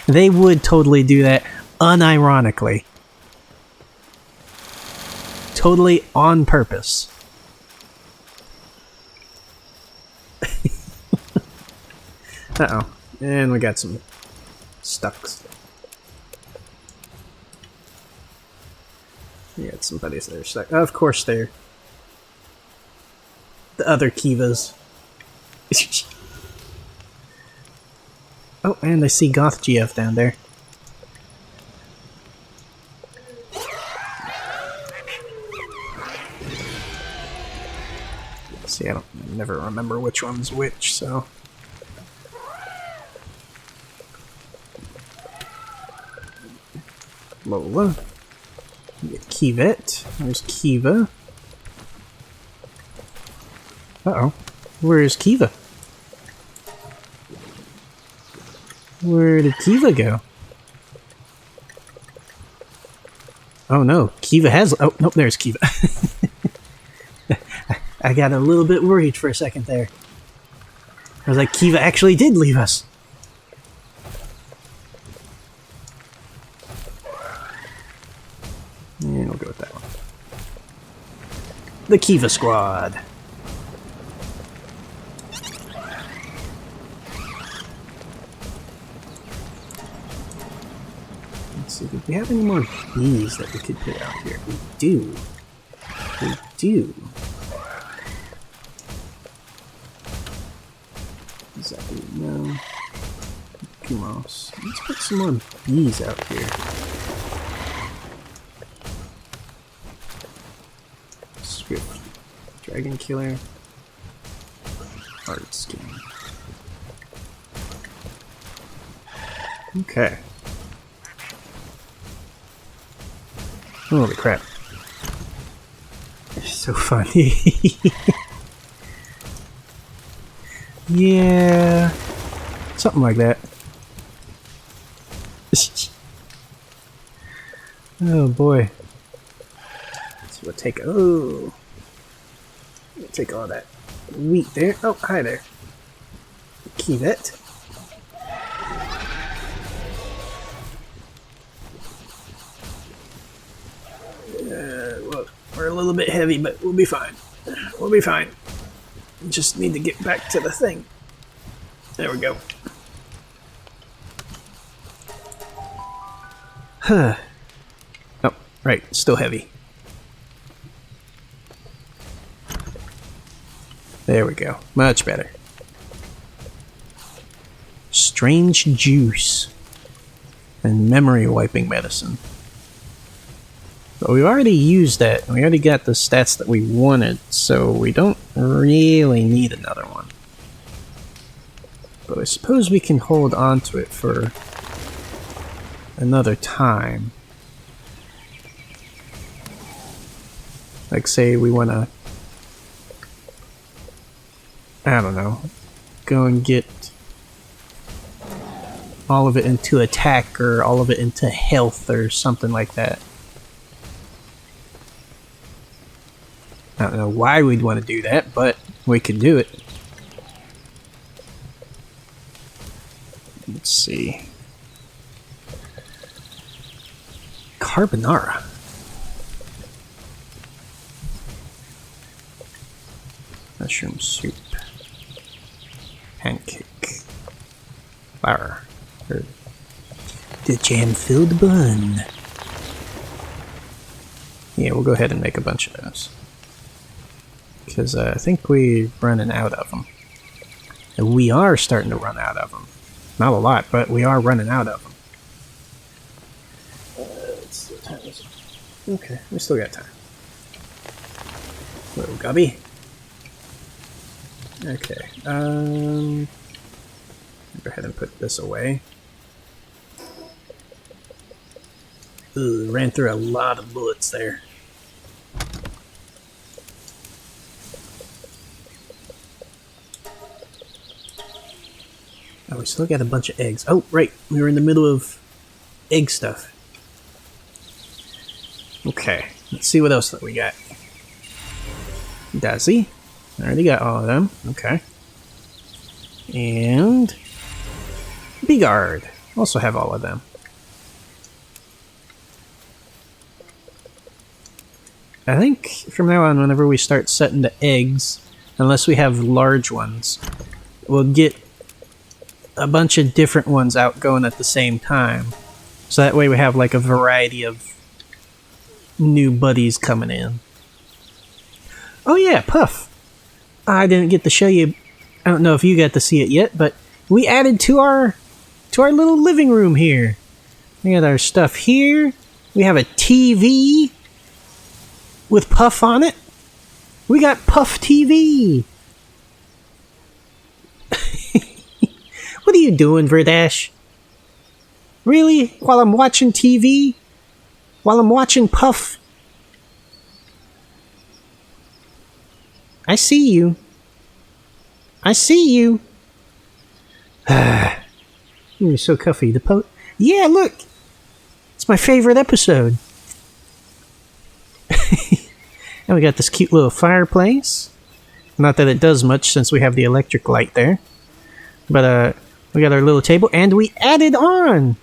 They would totally do that unironically. Totally on purpose. Uh-oh. And we got some stucks. We got some buddies that are stuck. Of course they're the other Kivas. Oh, and I see Goth GF down there. See, I don't never remember which one's which, so... Lola. Kivet. There's Kiva. Uh-oh. Where is Kiva? Where did Kiva go? Oh no, Kiva has... Oh, nope, there's Kiva. I got a little bit worried for a second there. I was like, Kiva actually did leave us. And we'll go with that one. The Kiva Squad. Let's see, do we have any more bees that we could put out here? We do. We do. Exactly, no. Kumos. Let's put some more bees out here. Swift. Dragon Killer. Art Skin. Okay. Holy crap. It's so funny. Yeah. Something like that. Oh boy. So we'll take... Oh. We'll take all that wheat there. Oh, hi there. Keep it. Well, we're a little bit heavy, but we'll be fine. We'll be fine. Just need to get back to the thing. There we go. Huh. Oh, right. Still heavy. There we go. Much better. Strange juice. And memory wiping medicine. But we've already used that, and we already got the stats that we wanted, so we don't really need another one. But I suppose we can hold on to it for another time. Like, say we want to, I don't know, go and get all of it into attack or all of it into health or something like that. I don't know why we'd want to do that, but we could do it. Let's see. Carbonara. Mushroom soup. Pancake. Flour. The jam-filled bun. Yeah, we'll go ahead and make a bunch of those. Because I think we're running out of them. And we are starting to run out of them. Not a lot, but we are running out of them. Let's see what time is it? Okay, we still got time. Little gubby. Okay, go ahead and put this away. Ooh, ran through a lot of bullets there. Oh, we still got a bunch of eggs. Oh, right. We were in the middle of egg stuff. Okay. Let's see what else that we got. Dazzy. Already got all of them. Okay. And Bigard. Also have all of them. I think from now on, whenever we start setting the eggs, unless we have large ones, we'll get a bunch of different ones out going at the same time. So that way we have like a variety of new buddies coming in. Oh yeah, Puff. I didn't get to show you. I don't know if you got to see it yet, but we added to our little living room here. We got our stuff here. We have a TV with Puff on it. We got Puff TV. What are you doing, Verdash? Really? While I'm watching TV? While I'm watching Puff? I see you. I see you. You're so cuffy. Yeah, look. It's my favorite episode. And we got this cute little fireplace. Not that it does much since we have the electric light there. But we got our little table, and we added on.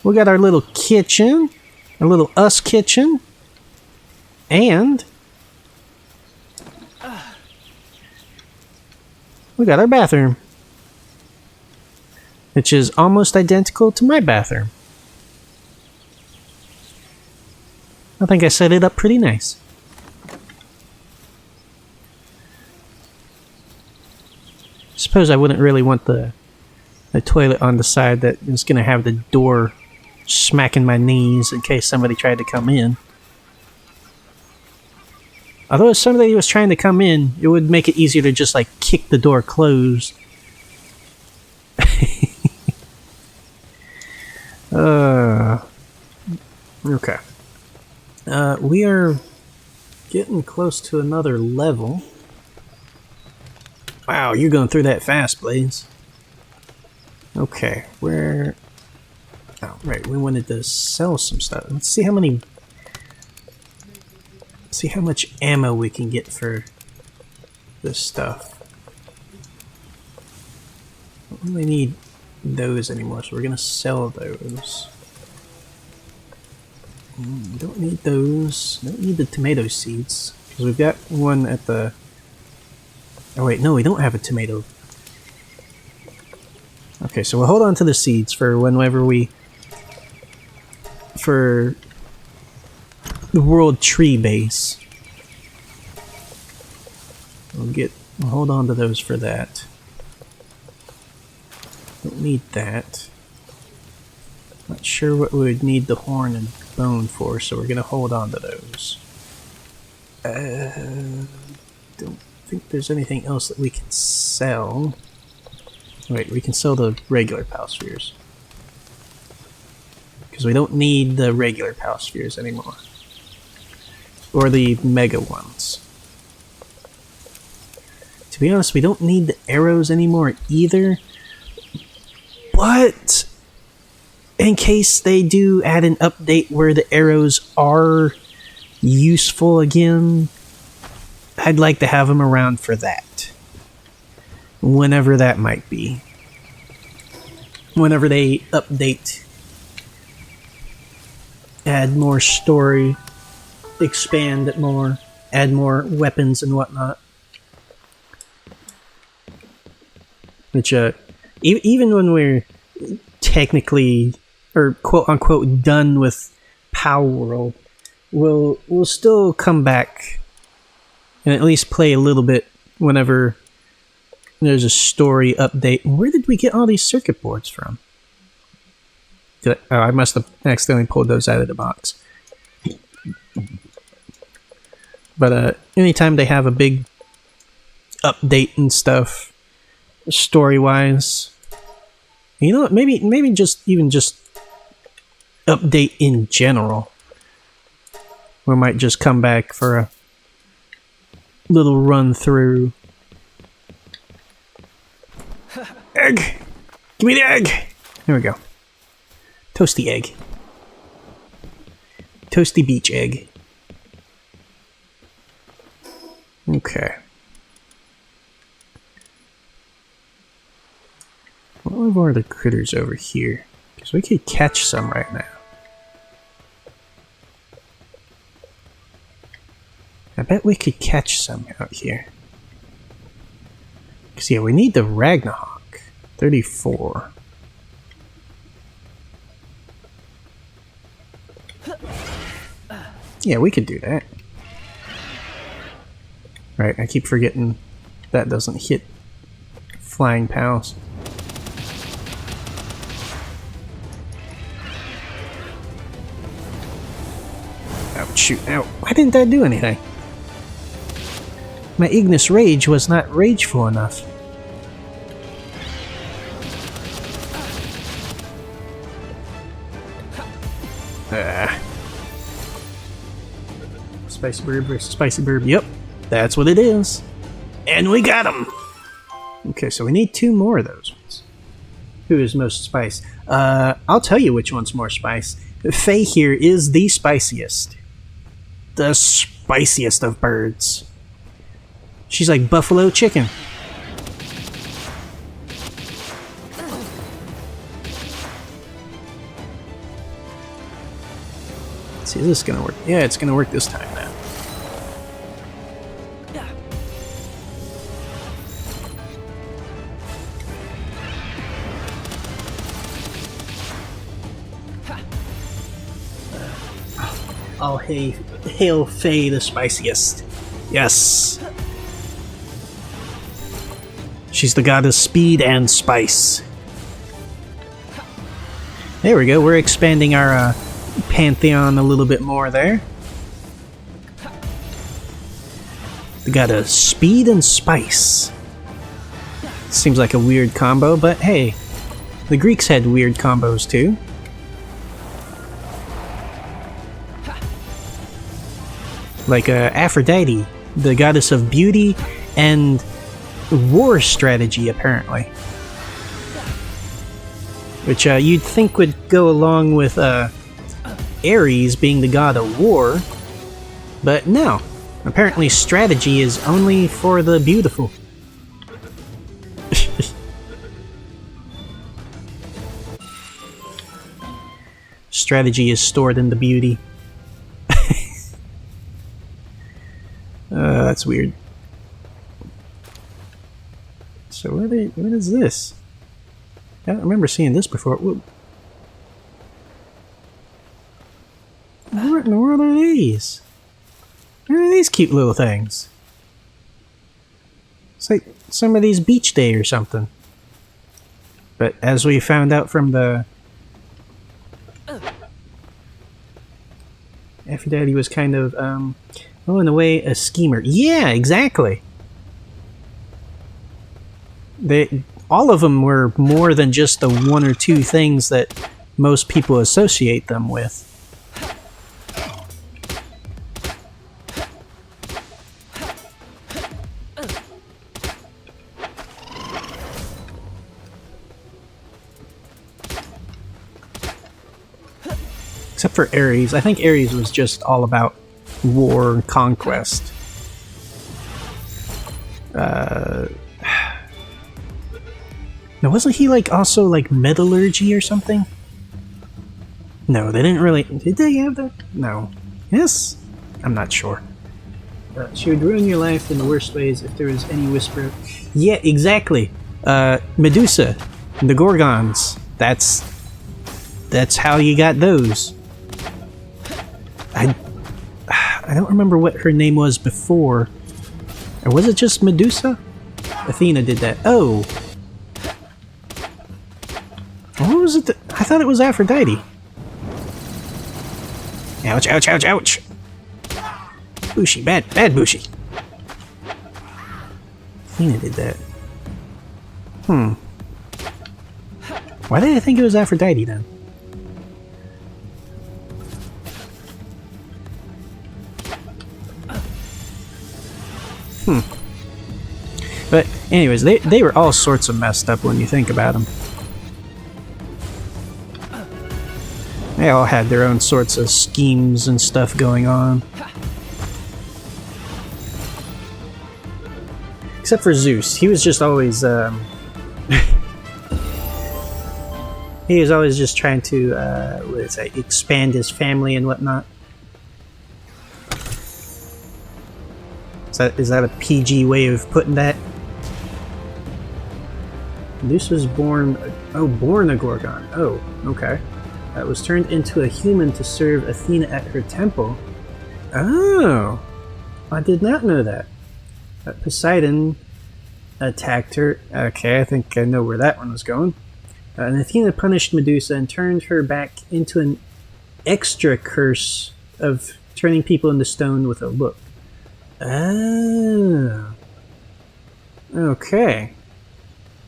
We got our little kitchen, our little us kitchen, and we got our bathroom, which is almost identical to my bathroom. I think I set it up pretty nice. Suppose I wouldn't really want the toilet on the side that is going to have the door smacking my knees in case somebody tried to come in. Although if somebody was trying to come in, it would make it easier to just like kick the door closed. Okay. We are getting close to another level. Wow, you're going through that fast, Blaze. Okay, where... Oh, right, we wanted to sell some stuff. Let's see how many... See how much ammo we can get for this stuff. don't really need those anymore, so we're gonna sell those. Don't need those. Don't need the tomato seeds, because we've got one at the... Oh wait, no, we don't have a tomato. Okay, so we'll hold on to the seeds for whenever we... for the world tree base. We'll hold on to those for that. Don't need that. Not sure what we would need the horn and bone for, so we're gonna hold on to those. Don't think there's anything else that we can sell. Wait, we can sell the regular Palspheres. Because we don't need the regular Palspheres anymore. Or the mega ones. To be honest, we don't need the arrows anymore either. But in case they do add an update where the arrows are useful again, I'd like to have them around for that. Whenever that might be. Whenever they update, add more story, expand it more, add more weapons and whatnot. Which, even when we're technically, or quote-unquote, done with Palworld, we'll still come back and at least play a little bit whenever there's a story update. Where did we get all these circuit boards from? I must have accidentally pulled those out of the box. But anytime they have a big update and stuff, story-wise, you know what? Maybe just update in general. We might just come back for a little run through. Egg! Give me the egg! There we go. Toasty egg. Toasty beach egg. Okay. What are the critters over here? Because we could catch some right now. I bet we could catch some out here. Because yeah, we need the Ragnarok. 34. Yeah, we could do that. Right, I keep forgetting that doesn't hit flying pals. Ouch, shoot, ow. Why didn't that do anything? My Ignis Rage was not rageful enough. Spicy bird versus spicy bird. Yep, that's what it is. And we got him! Okay, so we need 2 more of those ones. Who is most spice? I'll tell you which one's more spice. Faye here is the spiciest. The spiciest of birds. She's like buffalo chicken. Let's see, is this gonna work? Yeah, it's gonna work this time now. Oh, hey, hail Faye the spiciest. Yes. She's the goddess speed and spice. There we go, we're expanding our pantheon a little bit more there. The goddess speed and spice. Seems like a weird combo, but hey, the Greeks had weird combos too. Like Aphrodite, the goddess of beauty and war strategy, apparently. Which you'd think would go along with Ares being the god of war, but no. Apparently strategy is only for the beautiful. strategy is stored in the beauty. That's weird. So what is this? I don't remember seeing this before. What in the world are these? What are these cute little things? It's like some of these beach day or something. But as we found out from the... Aphrodite was kind of, oh, in a way, a schemer. Yeah, exactly! All of them were more than just the one or two things that most people associate them with. Except for Ares. I think Ares was just all about war and conquest. Now, wasn't he like also like metallurgy or something? No, they didn't really. Did they have that? No. Yes? I'm not sure. She would ruin your life in the worst ways if there was any whisper. Yeah, exactly. Medusa, the Gorgons. That's how you got those. I don't remember what her name was before. Or was it just Medusa? Athena did that. Oh. What was it? I thought it was Aphrodite. Ouch, ouch, ouch, ouch. Bushi, bad Bushi. Athena did that. Why did I think it was Aphrodite then? But anyways, they were all sorts of messed up when you think about them. They all had their own sorts of schemes and stuff going on. Except for Zeus. He was just always, he was always just trying to, what is it, expand his family and whatnot. Is that a PG way of putting that? Zeus was born a Gorgon. Oh, okay. Was turned into a human to serve Athena at her temple. Oh, I did not know that. Poseidon attacked her. Okay, I think I know where that one was going. And Athena punished Medusa and turned her back into an extra curse of turning people into stone with a look. Oh. Okay.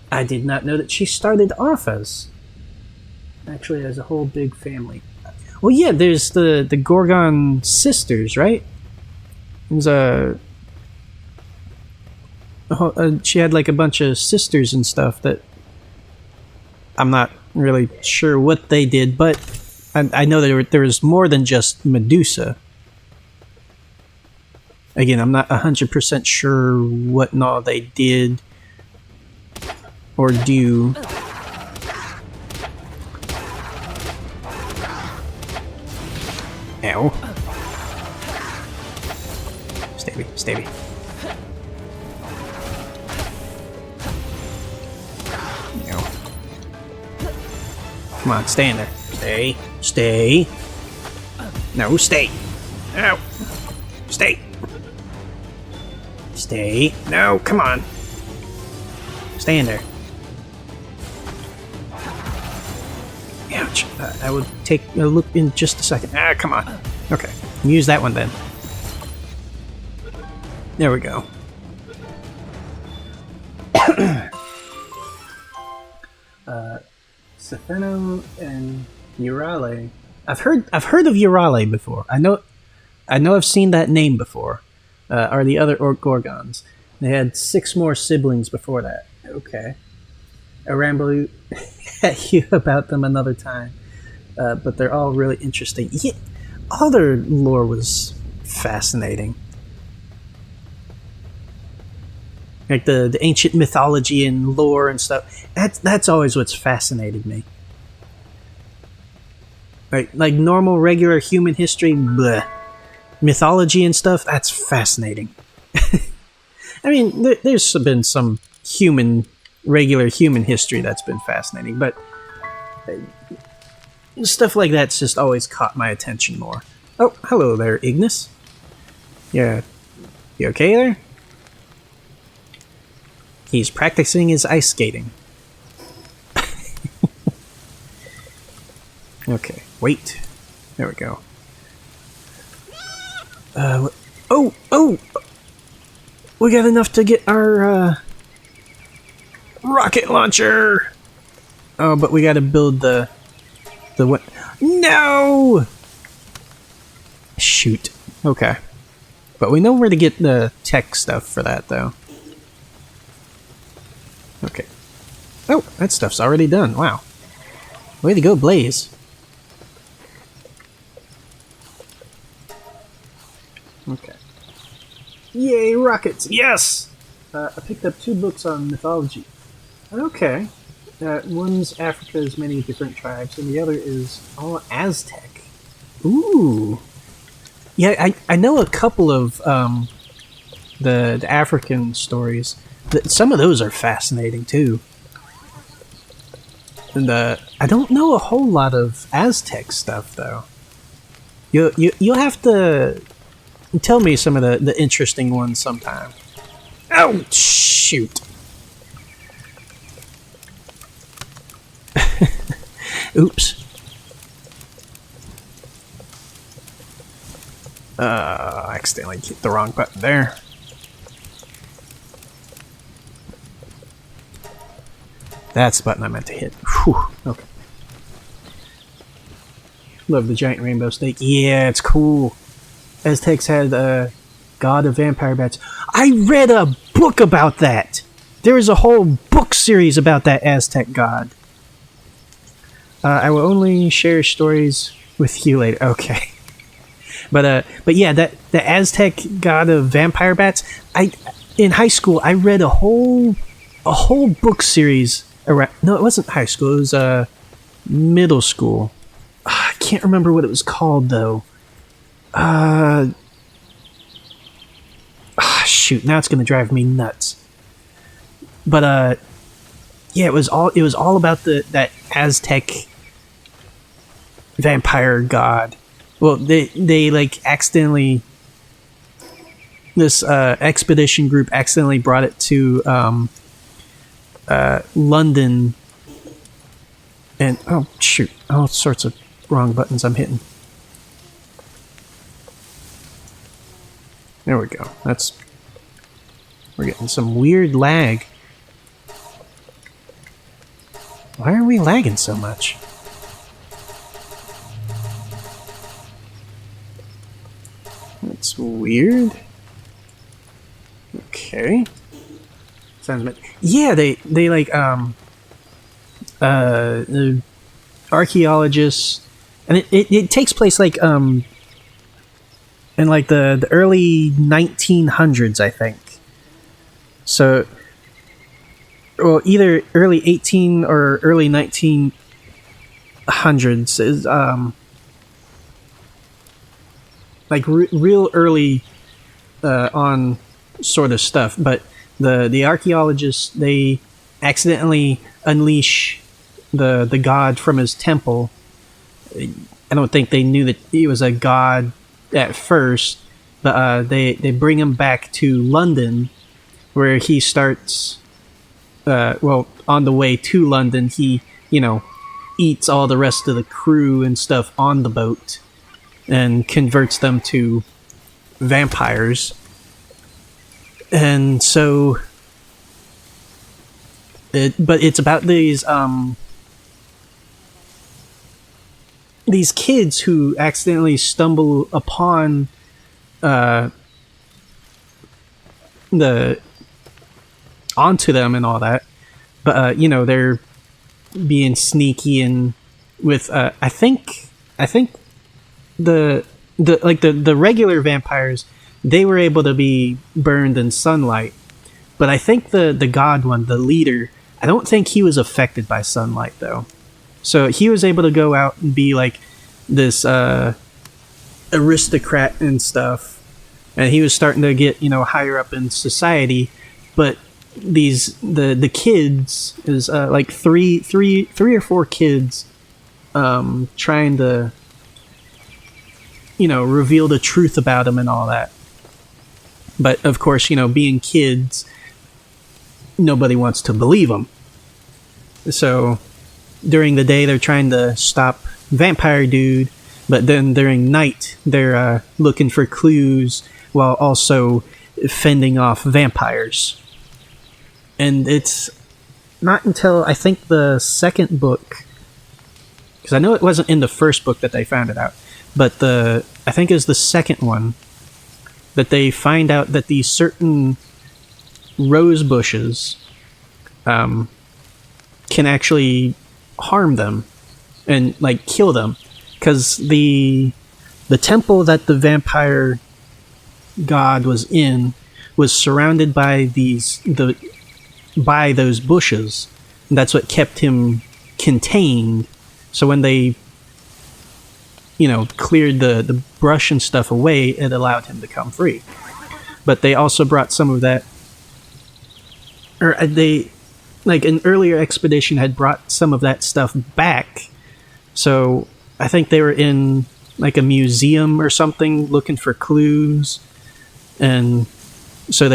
I did not know that she started off as... Actually, as a whole big family. Well, yeah, there's the Gorgon sisters, right? There's she had like a bunch of sisters and stuff that I'm not really sure what they did, but I know there was more than just Medusa. Again, I'm not 100% sure what and all they did or do. Ow. Stabby. Ow. Come on, stay in there. Stay. No, stay. Ow. Stay. No, come on. Stay in there. Ouch. I will take a look in just a second. Come on. Okay. Use that one then. There we go. Setheno and Eurale. I've heard of Eurale before. I know I've seen that name before. Are the other Gorgons. They had 6 more siblings before that. Okay. I'll ramble at you about them another time. But they're all really interesting. Yeah, all their lore was fascinating. Like the ancient mythology and lore and stuff. That's always what's fascinated me. Like normal, regular human history, bleh. Mythology and stuff, that's fascinating. I mean, there's been some regular human history that's been fascinating, but stuff like that's just always caught my attention more. Oh, hello there, Ignis. Yeah, you okay there? He's practicing his ice skating. Okay, wait. There we go. Oh! We got enough to get our rocket launcher. Oh, but we got to build the what? No! Shoot. Okay. But we know where to get the tech stuff for that, though. Okay. Oh, that stuff's already done. Wow. Way to go, Blaze. Okay. Yay, rockets! Yes! I picked up 2 books on mythology. Okay. One's Africa's many different tribes, and the other is all Aztec. Ooh. Yeah, I know a couple of the African stories. Some of those are fascinating too. And I don't know a whole lot of Aztec stuff though. You'll have to tell me some of the interesting ones sometime. Oh shoot! Oops. I accidentally hit the wrong button there. That's the button I meant to hit. Whew. Okay. Love the giant rainbow snake. Yeah, it's cool. Aztecs had a god of vampire bats. I read a book about that. There is a whole book series about that Aztec god. I will only share stories with you later. Okay. But yeah, the Aztec god of vampire bats. In high school I read a whole book series around. No, it wasn't high school. It was middle school. I can't remember what it was called though. Shoot! Now it's gonna drive me nuts. But yeah, it was all about that Aztec vampire god. Well, they like accidentally, this expedition group accidentally brought it to London, and oh shoot, all sorts of wrong buttons I'm hitting. There we go. We're getting some weird lag. Why are we lagging so much? That's weird. Okay. Sounds yeah, they like archaeologists, and it takes place like in like the early 1900s, I think. So, well, either early 18 or early 1900s is like real early on sort of stuff. But the archaeologists, they accidentally unleash the god from his temple. I don't think they knew that he was a god at first, but they bring him back to London, where he starts. Well, on the way to London, he eats all the rest of the crew and stuff on the boat, and converts them to vampires. And so, but it's about these kids who accidentally stumble upon onto them and all that, but they're being sneaky and with I think the regular vampires, they were able to be burned in sunlight, but I think the god one, the leader, I don't think he was affected by sunlight though. So he was able to go out and be like this aristocrat and stuff, and he was starting to get higher up in society, but the kids is like three or four kids trying to reveal the truth about him and all that. But of course, being kids, nobody wants to believe them. So during the day, they're trying to stop Vampire Dude, but then during night, they're looking for clues while also fending off vampires. And it's not until I think the second book, because I know it wasn't in the first book that they found it out, but I think it's the second one that they find out that these certain rose bushes can actually harm them and like kill them, because the temple that the vampire god was in was surrounded by those bushes, and that's what kept him contained. So when they cleared the brush and stuff away, it allowed him to come free. But they also brought some of that, or they, like an earlier expedition had brought some of that stuff back. So I think they were in like a museum or something looking for clues, and so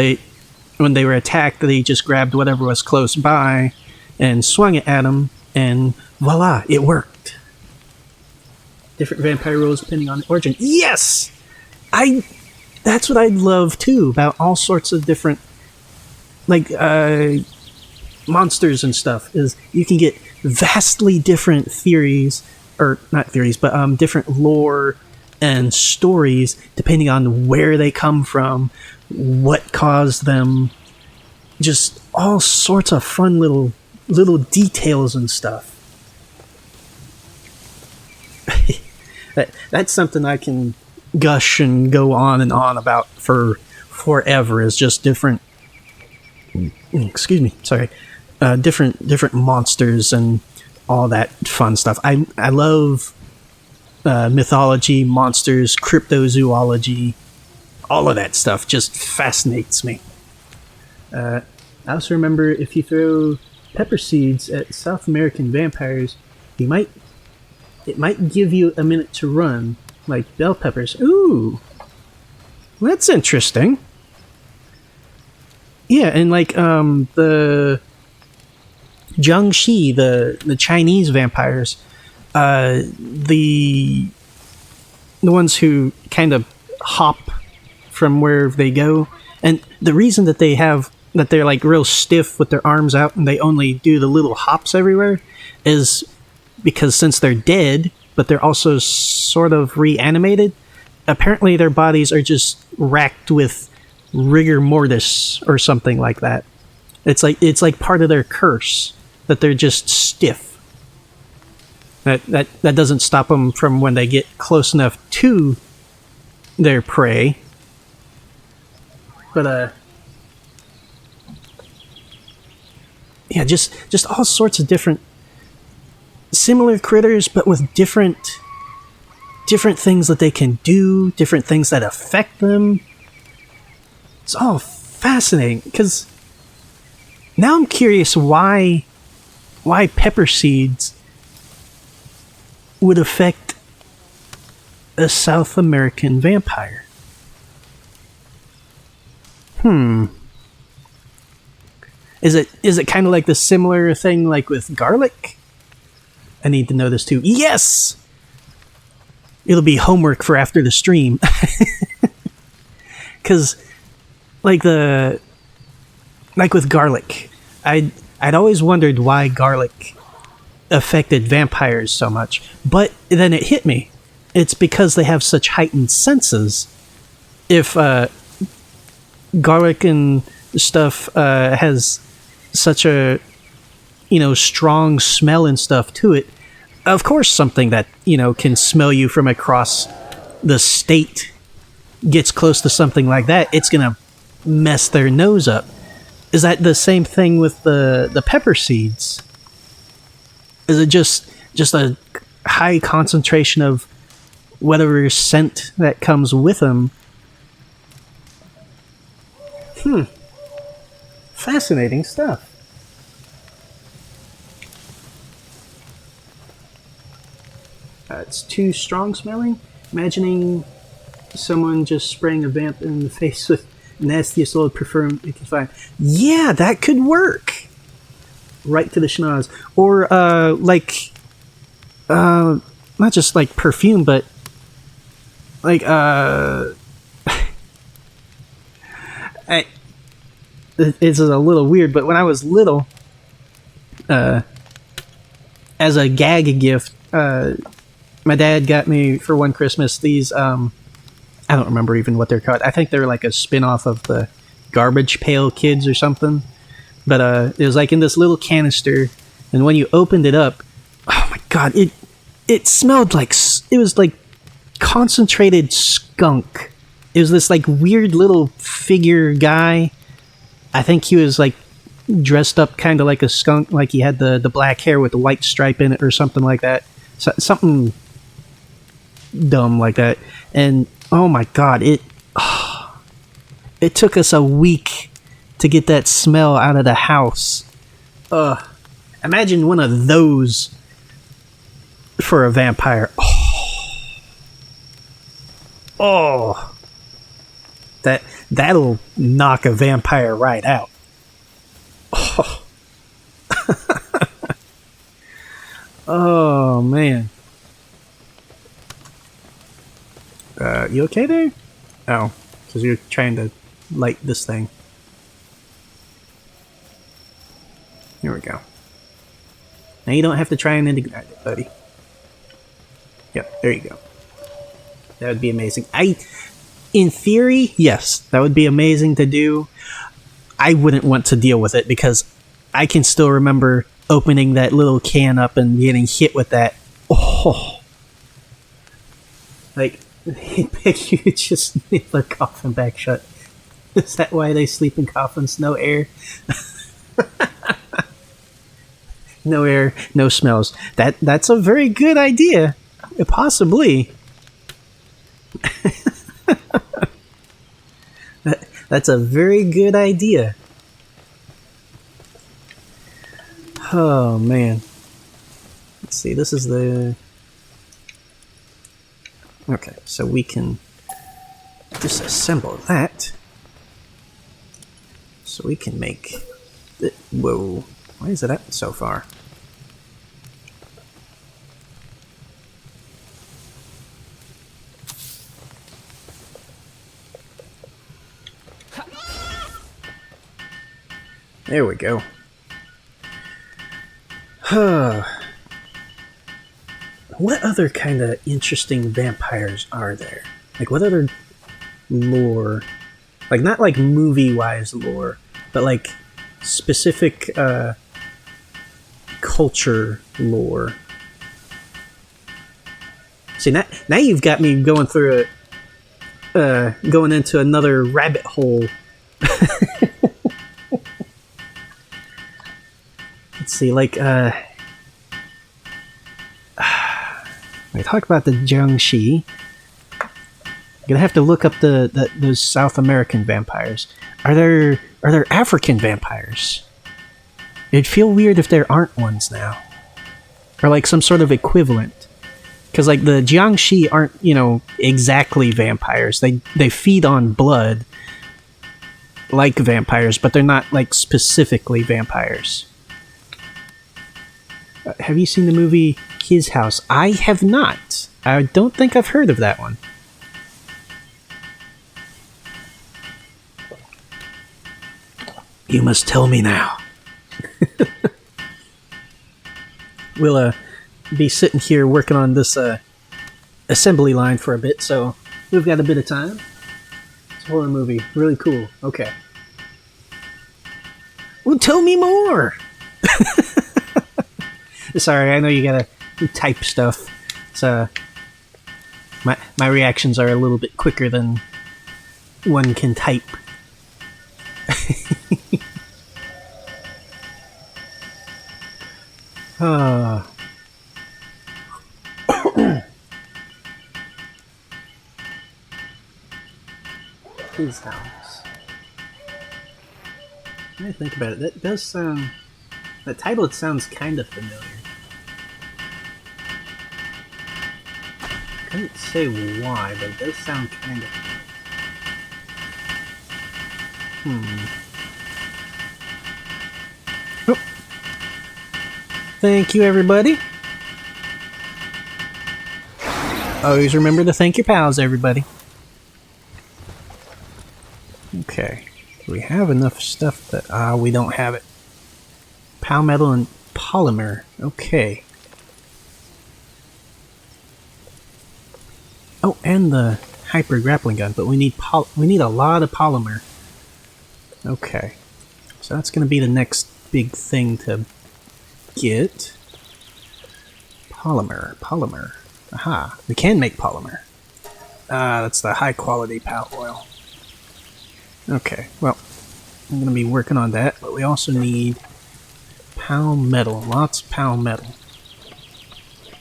when they were attacked, they just grabbed whatever was close by and swung it at them, and voila, it worked. Different vampire rules depending on the origin. Yes! That's what I love too, about all sorts of different like monsters and stuff, is you can get vastly different theories, or not theories, but different lore and stories depending on where they come from, what caused them, just all sorts of fun little details and stuff. That's something I can gush and go on and on about for forever, is just different different monsters and all that fun stuff. I love mythology, monsters, cryptozoology, all of that stuff just fascinates me. I also remember if you throw pepper seeds at South American vampires, it might give you a minute to run, like bell peppers. Ooh, that's interesting. Yeah, and like the Jiangxi, the Chinese vampires, the ones who kind of hop from where they go, and the reason that they're like real stiff with their arms out and they only do the little hops everywhere is because since they're dead, but they're also sort of reanimated, apparently their bodies are just racked with rigor mortis or something like that. It's like part of their curse that they're just stiff. That doesn't stop them from, when they get close enough to their prey. But yeah, just all sorts of different similar critters, but with different things that they can do, different things that affect them. It's all fascinating, because now I'm curious why pepper seeds would affect a South American vampire. Is it kind of like the similar thing like with garlic? I need to know this too. Yes! It'll be homework for after the stream. Because like with garlic, I'd always wondered why garlic affected vampires so much, but then it hit me. It's because they have such heightened senses. If garlic and stuff has such a strong smell and stuff to it, of course something that can smell you from across the state gets close to something like that, it's gonna mess their nose up. Is that the same thing with the pepper seeds? Is it just a high concentration of whatever scent that comes with them. Fascinating stuff. It's too strong smelling. Imagining someone just spraying a vamp in the face with nastiest old perfume you can find. Yeah, that could work. Right to the schnoz. Or, not just like perfume, but like, it's a little weird, but when I was little, as a gag gift, my dad got me for one Christmas these, I don't remember even what they're called. I think they're like a spin-off of the Garbage Pail Kids or something. But it was like in this little canister, and when you opened it up, oh my god, it smelled like, it was like concentrated skunk. It was this like weird little figure guy. I think he was like dressed up kind of like a skunk, like he had the black hair with the white stripe in it or something like that. Something dumb like that. And oh my god, it took us a week to get that smell out of the house. Imagine one of those for a vampire. Oh, that'll knock a vampire right out. Oh, oh man. You okay there? Oh, because you're trying to light this thing. Here we go. Now you don't have to try and ignite it, buddy. Yep, there you go. That would be amazing. In theory, yes, that would be amazing to do. I wouldn't want to deal with it because I can still remember opening that little can up and getting hit with that. Oh, like they beg you to just nail the coffin back shut. Is that why they sleep in coffins? No air. No air, no smells. That's a very good idea. Possibly. That's a very good idea. Oh man. Let's see, this is the... Okay, so we can disassemble that. So we can make... Whoa. Why is it up so far? There we go. What other kind of interesting vampires are there? Like, what other lore? Like, not like movie-wise lore, but like specific culture lore. See, now you've got me going through going into another rabbit hole. Let's see, like, we talk about the Jiangxi. I'm gonna have to look up those South American vampires. Are there African vampires? It'd feel weird if there aren't ones now, or like some sort of equivalent. Because like the Jiangxi aren't, exactly vampires. They feed on blood, like vampires, but they're not like specifically vampires. Have you seen the movie His House? I have not. I don't think I've heard of that one. You must tell me now. We'll be sitting here working on this assembly line for a bit, so we've got a bit of time. It's a horror movie. Really cool. Okay. Well, tell me more! Sorry, I know you gotta type stuff. So my reactions are a little bit quicker than one can type. his house. Let me think about it. That does sound... The title, it sounds kind of familiar. Couldn't say why, but it does sound kind of... Oh. Thank you, everybody. Always remember to thank your pals, everybody. Okay. We have enough stuff that... we don't have it. Palmetal and polymer. Okay. Oh, and the hyper grappling gun, but we need a lot of polymer. Okay. So that's going to be the next big thing to get. Polymer. Aha, we can make polymer. That's the high quality pal oil. Okay, well, I'm going to be working on that, but we also need palmetal, lots of palmetal.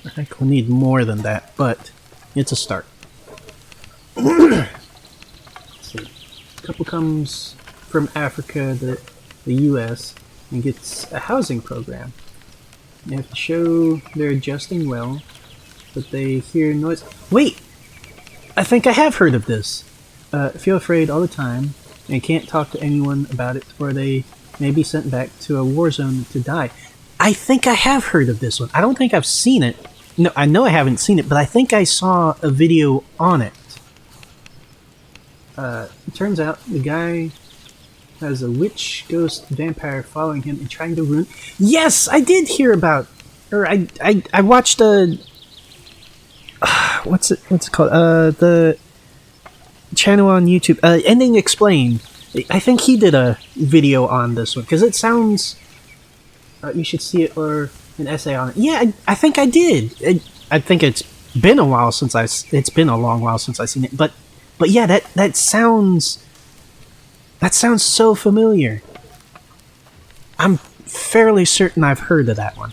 I think we'll need more than that, but it's a start. Let's see. A couple comes from Africa, the US, and gets a housing program. They have to show they're adjusting well, but they hear noise. Wait! I think I have heard of this. Feel afraid all the time, and can't talk to anyone about it, or they may be sent back to a war zone to die. I think I have heard of this one. I don't think I've seen it. No, I know I haven't seen it, but I think I saw a video on it. It turns out the guy has a witch, ghost, vampire following him and trying to ruin... Yes! I did hear about... Or I watched a... What's it called? The channel on YouTube. Ending Explained. I think he did a video on this one, because it sounds... you should see it, or an essay on it. Yeah, I think I did. I think it's been a while since it's been a long while since I've seen it, but yeah, that sounds so familiar. I'm fairly certain I've heard of that one,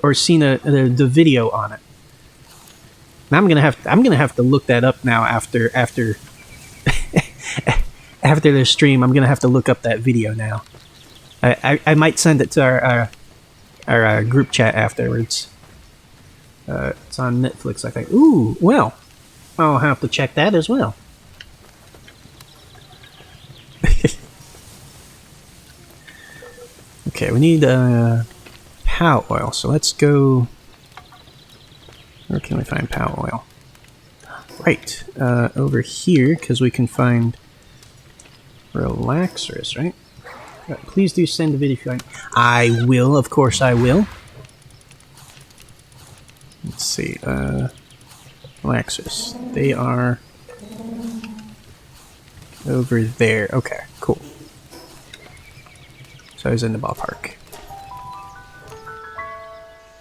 or seen the video on it. And I'm gonna have to look that up now after after the stream. I'm gonna have to look up that video now. I might send it to our group chat afterwards. It's on Netflix, I think. Ooh, well, I'll have to check that as well. Okay, we need pal oil, so let's go... Where can we find pal oil? Right, over here, because we can find relaxers, right? Please do send a video if you like. I will, of course I will. Let's see, relaxers. They are over there. Okay, cool. So I was in the ballpark.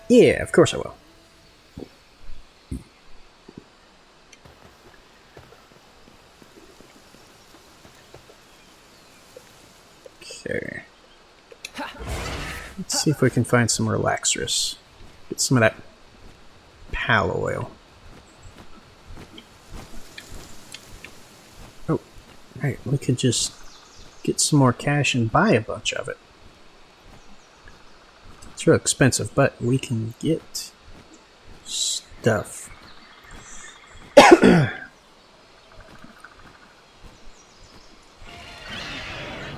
Yeah, of course I will. Okay. Let's see if we can find some relaxers. Get some of that pal oil. Oh, right. We could just get some more cash and buy a bunch of it. It's real expensive, but we can get stuff.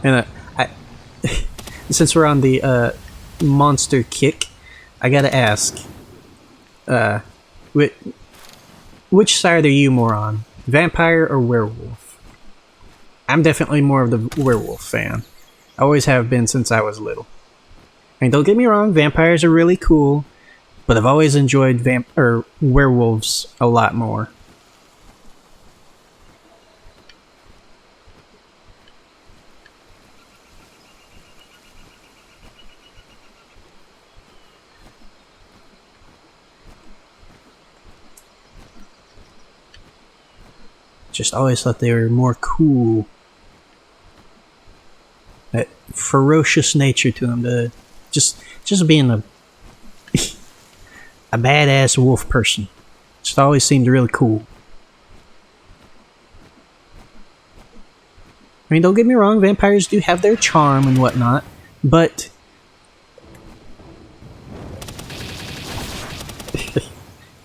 And since we're on the monster kick, I gotta ask, which side are you more on, vampire or werewolf? I'm definitely more of the werewolf fan. I always have been since I was little. I mean, don't get me wrong, vampires are really cool, but I've always enjoyed werewolves a lot more. Just always thought they were more cool. That ferocious nature to them, just being a badass wolf person. Just always seemed really cool. I mean, don't get me wrong, vampires do have their charm and whatnot, but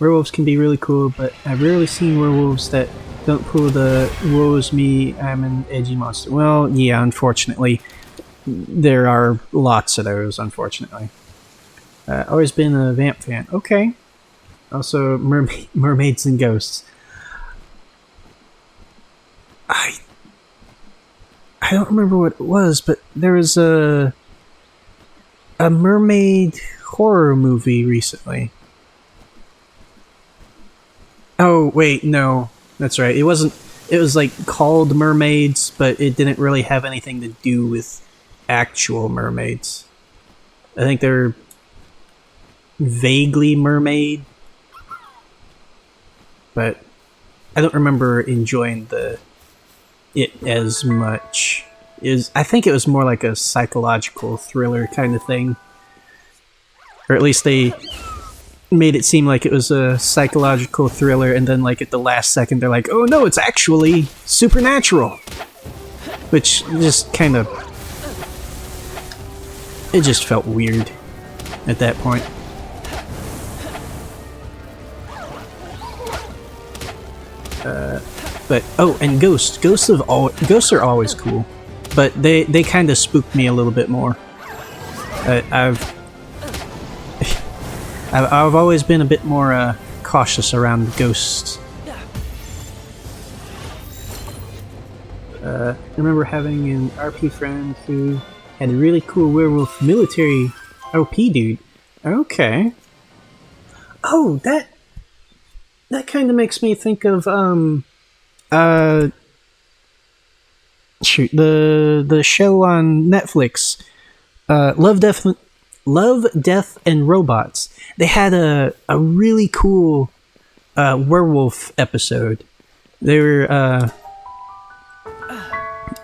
werewolves can be really cool, but I've rarely seen werewolves that don't pull the woe's me, I'm an edgy monster. Well, yeah, unfortunately. There are lots of those, unfortunately. Always been a vamp fan. Okay. Also, mermaids and ghosts. I don't remember what it was, but there was a mermaid horror movie recently. Oh, wait, no. That's right. It wasn't... It was, like, called Mermaids, but it didn't really have anything to do with actual mermaids. I think they're vaguely mermaid, but I don't remember enjoying it as much. I think it was more like a psychological thriller kind of thing, or at least they made it seem like it was a psychological thriller, and then like at the last second they're like, oh no, it's actually supernatural, which just kind of, it just felt weird at that point. But oh, and ghosts are always cool, but they kind of spooked me a little bit more. I've always been a bit more cautious around ghosts. I remember having an RP friend who had a really cool werewolf military OP dude. Okay. Oh, that kind of makes me think of shoot, the show on Netflix, Love, Death, and Robots. They had a really cool werewolf episode. They were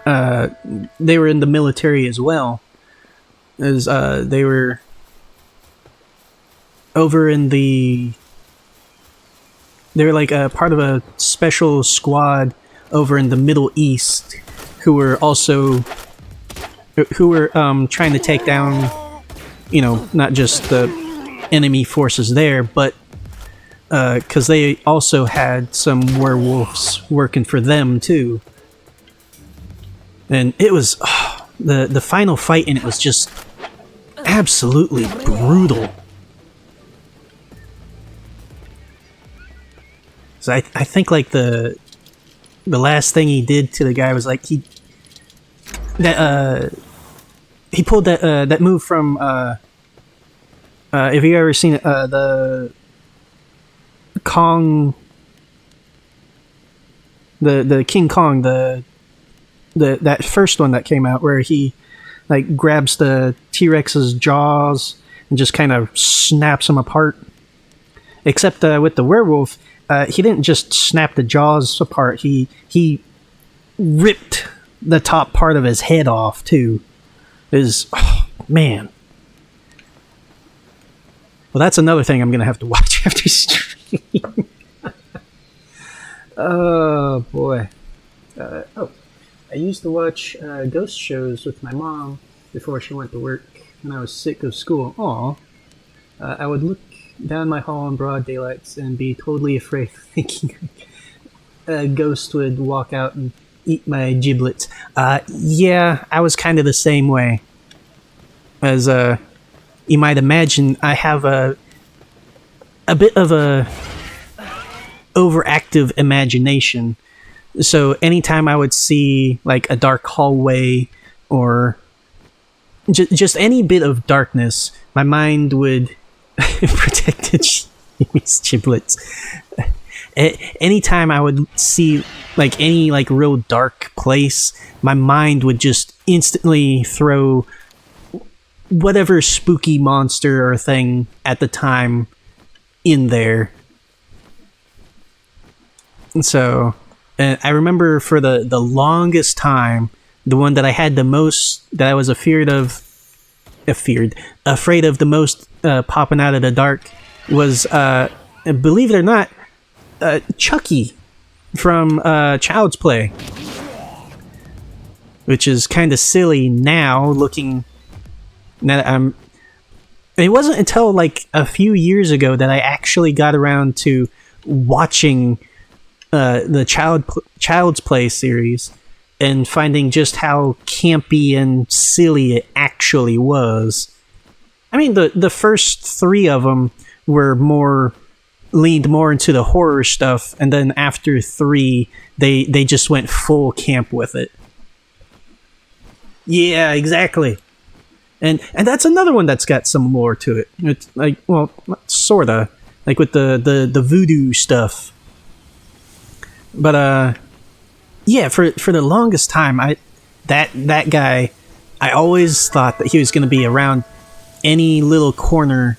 in the military as well, as they were over in they were like a part of a special squad over in the Middle East who were trying to take down, you know, not just the enemy forces there, but because they also had some werewolves working for them too. And it was the final fight, and it was just absolutely brutal. So I think like the last thing he did to the guy was like he pulled that move from have you ever seen it, the Kong, the King Kong, that first one that came out where he like grabs the T-Rex's jaws and just kind of snaps them apart. Except with the werewolf, he didn't just snap the jaws apart. He ripped the top part of his head off too. Oh, man. Well, that's another thing I'm gonna have to watch after stream. Oh boy. I used to watch ghost shows with my mom before she went to work when I was sick of school. Aw. I would look down my hall in broad daylights and be totally afraid, thinking a ghost would walk out and eat my giblets. Yeah, I was kind of the same way. As you might imagine, I have a bit of a overactive imagination. So anytime I would see like a dark hallway or just any bit of darkness, my mind would protect Jimmy's giblets. Anytime I would see like any like real dark place, my mind would just instantly throw whatever spooky monster or thing at the time in there. And so I remember for the longest time, the one that I had the most, that I was afraid of the most popping out of the dark was, believe it or not, Chucky from Child's Play. which is kind of silly now looking. Now it wasn't until like a few years ago that I actually got around to watching the Child's Play series and finding just how campy and silly it actually was. I mean, the first 3 of them were leaned more into the horror stuff, and then after 3, they just went full camp with it. Yeah, exactly. And that's another one that's got some lore to it. It's like, well, sorta, like with the voodoo stuff. But yeah, for the longest time, that guy, I always thought that he was going to be around any little corner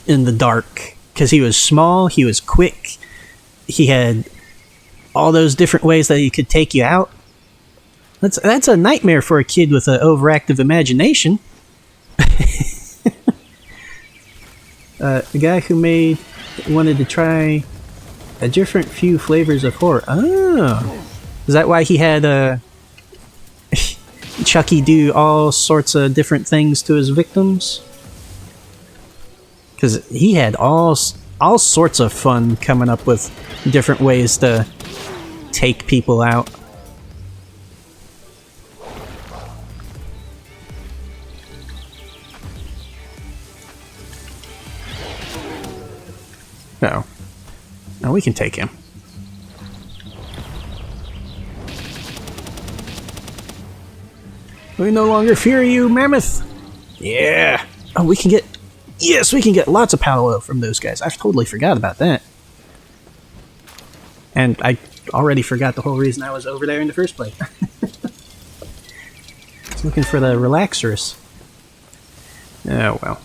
in the dark because he was small, he was quick, he had all those different ways that he could take you out. That's a nightmare for a kid with an overactive imagination. The guy who wanted to try a different few flavors of horror. Oh, is that why he had Chucky do all sorts of different things to his victims? Because he had all sorts of fun coming up with different ways to take people out. No. No, we can take him. We no longer fear you, Mammoth! Yeah! Oh, we can get... Yes, we can get lots of power oil from those guys. I totally forgot about that. And I already forgot the whole reason I was over there in the first place. I was looking for the relaxers. Oh, well.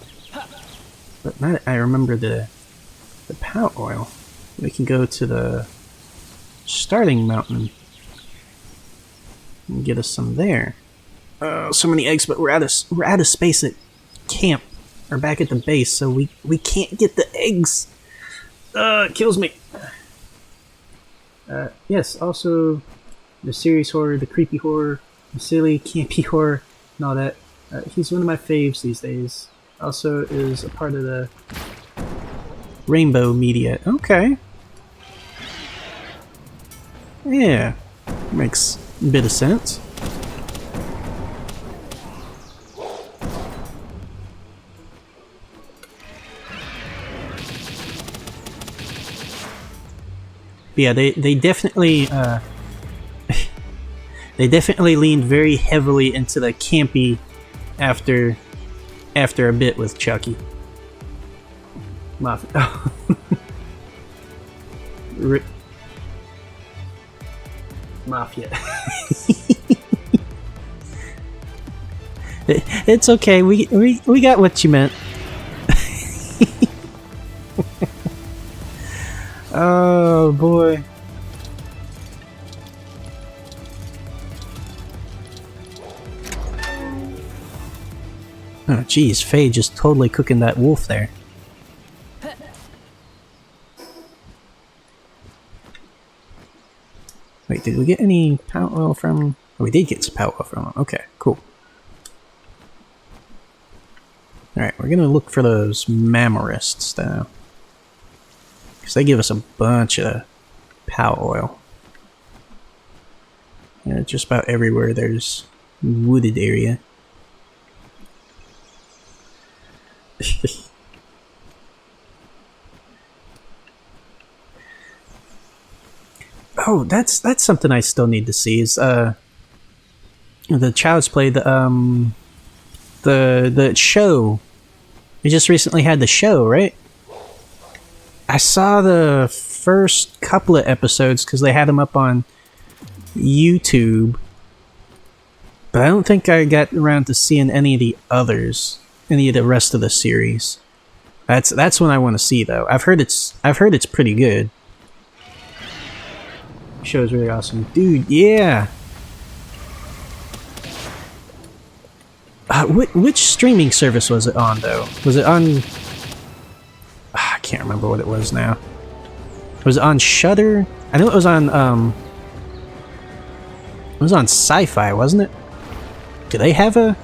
But now that I remember the power oil, we can go to the starting mountain and get us some there. Oh, so many eggs, but we're out of space at camp, or back at the base, so we can't get the eggs. It kills me. Yes, also the serious horror, the creepy horror, the silly, campy horror, and all that. He's one of my faves these days. Also is a part of the Rainbow Media. Okay. Yeah. Makes a bit of sense. But yeah, they definitely they definitely leaned very heavily into the campy after a bit with Chucky. Mafia. Mafia. It's okay. We got what you meant. Oh boy. Oh geez, Faye just totally cooking that wolf there. Wait, did we get any power oil from... Oh, we did get some power oil from him. Okay, cool. Alright, we're gonna look for those mammarists now. Because they give us a bunch of power oil. Yeah, just about everywhere there's wooded area. Oh, that's something I still need to see is the Child's Play, the show. We just recently had the show, right? I saw the first couple of episodes because they had them up on YouTube, but I don't think I got around to seeing any of the others, any of the rest of the series. That's one I want to see though. I've heard it's pretty good. The show's really awesome, dude. Yeah. Which streaming service was it on though? Was it on? I can't remember what it was now. Was it on Shudder? I know it was on was on Sci-Fi, wasn't it? Do they have a...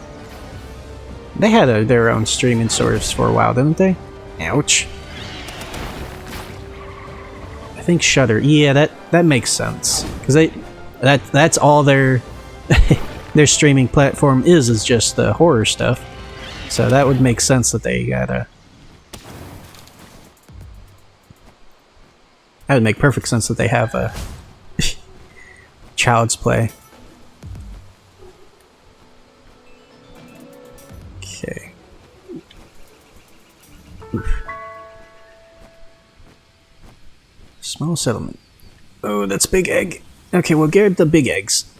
They had their own streaming source for a while, didn't they? Ouch. I think Shudder. Yeah, that makes sense. Because that's all their their streaming platform is just the horror stuff. So that would make sense that they got a... That would make perfect sense that they have a Child's Play. Okay. Oof. Small settlement. Oh, that's big egg. Okay, we'll get the big eggs.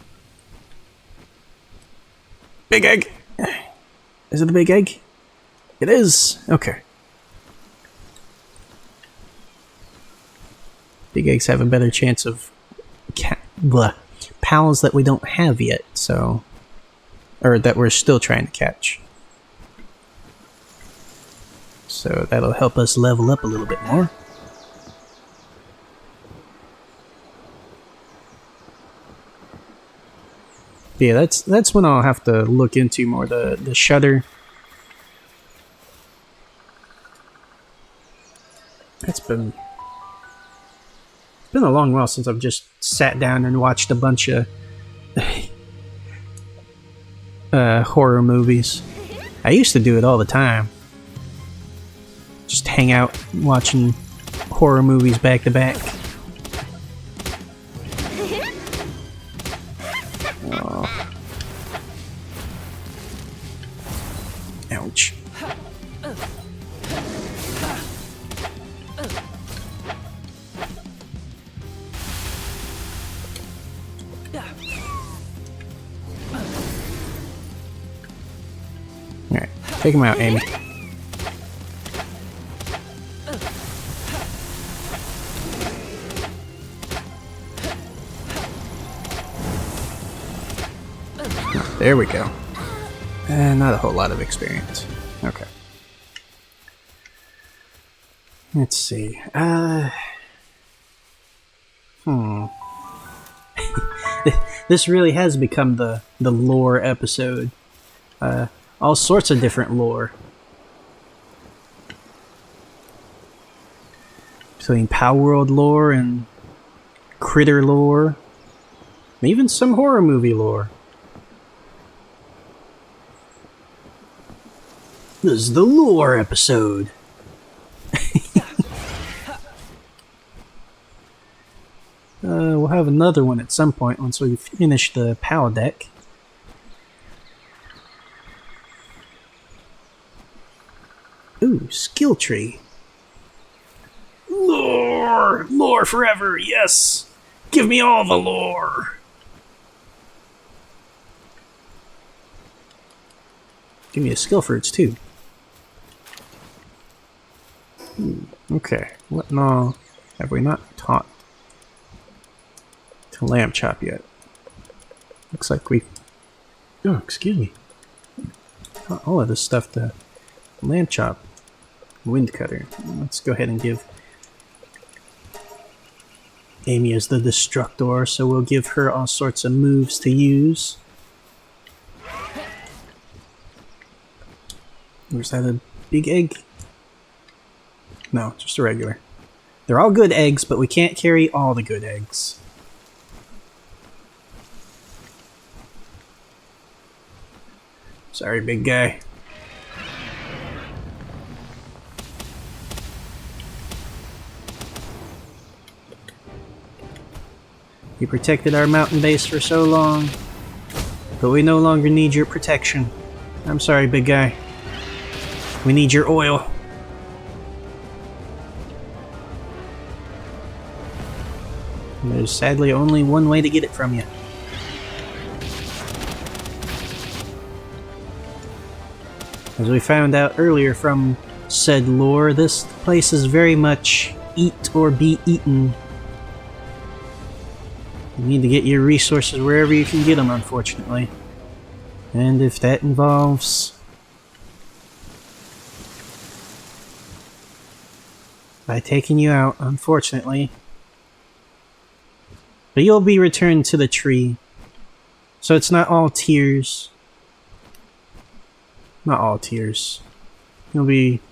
Big egg! Is it the big egg? It is! Okay. Big eggs have a better chance of pals that we don't have yet, so... Or that we're still trying to catch. So that'll help us level up a little bit more. Yeah, that's when I'll have to look into more the Shudder. It's been a long while since I've just sat down and watched a bunch of horror movies. I used to do it all the time. Just hang out watching horror movies back to back. Oh. Ouch. Alright, take him out, Amy. There we go. Not a whole lot of experience. Okay. Let's see. This really has become the lore episode. All sorts of different lore. Between Palworld lore and critter lore. And even some horror movie lore. This is the lore episode. We'll have another one at some point once we finish the PAL deck. Ooh, skill tree. Lore! Lore forever, yes! Give me all the lore! Give me a skill fruits too. Okay, what no have we not taught to lamb chop yet? Looks like we... Oh, excuse me. Taught all of this stuff to lamb chop. Wind cutter. Let's go ahead and give Amy as the destructor, so we'll give her all sorts of moves to use. Was that a big egg? No, just a regular. They're all good eggs, but we can't carry all the good eggs. Sorry, big guy. You protected our mountain base for so long, but we no longer need your protection. I'm sorry, big guy. We need your oil. And there's sadly only one way to get it from you. As we found out earlier from said lore, this place is very much eat or be eaten. You need to get your resources wherever you can get them, unfortunately. And if that involves by taking you out, unfortunately. But you'll be returned to the tree So it's not all tears. Not all tears. You'll be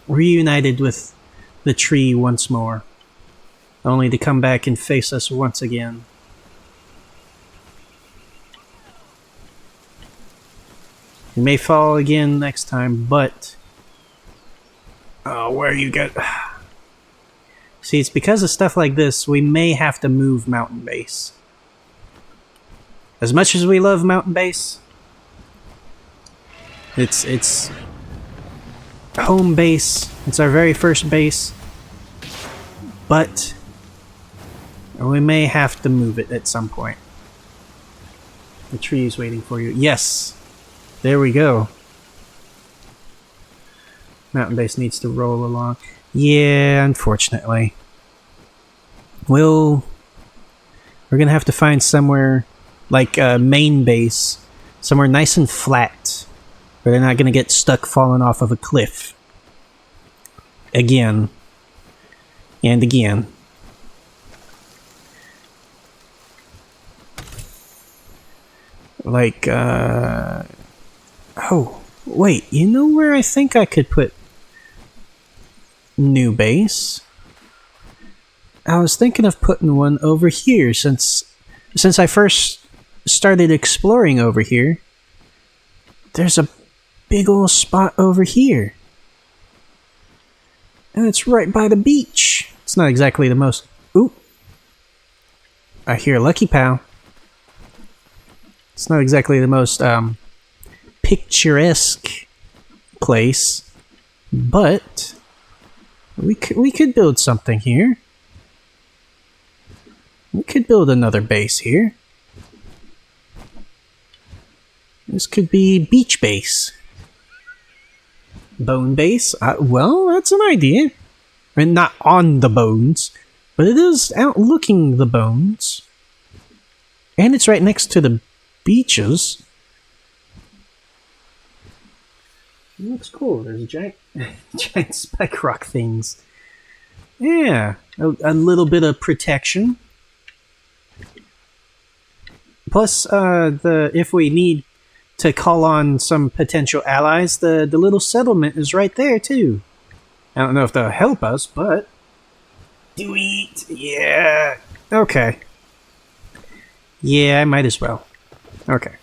reunited with the tree once more, only to come back and face us once again. You may fall again next time, but... Oh, where you get... See, it's because of stuff like this, we may have to move Mountain Base. As much as we love Mountain Base, it's home base. It's our very first base. But we may have to move it at some point. The tree is waiting for you. Yes! There we go. Mountain Base needs to roll along. Yeah, unfortunately. We're gonna have to find somewhere like a main base. Somewhere nice and flat. Where they're not gonna get stuck falling off of a cliff. Again. And again. Like, oh, wait, you know where I think I could put new base? I was thinking of putting one over here since I first started exploring over here. There's a big old spot over here. And it's right by the beach. It's not exactly the most... Ooh. I hear Lucky Pal. It's not exactly the most, picturesque place. But... We could build something here. We could build another base here. This could be beach base. Bone base? Well, that's an idea. I mean, not on the bones, but it is outlooking the bones. And it's right next to the beaches. It looks cool. There's giant, giant spike rock things. Yeah, a little bit of protection. Plus, if we need to call on some potential allies, the little settlement is right there too. I don't know if they'll help us, but... Do it! Yeah! Okay. Yeah, I might as well. Okay.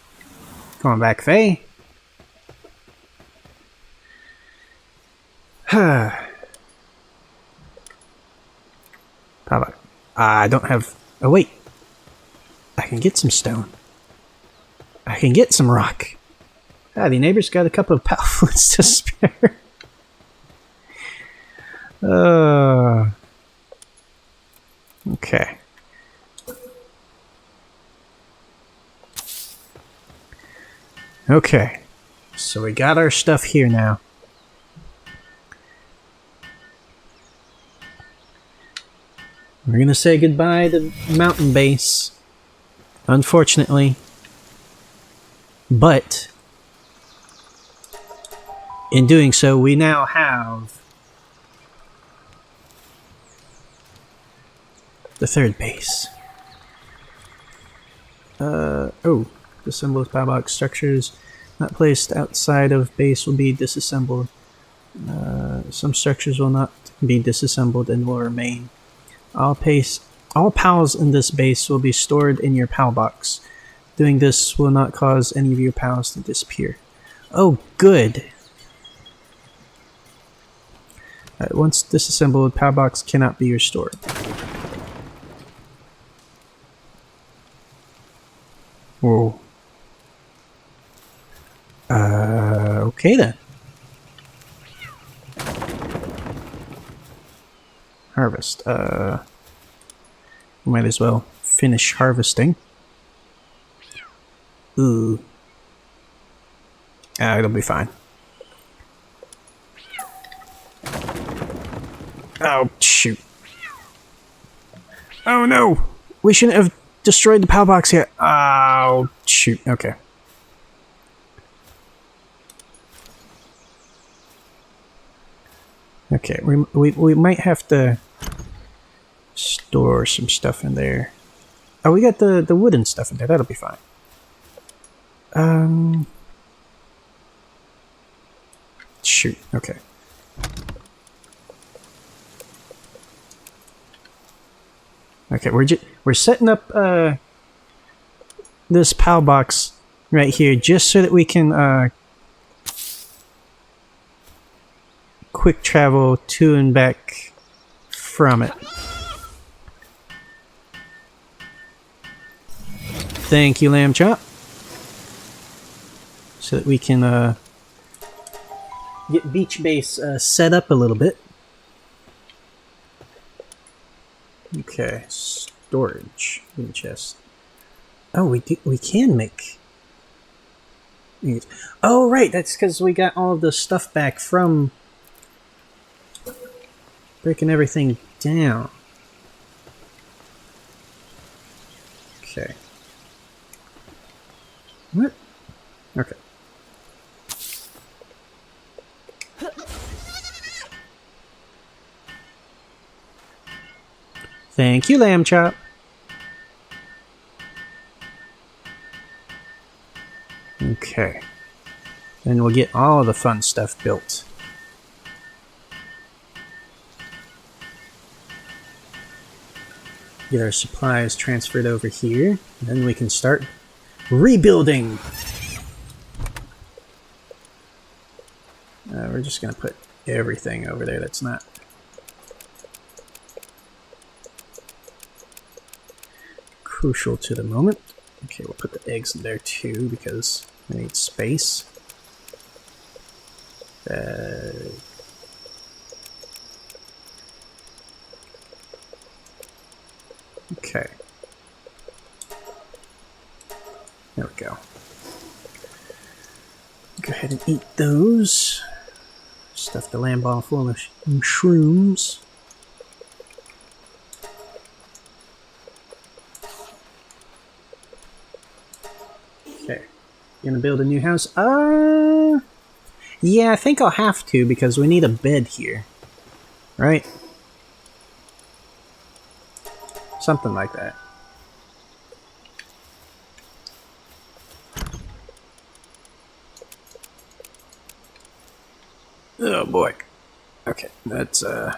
Going back, Faye. Papa. I don't have... Oh, wait. I can get some stone. I can get some rock. Ah, the neighbor's got a couple of palworlds to spare. Okay. Okay. So we got our stuff here now. We're gonna say goodbye to Mountain Base. Unfortunately. But in doing so, we now have the third base. Oh, disassembles power box structures not placed outside of base will be disassembled. Some structures will not be disassembled and will remain. All PALs in this base will be stored in your PAL box. Doing this will not cause any of your PALs to disappear. Oh, good! Once disassembled, PAL box cannot be restored. Whoa. Okay then. Harvest. Might as well finish harvesting. Ooh. It'll be fine. Oh, shoot. Oh no! We shouldn't have destroyed the PAL box yet. Oh, shoot. Okay. Okay, we might have to store some stuff in there. Oh, we got the wooden stuff in there. That'll be fine. Shoot. Okay. Okay, we're setting up this PAL box right here just so that we can quick travel to and back from it. Thank you, Lamb Chop. So that we can get Beach Base set up a little bit. Okay, storage in the chest. Oh, we can make. Oh, right, that's because we got all of the stuff back from breaking everything down. Okay. What? Okay. Thank you, Lamb Chop. Okay. Then we'll get all the fun stuff built. Get our supplies transferred over here. Then we can start rebuilding. We're just going to put everything over there that's not crucial to the moment. Okay, we'll put the eggs in there too because we need space. Okay. There we go. Go ahead and eat those. Stuff the lamb ball full of shrooms. Okay. You gonna build a new house? Yeah, I think I'll have to because we need a bed here. Right? Something like that. Oh boy. Okay, that's oh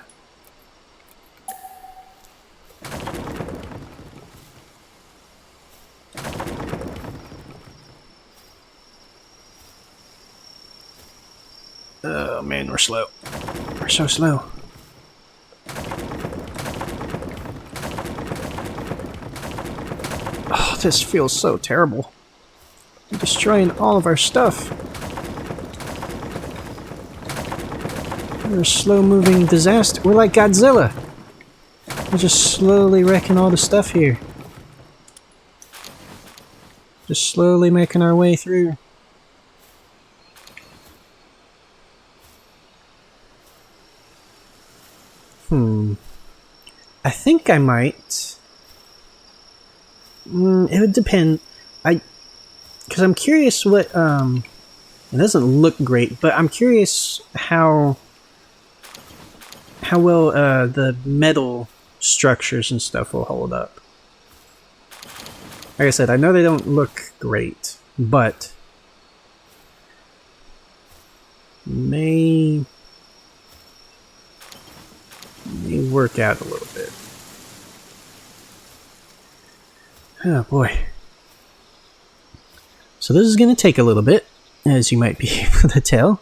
man, we're slow. We're so slow. Oh, this feels so terrible. We're destroying all of our stuff. We're a slow-moving disaster. We're like Godzilla. We're just slowly wrecking all the stuff here. Just slowly making our way through. I think I might. It would depend. Because I'm curious what, it doesn't look great, but I'm curious how well the metal structures and stuff will hold up. Like I said, I know they don't look great, but may work out a little bit. Oh boy. So this is going to take a little bit, as you might be able to tell.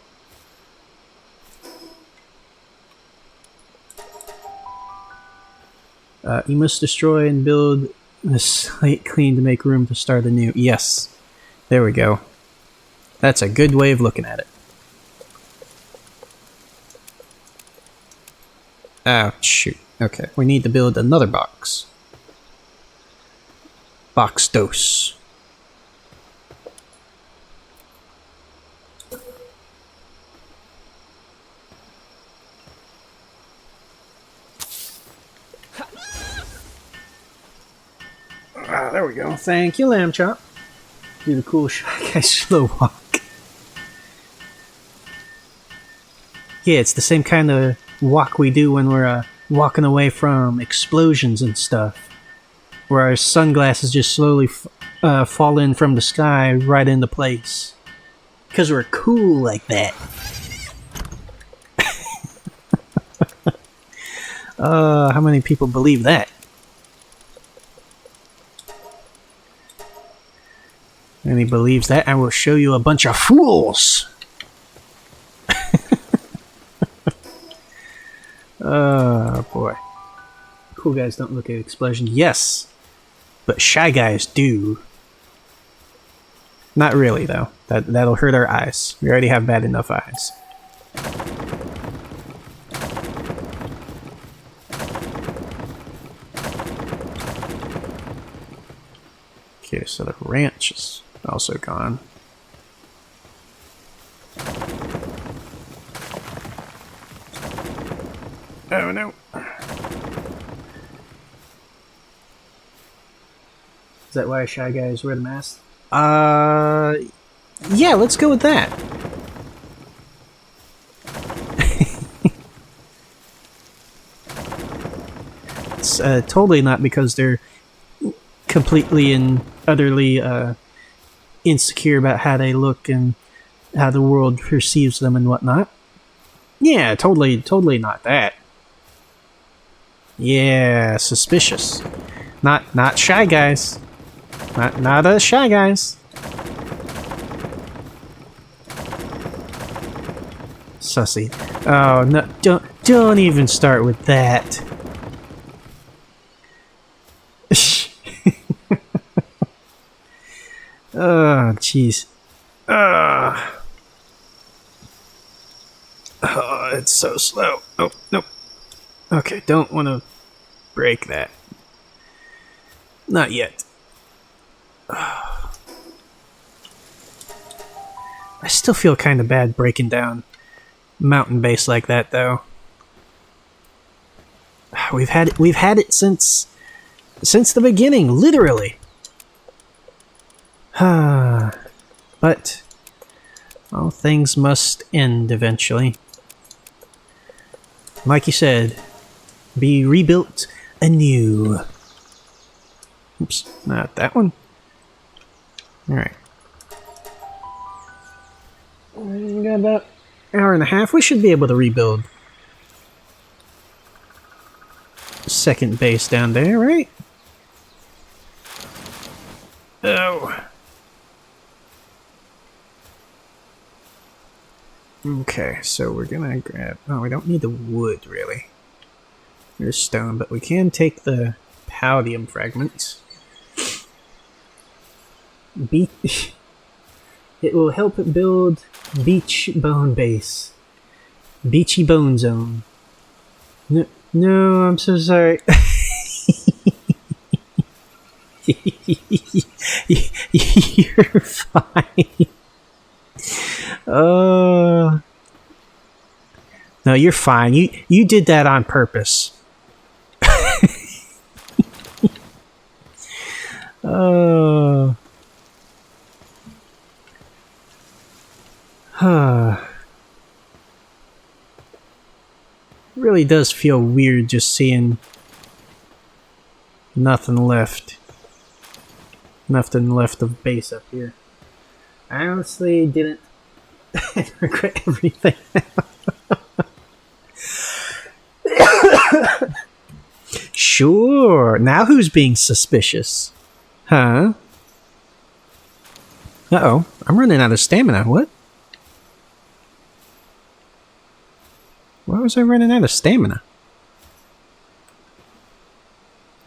You must destroy and build a slate clean to make room to start anew. Yes. There we go. That's a good way of looking at it. Oh, shoot. Okay, we need to build another box. Box dose. Ah, there we go. Thank you, Lamb Chop. Do the cool slow walk. Yeah, it's the same kind of walk we do when we're walking away from explosions and stuff. Where our sunglasses just slowly falling from the sky right into place. Because we're cool like that. How many people believe that? And he believes that, I will show you a bunch of fools. Oh boy. Cool guys don't look at explosions. Yes, but shy guys do. Not really though. That'll hurt our eyes. We already have bad enough eyes. Okay, so the ranch is also gone. Oh no. Is that why shy guys wear the mask? Yeah, let's go with that. It's totally not because they're completely and utterly insecure about how they look and how the world perceives them and whatnot. Yeah, totally not that. Yeah, suspicious. Not shy guys. Not us shy guys. Sussy. Oh no! Don't even start with that. Oh jeez. Oh, it's so slow. Oh nope. Okay, don't want to break that. Not yet. I still feel kind of bad breaking down mountain base like that, though. We've had it since the beginning, literally. But all things must end eventually. Like you said, be rebuilt anew. Oops, not that one. Alright. We got about an hour and a half. We should be able to rebuild second base down there, right? Oh. Okay, so we're gonna grab... Oh, we don't need the wood, really. There's stone, but we can take the palladium fragments. It will help build beach bone base. Beachy bone zone. No, I'm so sorry. You're fine. No, you're fine. You did that on purpose. Oh. It really does feel weird just seeing nothing left. Nothing left of base up here. I honestly didn't regret everything. Sure. Now who's being suspicious? Huh? Uh-oh. I'm running out of stamina. What? Why was I running out of stamina?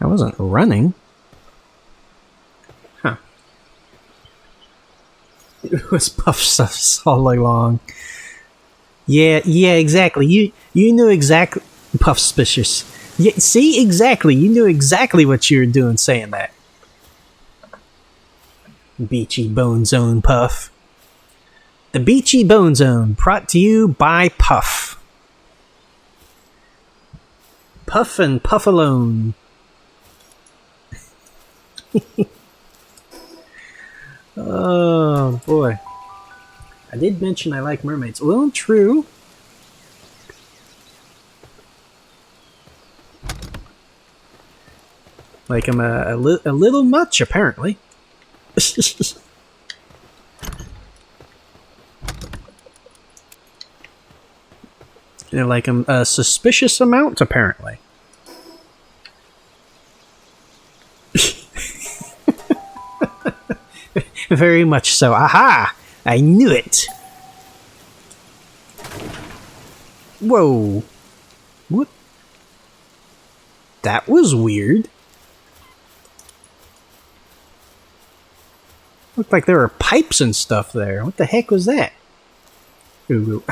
I wasn't running. Huh. It was puff stuff all along. Yeah, exactly. You knew exactly... Puff suspicious. Yeah, see? Exactly. You knew exactly what you were doing saying that. Beachy Bone Zone Puff. The Beachy Bone Zone, brought to you by Puff. Puff and Puff alone. Oh, boy. I did mention I like mermaids. Well, true. Like them a little much, apparently. They're like a suspicious amount, apparently. Very much so. Aha! I knew it! Whoa. What? That was weird. Looked like there were pipes and stuff there. What the heck was that? Ooh.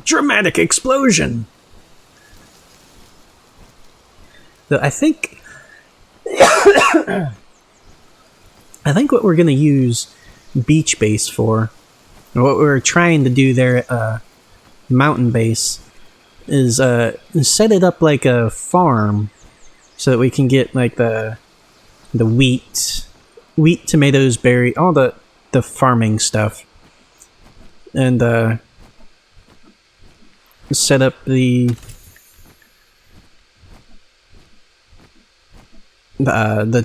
Dramatic explosion! I think what we're gonna use beach base for, or what we're trying to do there at mountain base, is set it up like a farm, so that we can get like the wheat, tomatoes, berry, all the farming stuff, and set up the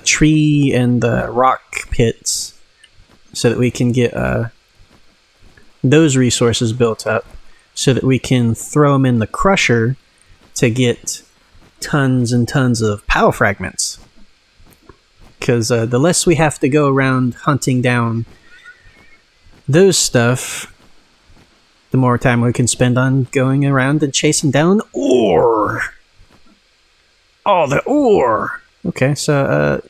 tree and the rock pits, so that we can get those resources built up, so that we can throw them in the crusher to get tons and tons of power fragments. Because the less we have to go around hunting down those stuff, the more time we can spend on going around and chasing down ore. All the ore! Okay, so,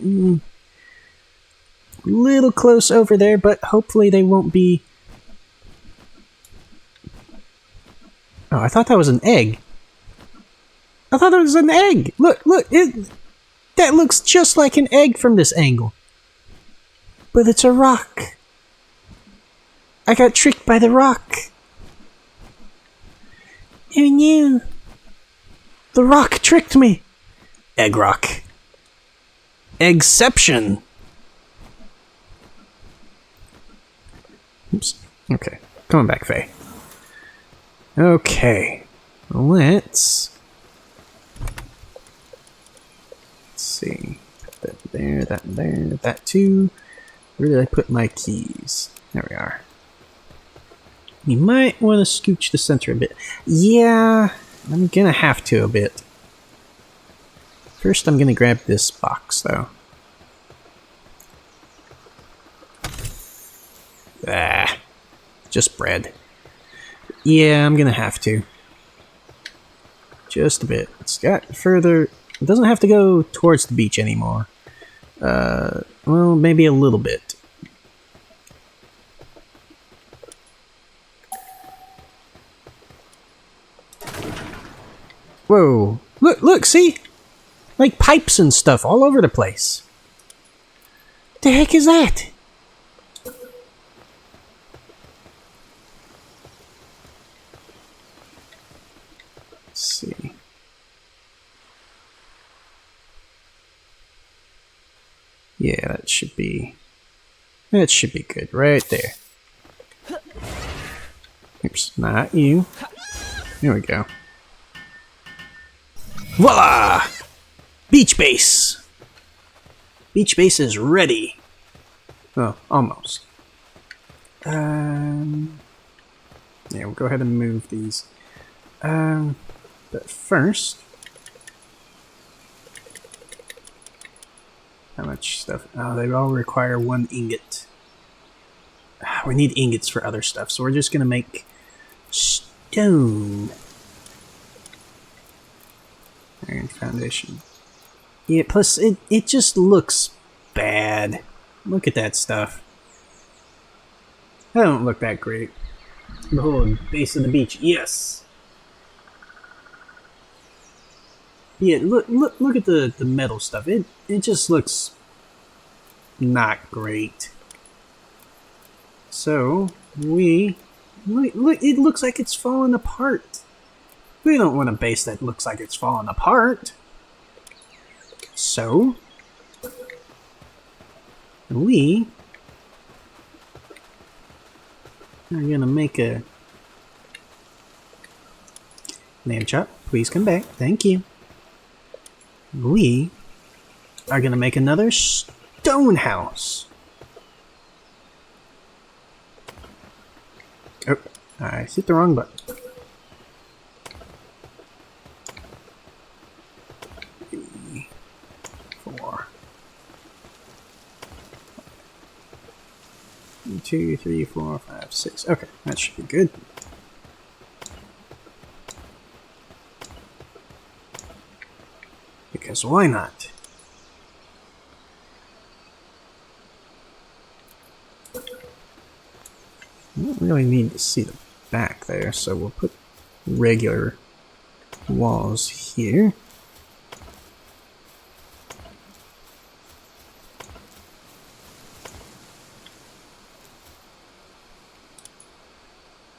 little close over there, but hopefully they won't be... Oh, I thought that was an egg. I thought that was an egg! Look, that looks just like an egg from this angle. But it's a rock. I got tricked by the rock. Oh no. The rock tricked me. Egg rock. Exception. Oops. Okay. Coming back, Faye. Okay. Let's see. Put that there, that too. Where did I put my keys? There we are. You might want to scooch the center a bit. Yeah, I'm gonna have to a bit. First, I'm gonna grab this box, though. Ah, just bread. Yeah, I'm gonna have to. Just a bit. It's got further... It doesn't have to go towards the beach anymore. Well, maybe a little bit. Whoa. Look, see? Like pipes and stuff all over the place. The heck is that? Let's see. Yeah, that should be good right there. Oops, not you. There we go. Voila! Beach base! Beach base is ready. Oh, almost. Yeah, we'll go ahead and move these. But first... How much stuff? Oh, they all require 1 ingot. We need ingots for other stuff, so we're just gonna make stone. Iron foundation. Yeah, plus it just looks bad. Look at that stuff. That don't look that great. Behold, base of the beach. Yes. Yeah, look at the metal stuff. It just looks not great. So look, it looks like it's falling apart. We don't want a base that looks like it's falling apart. So we are gonna make a name chop. Please come back. Thank you. We are going to make another stone house. Oh, I hit the wrong button. 3, 4. 2, 3, 4, 5, 6. Okay, that should be good. Because why not? I don't really need to see the back there, so we'll put regular walls here.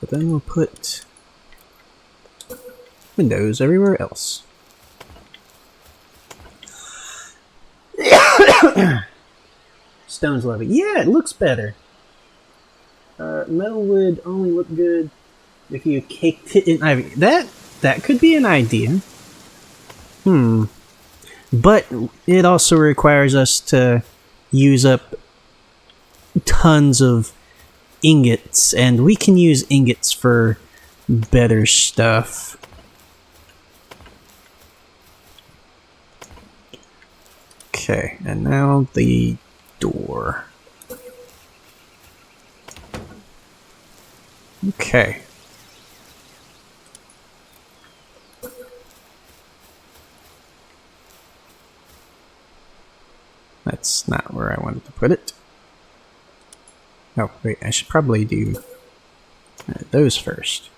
But then we'll put windows everywhere else. Stone's lovely. Yeah, it looks better. Metal would only look good if you caked it in ivy. That could be an idea. But it also requires us to use up tons of ingots, and we can use ingots for better stuff. Okay, and now the door. Okay. That's not where I wanted to put it. Oh, wait, I should probably do those first.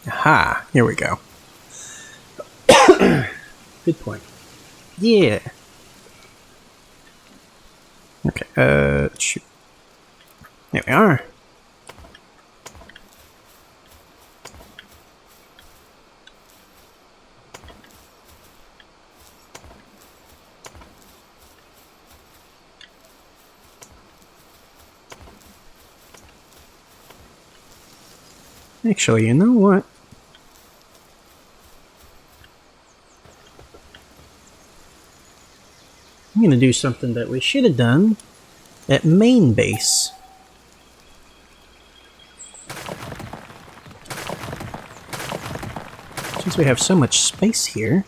Aha, here we go. Good point. Yeah. Okay, shoot. There we are. Actually, you know what? I'm going to do something that we should have done at main base. Since we have so much space here.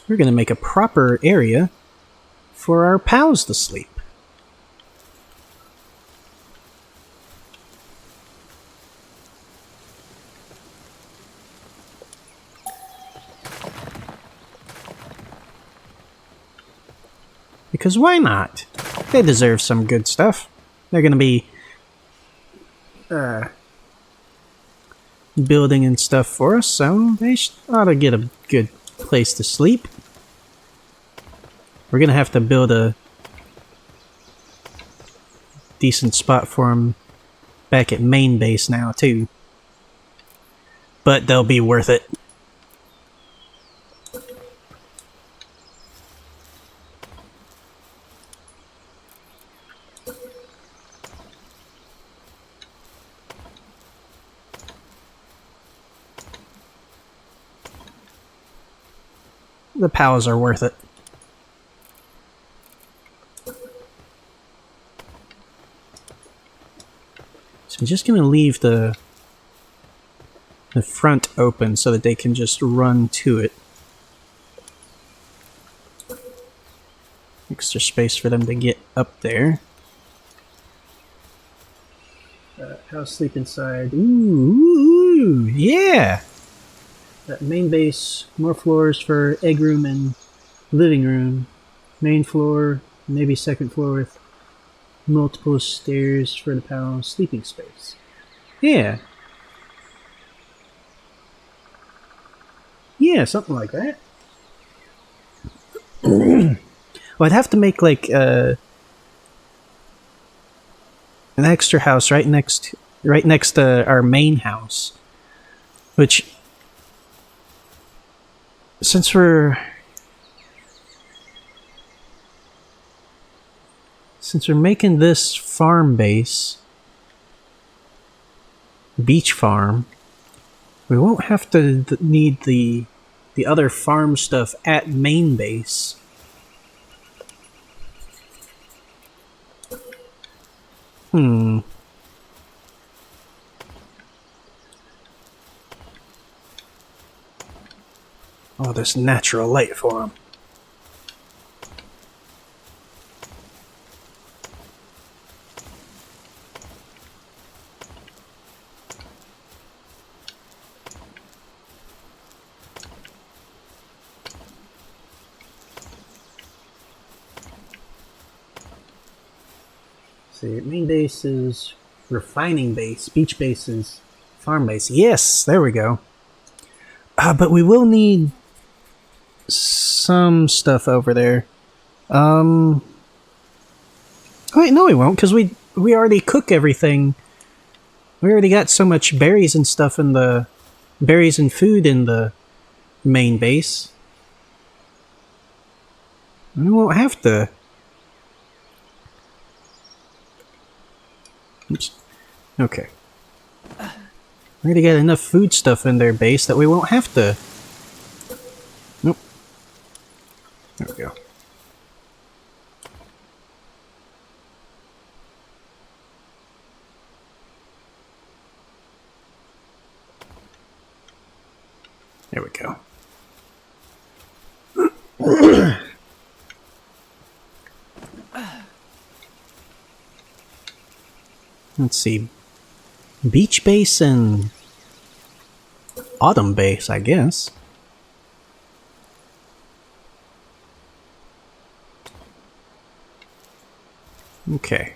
We're going to make a proper area for our pals to sleep. Because why not? They deserve some good stuff. They're going to be building and stuff for us, so they ought to get a good place to sleep. We're going to have to build a decent spot for them back at main base now, too. But they'll be worth it. The pals are worth it. So I'm just going to leave the front open so that they can just run to it. Extra space for them to get up there. House sleep inside. Ooh, yeah! Main base, more floors for egg room and living room. Main floor, maybe second floor with multiple stairs for the pal sleeping space. Yeah. Yeah, something like that. Well, I'd have to make like an extra house right next to our main house, which since we're making this farm base, beach farm, we won't have to need the other farm stuff at main base. Oh, there's natural light for them. See, main base is refining base, beach base is farm base. Yes, there we go. But we will need some stuff over there. Wait, no we won't, because we already cook everything. We already got so much berries and stuff in the... berries and food in the main base. We won't have to... Oops. Okay. We already got enough food stuff in their base that we won't have to... Nope. There we go. There we go. Let's see. Beach base and autumn base, I guess. Okay.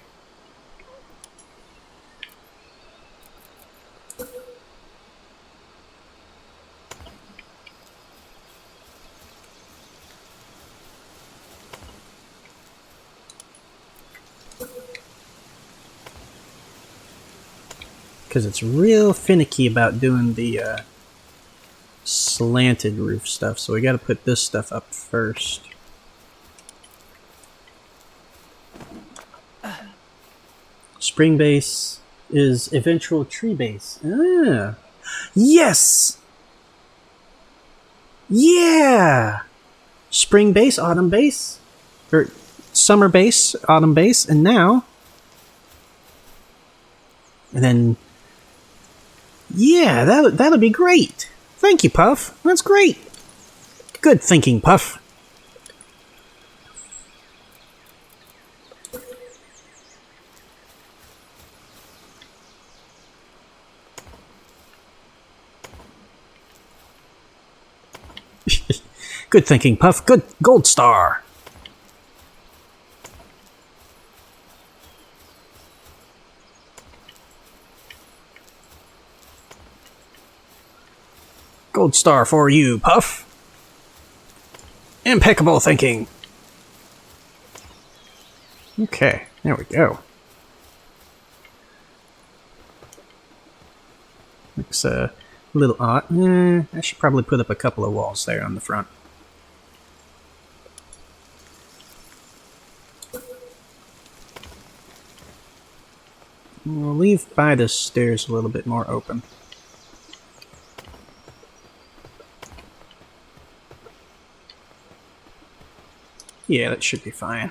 Because it's real finicky about doing the slanted roof stuff, so we gotta put this stuff up first. Spring base is eventual tree base. Ah. Yes! Yeah! Spring base, autumn base, or summer base, autumn base, and now... And then... Yeah, that'll be great. Thank you, Puff. That's great. Good thinking, Puff. Good thinking, Puff. Good gold star. Gold star for you, Puff. Impeccable thinking. Okay, there we go. Looks a little odd. I should probably put up a couple of walls there on the front. We'll leave by the stairs a little bit more open. Yeah, that should be fine.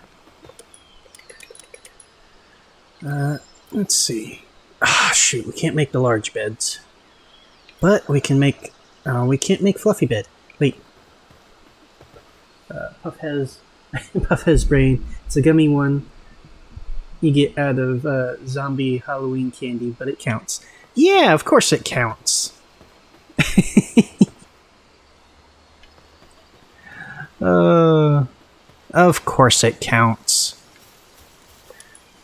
Let's see. Ah, shoot, we can't make the large beds. But we can make... we can't make fluffy bed. Wait. Puff has... Puff has brain. It's a gummy one you get out of zombie Halloween candy, but it counts. Yeah, of course it counts. Of course it counts.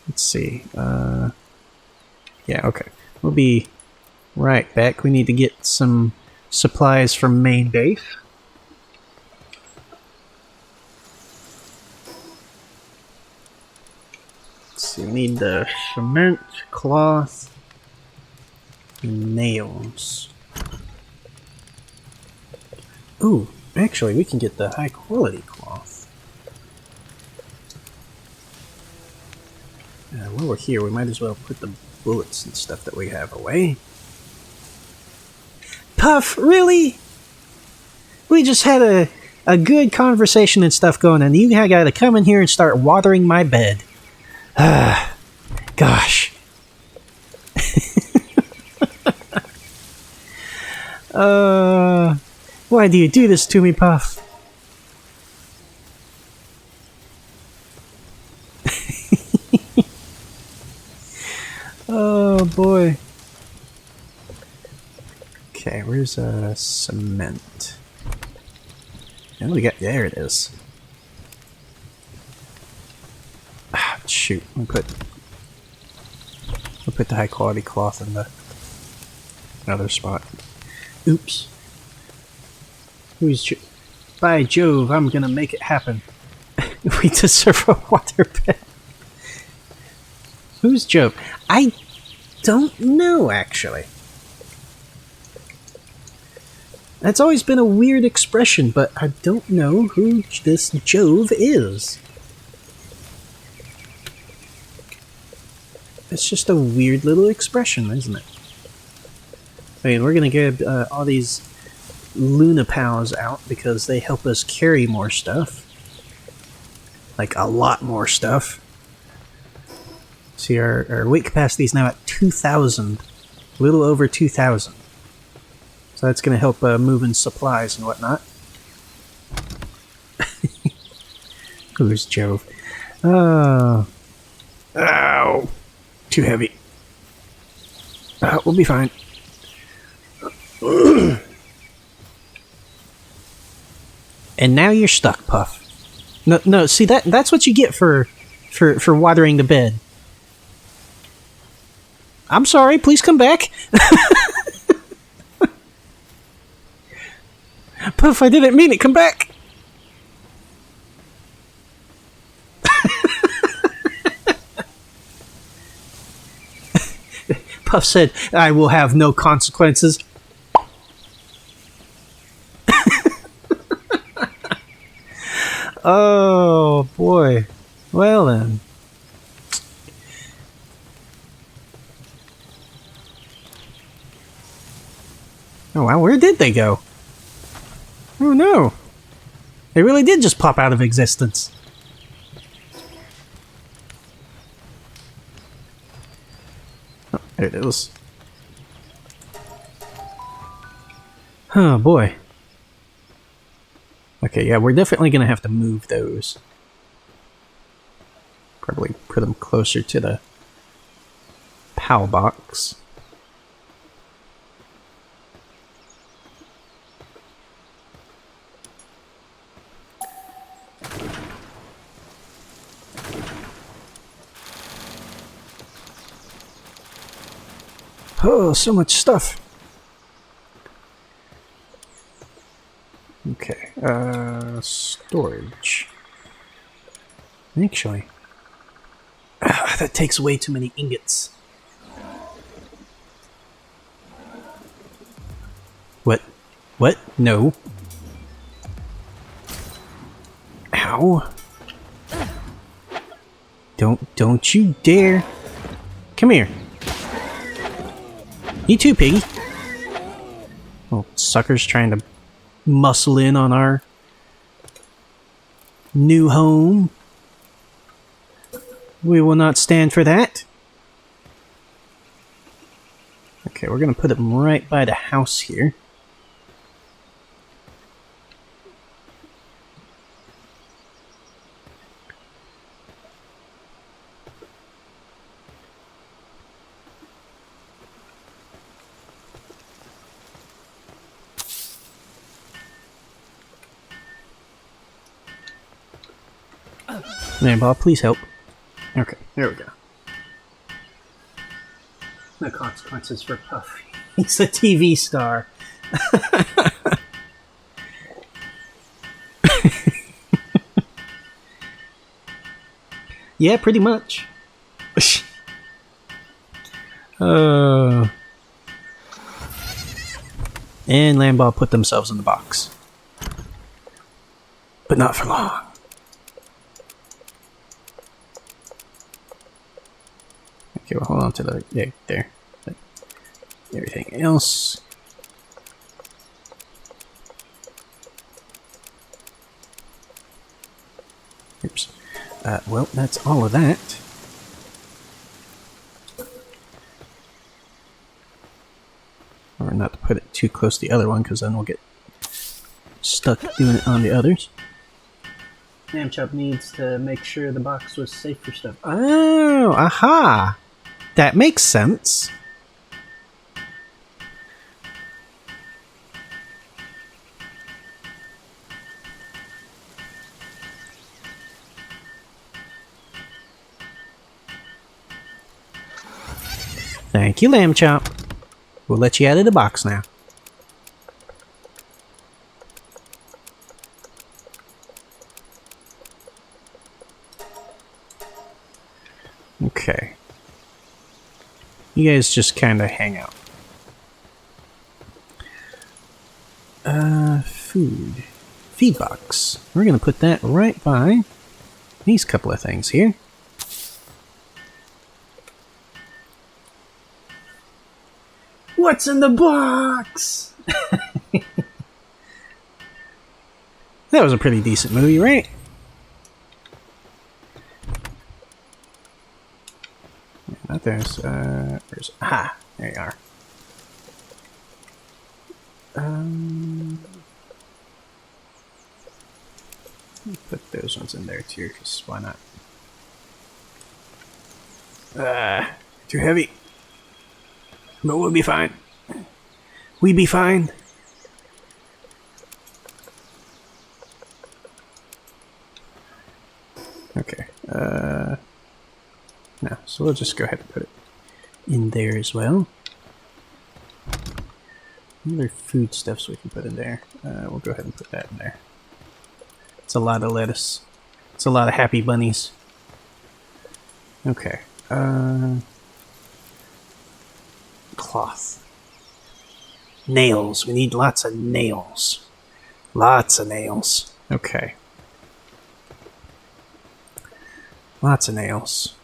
Let's see. Yeah, okay. We'll be right back. We need to get some supplies from main base. Let's see, we need the cement, cloth, and nails. Ooh, actually, we can get the high quality cloth. While we're here, we might as well put the bullets and stuff that we have away. Puff, really? We just had a good conversation and stuff going, and you gotta come in here and start watering my bed. Gosh. Why do you do this to me, Puff? Oh boy. Okay, where's cement? And we got, there it is. Ah, shoot. We'll put the high quality cloth in the other spot. Oops. By Jove, I'm gonna make it happen. We deserve a waterbed. Who's Jove? I don't know, actually. That's always been a weird expression, but I don't know who this Jove is. It's just a weird little expression, isn't it? I mean, we're gonna get all these Luna Pals out because they help us carry more stuff. Like, a lot more stuff. See, our weight capacity is now at 2,000. A little over 2,000. So that's going to help moving supplies and whatnot. Who's Jove? Oh. Ow. Too heavy. We'll be fine. And now you're stuck, Puff. No, see, that's what you get for watering the bed. I'm sorry, please come back. Puff, I didn't mean it, come back. Puff said, I will have no consequences. Oh, boy. Well then. Oh wow, where did they go? Oh no. They really did just pop out of existence. Oh, there it is. Oh boy. Okay, yeah, we're definitely gonna have to move those. Probably put them closer to the PAL box. Oh, so much stuff. Okay, storage. Actually, that takes way too many ingots. What? What? No. Ow. Don't you dare. Come here. You too, piggy. Oh, sucker's trying to muscle in on our new home. We will not stand for that. Okay, we're gonna put them right by the house here. Man, Bob, please help. Okay, there we go. No consequences for Puff. He's a TV star. Yeah, pretty much. And Landball put themselves in the box. But not for long. Okay, well, hold on to the... Yeah, there. Everything else... Oops. Well, that's all of that. Or not to put it too close to the other one, because then we'll get stuck doing it on the others. Namchop needs to make sure the box was safe for stuff. Oh, aha! That makes sense. Thank you, Lamb-chop. We'll let you out of the box now. Okay. You guys just kind of hang out. Food. Feed box. We're going to put that right by these couple of things here. What's in the box? That was a pretty decent movie, right? Not there's, aha, there you are. Put those ones in there too, because why not? Too heavy. But we'll be fine. We be fine. Okay. No, so we'll just go ahead and put it in there as well. Other foodstuffs we can put in there. We'll go ahead and put that in there. It's a lot of lettuce. It's a lot of happy bunnies. Okay. Cloth. Nails. We need lots of nails. Lots of nails. Okay. Lots of nails.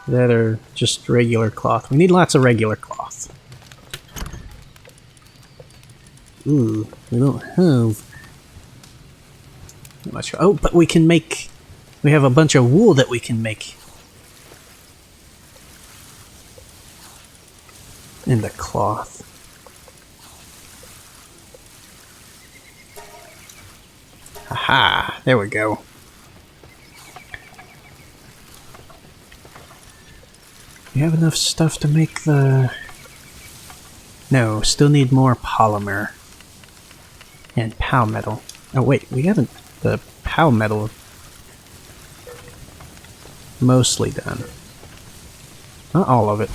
That are just regular cloth. We need lots of regular cloth. Ooh, we don't have much. Oh, but we can make... We have a bunch of wool that we can make. In the cloth. Aha! There we go. We have enough stuff to make the... No, still need more polymer. And POW metal. Oh wait, we haven't... The POW metal... Mostly done. Not all of it.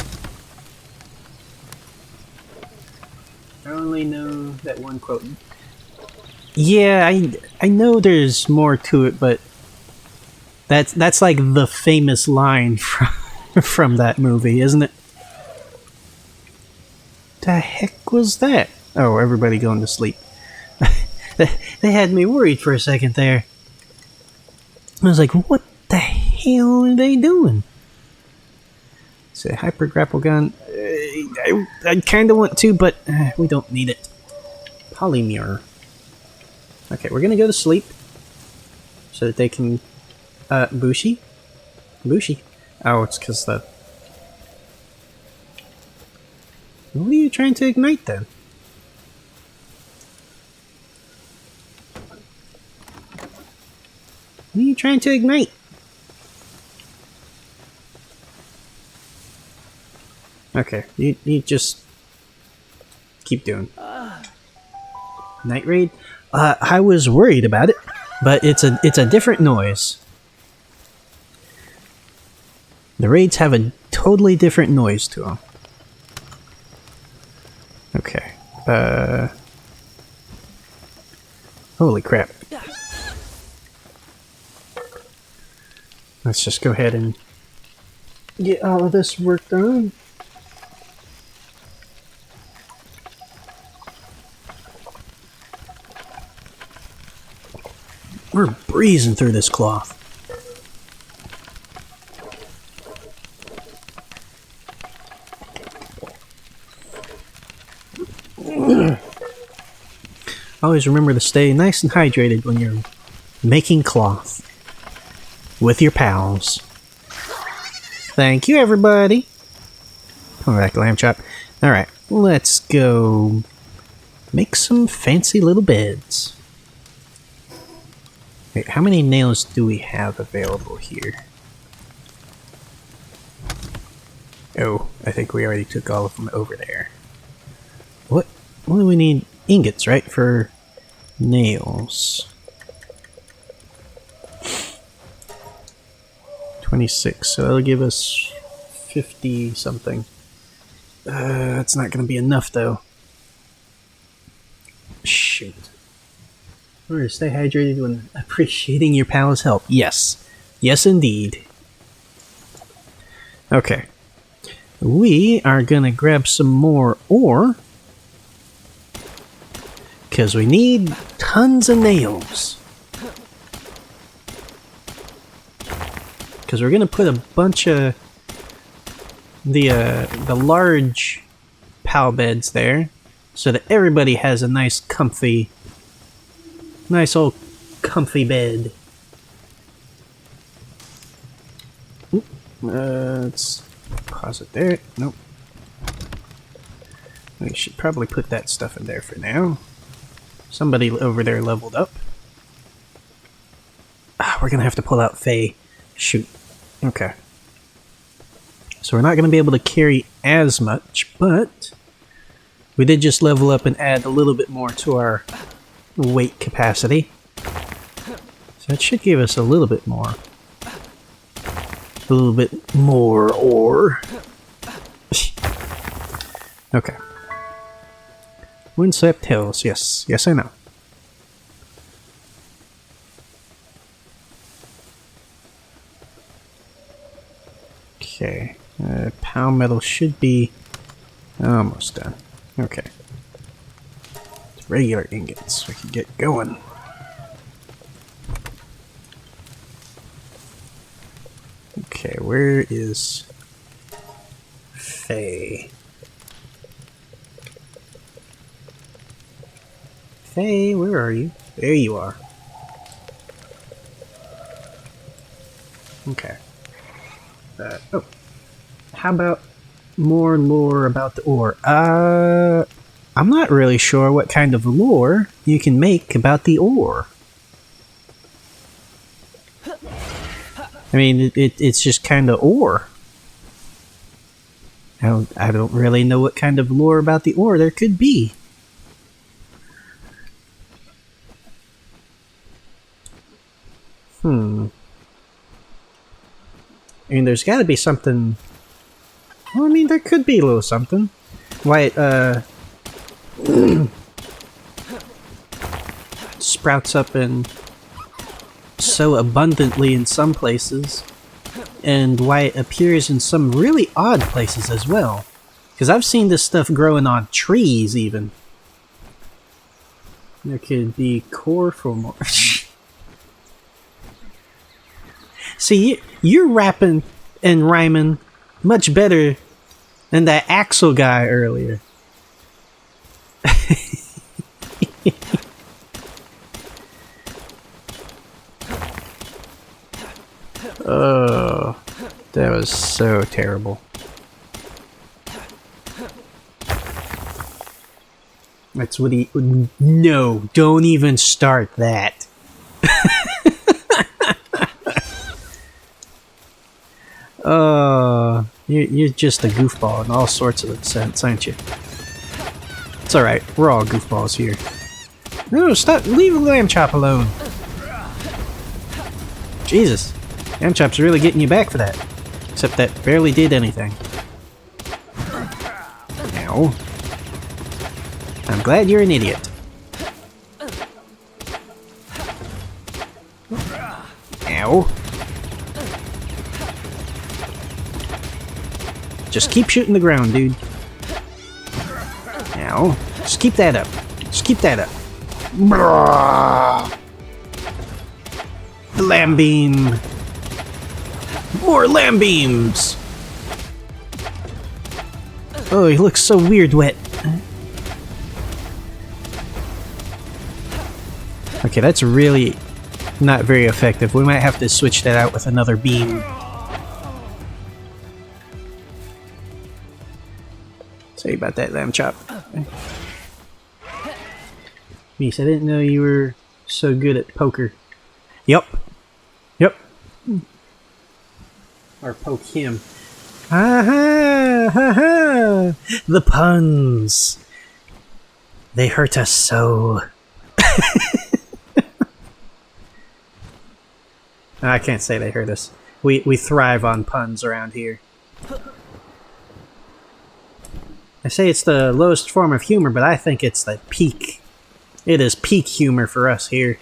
I only know that one quote. Yeah, I know there's more to it, but... That's like the famous line from that movie, isn't it? The heck was that? Oh, everybody going to sleep. They had me worried for a second there. I was like, what the hell are they doing? Say hyper grapple gun. I kind of want to, but we don't need it. Polymer. Okay, we're gonna go to sleep so that they can. Bushi? Bushi. Oh, it's because the... What are you trying to ignite then? What are you trying to ignite? Okay, you just keep doing. Night raid? I was worried about it, but it's a different noise. The raids have a totally different noise to them. Okay. Holy crap. Let's just go ahead and get all of this work done. We're breezing through this cloth. Always remember to stay nice and hydrated when you're making cloth with your pals. Thank you, everybody. Come back, lamb chop. Alright, let's go make some fancy little beds. Wait, how many nails do we have available here? Oh, I think we already took all of them over there. What do we need? Ingots, right? For nails. 26, so that'll give us 50 something. That's not gonna be enough though. Shoot. Remember to stay hydrated when appreciating your pal's help. Yes. Yes, indeed. Okay. We are gonna grab some more ore. Because we need tons of nails. Because we're gonna put a bunch of the large pal beds there, so that everybody has a nice old comfy bed. Oop, let's pause it there. Nope. We should probably put that stuff in there for now. Somebody over there leveled up. We're gonna have to pull out Faye. Shoot. Okay. So we're not gonna be able to carry as much, but we did just level up and add a little bit more to our weight capacity. So that should give us a little bit more. A little bit more ore. Okay. Windswept Hills, yes. Yes, I know. Okay. Pound metal should be almost done. Okay. It's regular ingots. We can get going. Okay, where is Faye? Faye, where are you? There you are. Okay. Oh. How about more lore about the ore? I'm not really sure what kind of lore you can make about the ore. I mean, it's just kind of ore. I don't really know what kind of lore about the ore there could be. I mean, there's got to be something. Well, I mean, there could be a little something. Why it sprouts up in so abundantly in some places, and why it appears in some really odd places as well. Because I've seen this stuff growing on trees, even. There could be core for more. See, you're rapping and rhyming much better than that Axel guy earlier. Oh, that was so terrible. That's what he... No, don't even start that. You're just a goofball in all sorts of sense, aren't you? It's alright, we're all goofballs here. No, stop, leave the lamb chop alone. Jesus, lamb chop's really getting you back for that. Except that barely did anything. Ow. I'm glad you're an idiot. Ow. Just keep shooting the ground, dude. Now, just keep that up. Just keep that up. The lamb beam. More lamb beams. Oh, he looks so weird wet. Okay, that's really not very effective. We might have to switch that out with another beam. Sorry about that, lamb chop. Meese, I didn't know you were so good at poker. Yep. Yep. Or poke him. Ha ha ha ha! The puns. They hurt us so. I can't say they hurt us. We thrive on puns around here. I say it's the lowest form of humor, but I think it's the peak. It is peak humor for us here.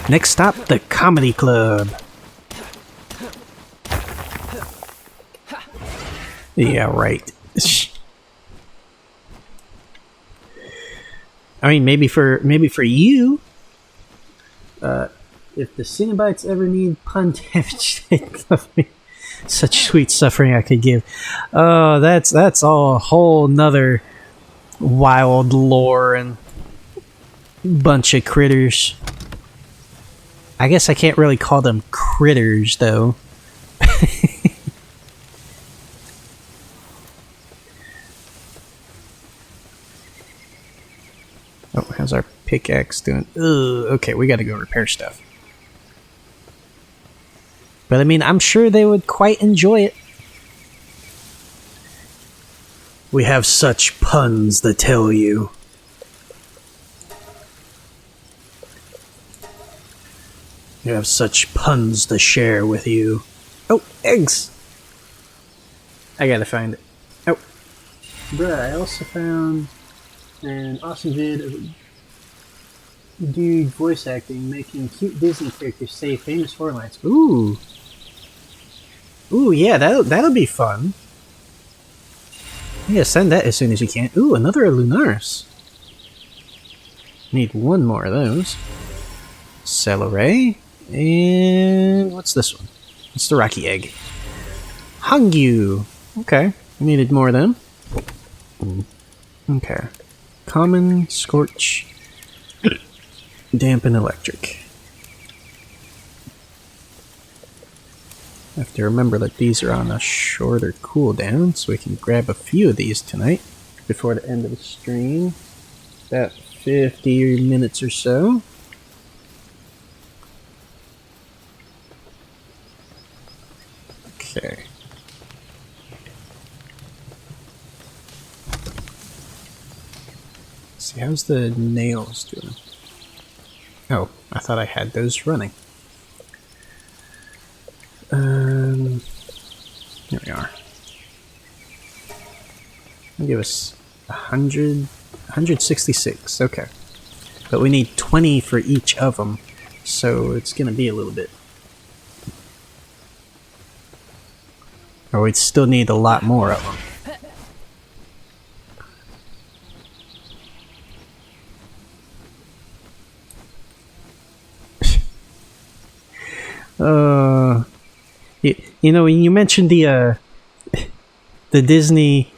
Next stop, the comedy club. Yeah, right. I mean, maybe for you, if the Cenobites ever need pun damage, they'd love me. Such sweet suffering I could give. Oh, that's all a whole nother wild lore and bunch of critters. I guess I can't really call them critters, though. Oh, how's our pickaxe doing? Ugh, okay, we gotta go repair stuff. But I mean, I'm sure they would quite enjoy it. We have such puns to tell you. We have such puns to share with you. Oh, eggs! I gotta find it. Oh. Bruh, I also found an awesome vid of dude voice acting making cute Disney characters say famous horror lines. Ooh. Ooh, yeah, that'll be fun. Yeah, send that as soon as you can. Ooh, another Lunaris. Need one more of those. Celery. And what's this one? It's the Rocky Egg. Hungyu. Okay, needed more of them. Okay. Common, Scorch, Damp, and Electric. I have to remember that these are on a shorter cooldown, so we can grab a few of these tonight before the end of the stream. About 50 minutes or so. Okay. Let's see, how's the nails doing? Oh, I thought I had those running. Here we are. I'll give us 166. Okay, but we need 20 for each of them, so it's gonna be a little bit. Or we'd still need a lot more of them. You know, when you mentioned the Disney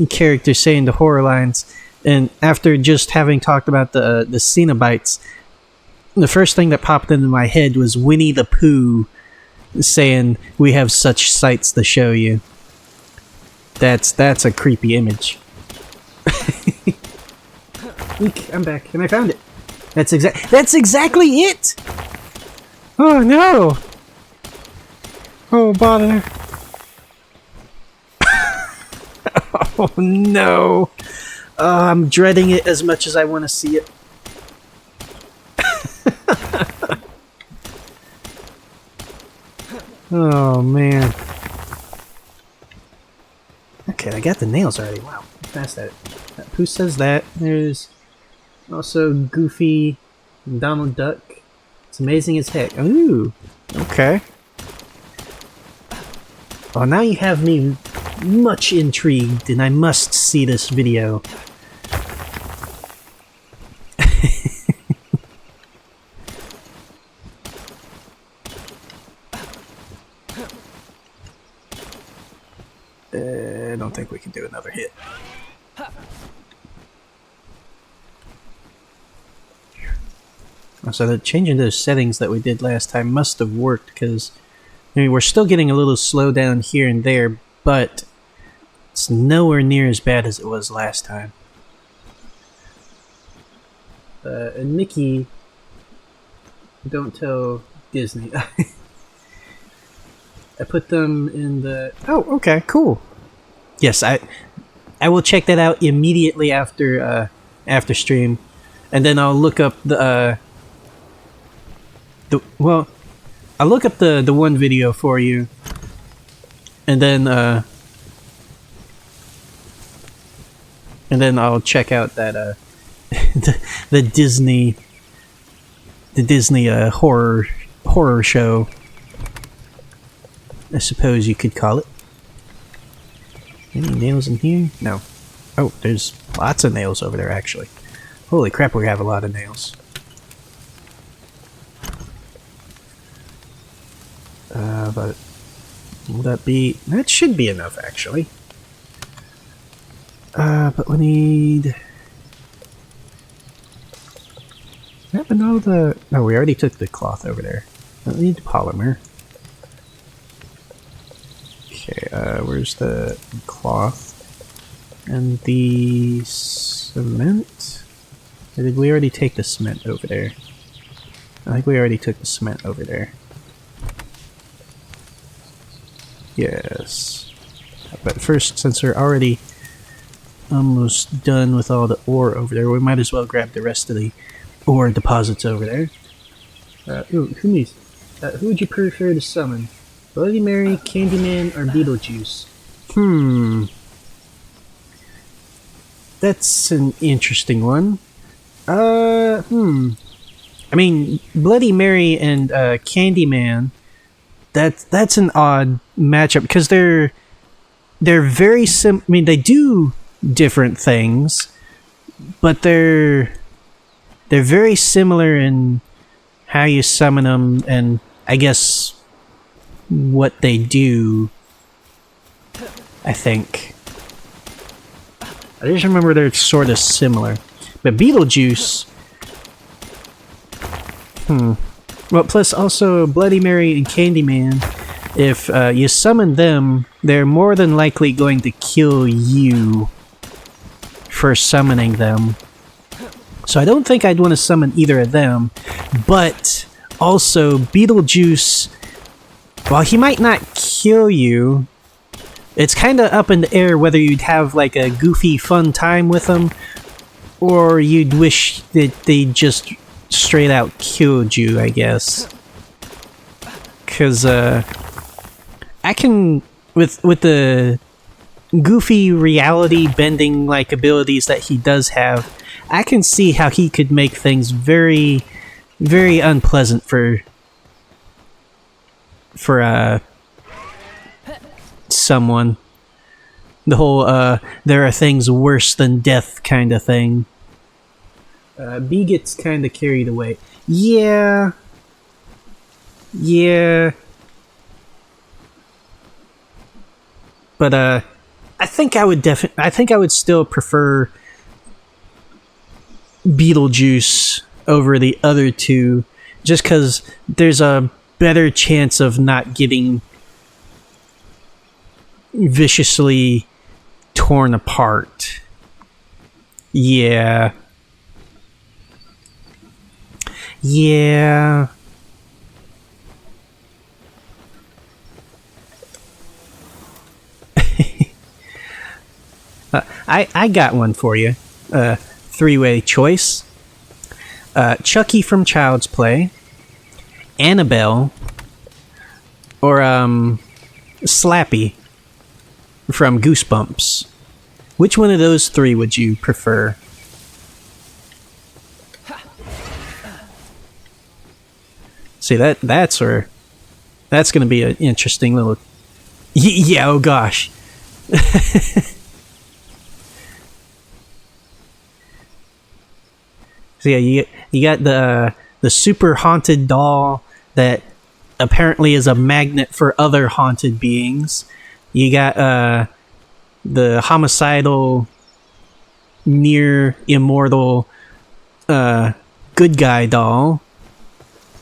character saying the horror lines, and after just having talked about the Cenobites, the first thing that popped into my head was Winnie the Pooh saying, "We have such sights to show you." That's a creepy image. Eek, I'm back, and I found it. That's exactly it. Oh no! Oh bother! Oh no! I'm dreading it as much as I want to see it. Oh man! Okay, I got the nails already. Wow, fast at it. Who says that? There's Also, Goofy, and Donald Duck. It's amazing as heck. Ooh, okay. Well, now you have me much intrigued, and I must see this video. I don't think we can do another hit. So changing those settings that we did last time must have worked, because I mean, we're still getting a little slow down here and there, but it's nowhere near as bad as it was last time. And Mickey, don't tell Disney. I put them in the... Oh, okay, cool. Yes, I will check that out immediately after stream, and then I'll look up the well, I'll look up the one video for you, and then I'll check out that the Disney horror show, I suppose you could call it. Any nails in here? No. Oh, there's lots of nails over there, actually. Holy crap, we have a lot of nails. But will that be... That should be enough, actually. But we need... That been all the... No, we already took the cloth over there. We need polymer. Okay, where's the cloth? And the cement? Or did we already take the cement over there? I think we already took the cement over there. Yes. But first, since we're already almost done with all the ore over there, we might as well grab the rest of the ore deposits over there. Who would you prefer to summon? Bloody Mary, Candyman, or Beetlejuice? That's an interesting one. I mean, Bloody Mary and Candyman, that's an odd matchup, because they're very I mean, they do different things, but they're very similar in how you summon them, and I guess what they do, I think. I just remember they're sort of similar. But Beetlejuice... Well, plus also Bloody Mary and Candyman, if you summon them, they're more than likely going to kill you for summoning them. So I don't think I'd want to summon either of them. But also, Beetlejuice... While he might not kill you, it's kind of up in the air whether you'd have like a goofy fun time with him, or you'd wish that they just straight out killed you, I guess. Because I can, with the goofy reality bending like abilities that he does have, I can see how he could make things very, very unpleasant for someone. The whole there are things worse than death kind of thing. B gets kind of carried away. Yeah. But I think I would still prefer Beetlejuice over the other two, just because there's a better chance of not getting viciously torn apart. Yeah. I got one for you. Three-way choice. Chucky from Child's Play, Annabelle, or Slappy from Goosebumps. Which one of those three would you prefer? See, that's where... That's going to be an interesting little... Yeah, oh gosh. So yeah, you got the super haunted doll that apparently is a magnet for other haunted beings. You got the homicidal, near immortal good guy doll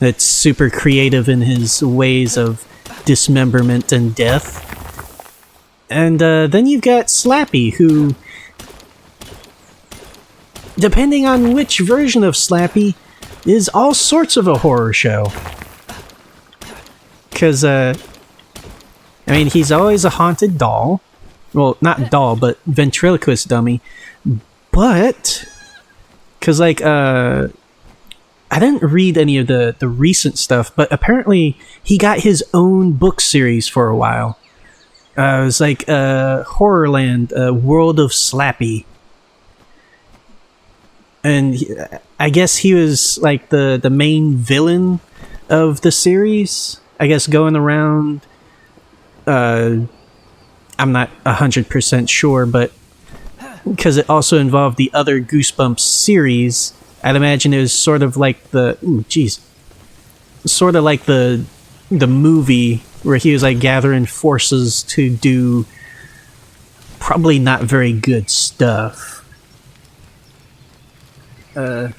that's super creative in his ways of dismemberment and death. And then you've got Slappy, who, depending on which version of Slappy, is all sorts of a horror show. Because, I mean, he's always a haunted doll. Well, not doll, but ventriloquist dummy. But, because, like, I didn't read any of the recent stuff, but apparently he got his own book series for a while. It was like Horrorland, World of Slappy. And I guess he was like the main villain of the series. I guess going around, I'm not 100% sure, but because it also involved the other Goosebumps series, I'd imagine it was sort of like sort of like the movie where he was like gathering forces to do probably not very good stuff. I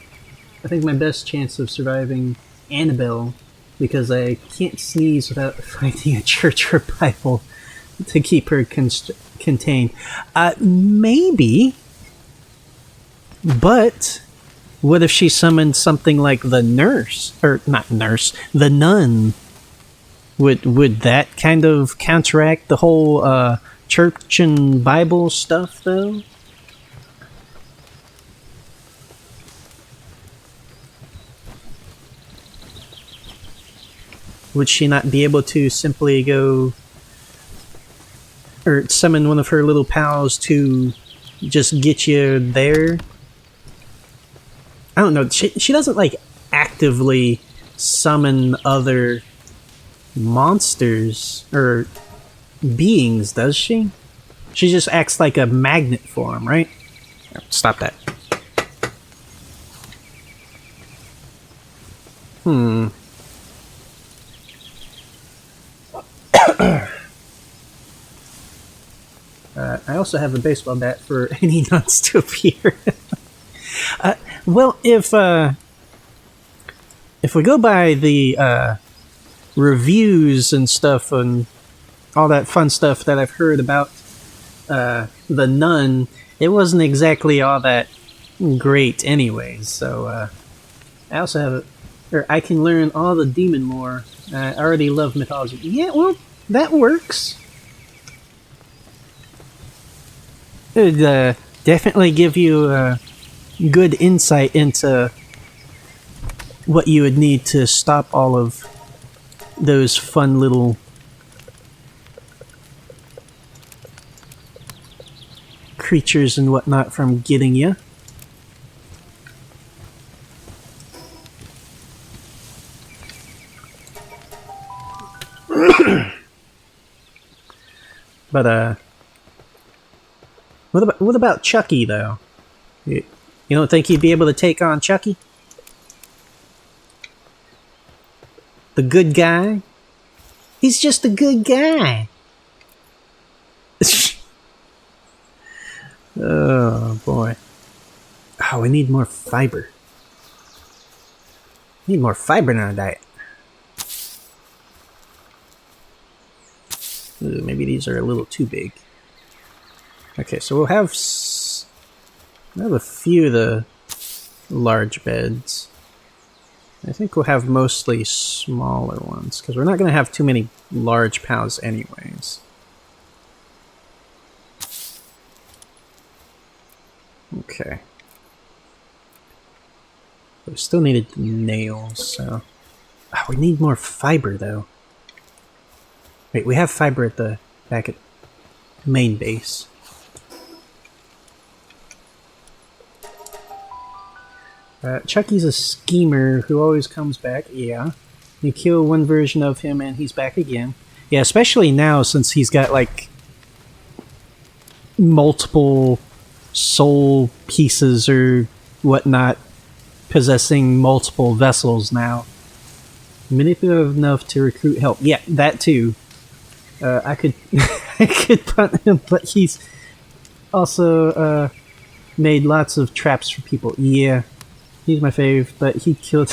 think my best chance of surviving Annabelle, because I can't sneeze without finding a church or Bible to keep her contained. Maybe, but what if she summoned something like the nurse, or not nurse, the nun? Would that kind of counteract the whole church and Bible stuff, though? Would she not be able to simply go or summon one of her little pals to just get you there? I don't know. She doesn't like actively summon other monsters or beings, does she? She just acts like a magnet for them, right? Stop that. I also have a baseball bat for any nuts to appear. Well, if we go by the reviews and stuff and all that fun stuff that I've heard about the nun, it wasn't exactly all that great anyways. So I also have I can learn all the demon lore. I already love mythology. Yeah, well, that works. It would definitely give you good insight into what you would need to stop all of those fun little creatures and whatnot from getting you. But what about Chucky, though? You don't think he'd be able to take on Chucky? The good guy? He's just a good guy. Oh, boy. Oh, we need more fiber. We need more fiber in our diet. Ooh, maybe these are a little too big. Okay, so we'll have a few of the large beds. I think we'll have mostly smaller ones, because we're not going to have too many large pals anyways. Okay. We still needed nails, so... Oh, we need more fiber, though. Wait, we have fiber at the back at main base. Chucky's a schemer who always comes back. Yeah. You kill one version of him and he's back again. Yeah, especially now since he's got like multiple soul pieces or whatnot possessing multiple vessels now. Manipulative enough to recruit help. Yeah, that too. I could I could punt him, but he's also made lots of traps for people. Yeah, he's my fave, but he killed.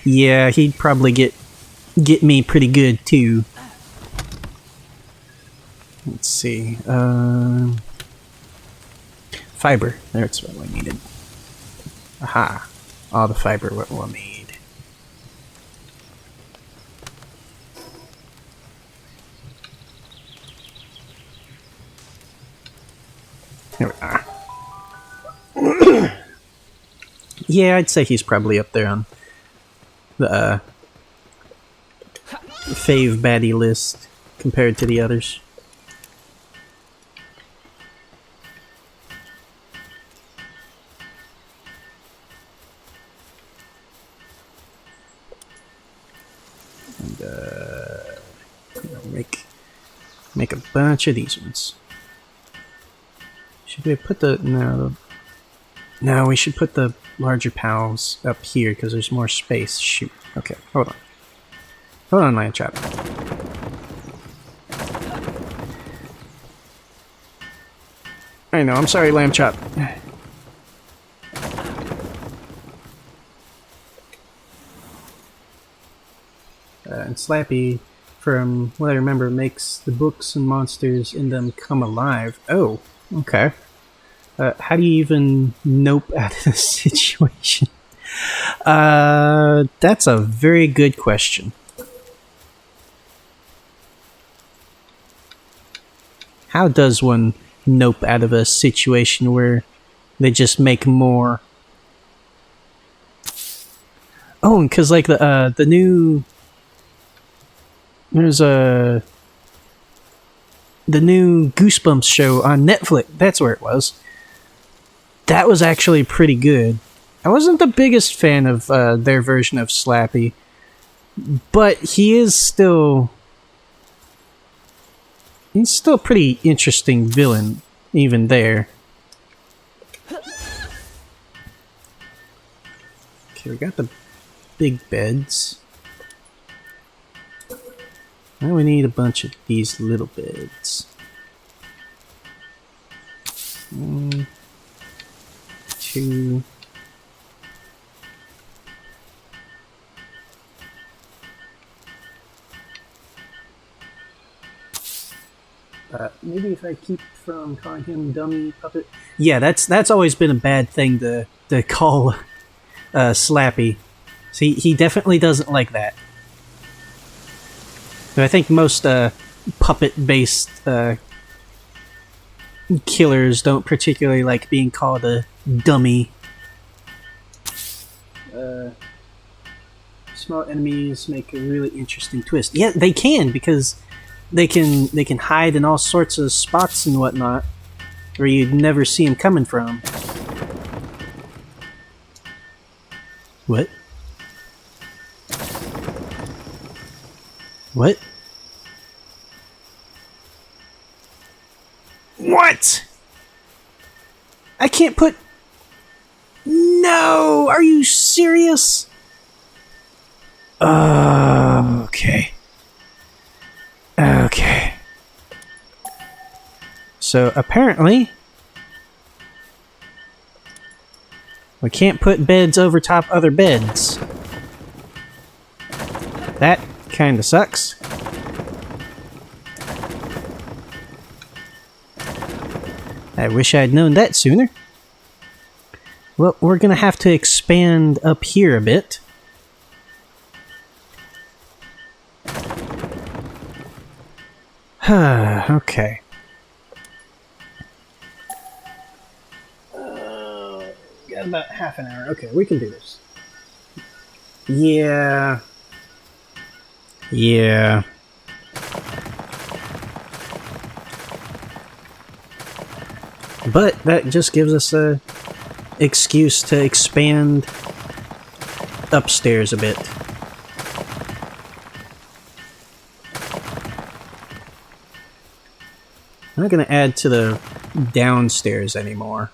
Yeah, he'd probably get me pretty good too. Let's see. Fiber. That's what we needed. Aha. All the fiber what we'll need. Here we are. Yeah, I'd say he's probably up there on the fave baddie list compared to the others. And make a bunch of these ones. Should we put the no? We should put the larger pals up here because there's more space. Shoot. Okay, hold on, Lamb Chop. I know. I'm sorry, Lamb Chop. And Slappy, from what I remember, makes the books and monsters in them come alive. Oh, okay. How do you even nope out of this situation? That's a very good question. How does one nope out of a situation where they just make more? Oh, because like the new... There's the new Goosebumps show on Netflix. That's where it was. That was actually pretty good. I wasn't the biggest fan of their version of Slappy, but he's still a pretty interesting villain, even there. Okay, we got the big beds. Now we need a bunch of these little beds. 1, 2. Maybe if I keep from calling him dummy puppet. Yeah, that's always been a bad thing to call Slappy. See, he definitely doesn't like that. I think most puppet-based killers don't particularly like being called a dummy. Small enemies make a really interesting twist. Yeah, they can, because they can hide in all sorts of spots and whatnot, where you'd never see them coming from. What? What? What? I can't put... No! Are you serious? Okay. Okay. So, apparently... we can't put beds over top other beds. That kinda sucks. I wish I'd known that sooner. Well, we're gonna have to expand up here a bit. Okay. Got about half an hour. Okay, we can do this. Yeah. Yeah. But that just gives us a excuse to expand upstairs a bit. I'm not going to add to the downstairs anymore.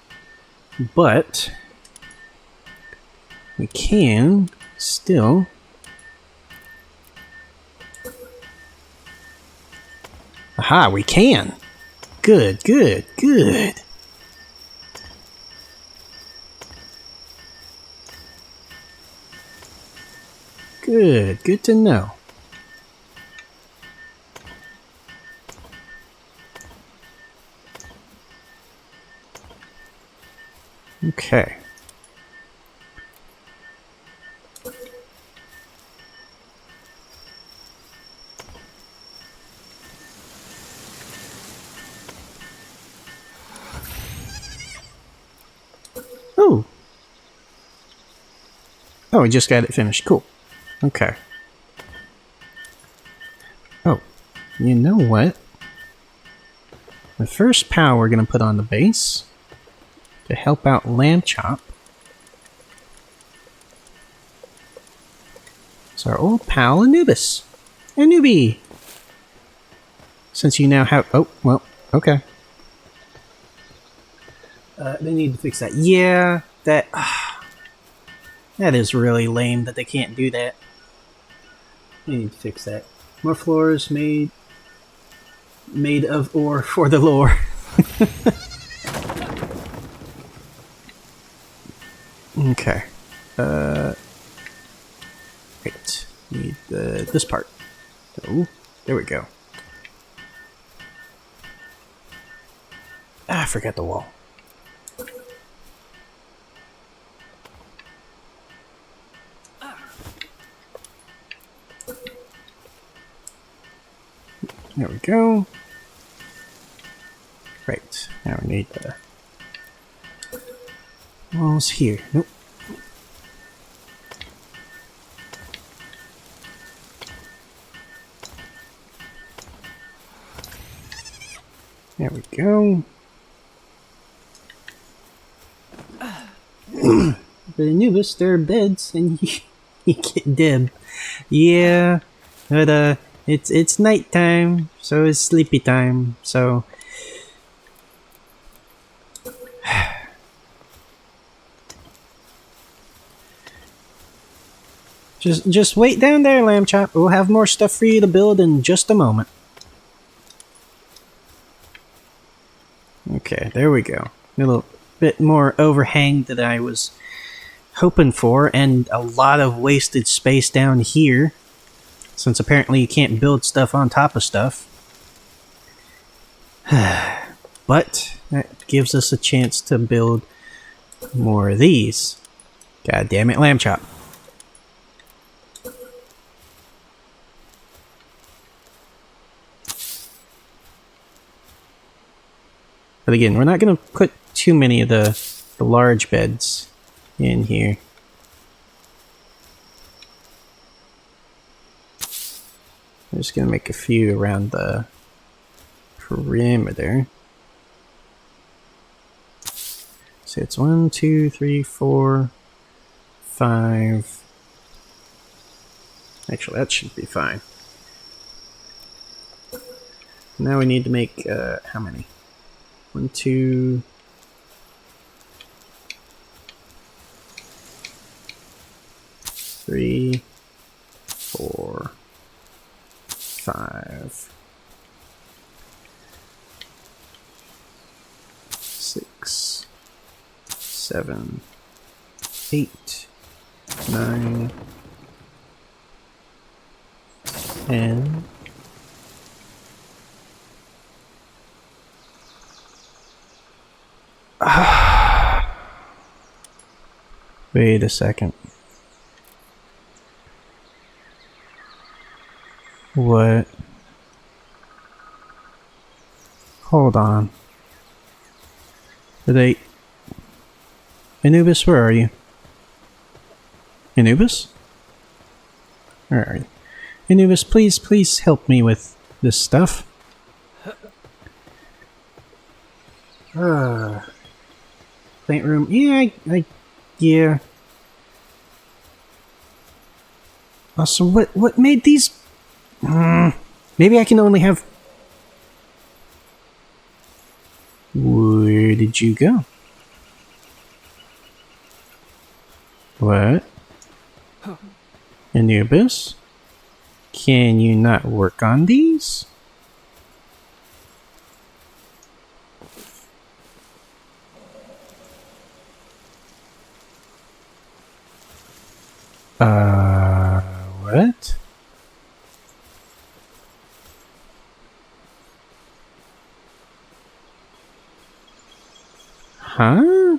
But we can still aha, we can. Good, good, good. Good, good to know. Okay. Oh. Oh, we just got it finished. Cool. Okay. Oh, you know what? The first POW we're going to put on the base to help out Lamb Chop is our old pal Anubis. Anubi! Since you now have... Oh, well, okay. They need to fix that. Yeah, that... that is really lame that they can't do that. They need to fix that. More floors made of ore for the lore. Okay. Wait. Need this part. Oh, there we go. Ah, I forgot the wall. There we go. Right. Now we need the walls here. Nope. There we go. But Anubis, there are beds, and you get dim. Yeah, but it's nighttime, so it's sleepy time. So just wait down there, Lamb Chop. We'll have more stuff for you to build in just a moment. Okay, there we go. A little bit more overhang than I was hoping for, and a lot of wasted space down here, since apparently you can't build stuff on top of stuff. But that gives us a chance to build more of these. God damn it, Lamb Chop. But again, we're not going to put too many of the large beds in here. I'm just going to make a few around the perimeter. So it's 1, 2, 3, 4, 5. Actually, that should be fine. Now we need to make, how many? 1, 2... 3, 4, 5, 6, 7, 8, 9, 10. Wait a second. What? Hold on. Are they... Anubis, where are you? Anubis? Where are you? Anubis, please help me with this stuff. Plant room. Yeah, yeah. Also, what made these... maybe I can only have... Where did you go? What? Anubis? Can you not work on these? What? Huh?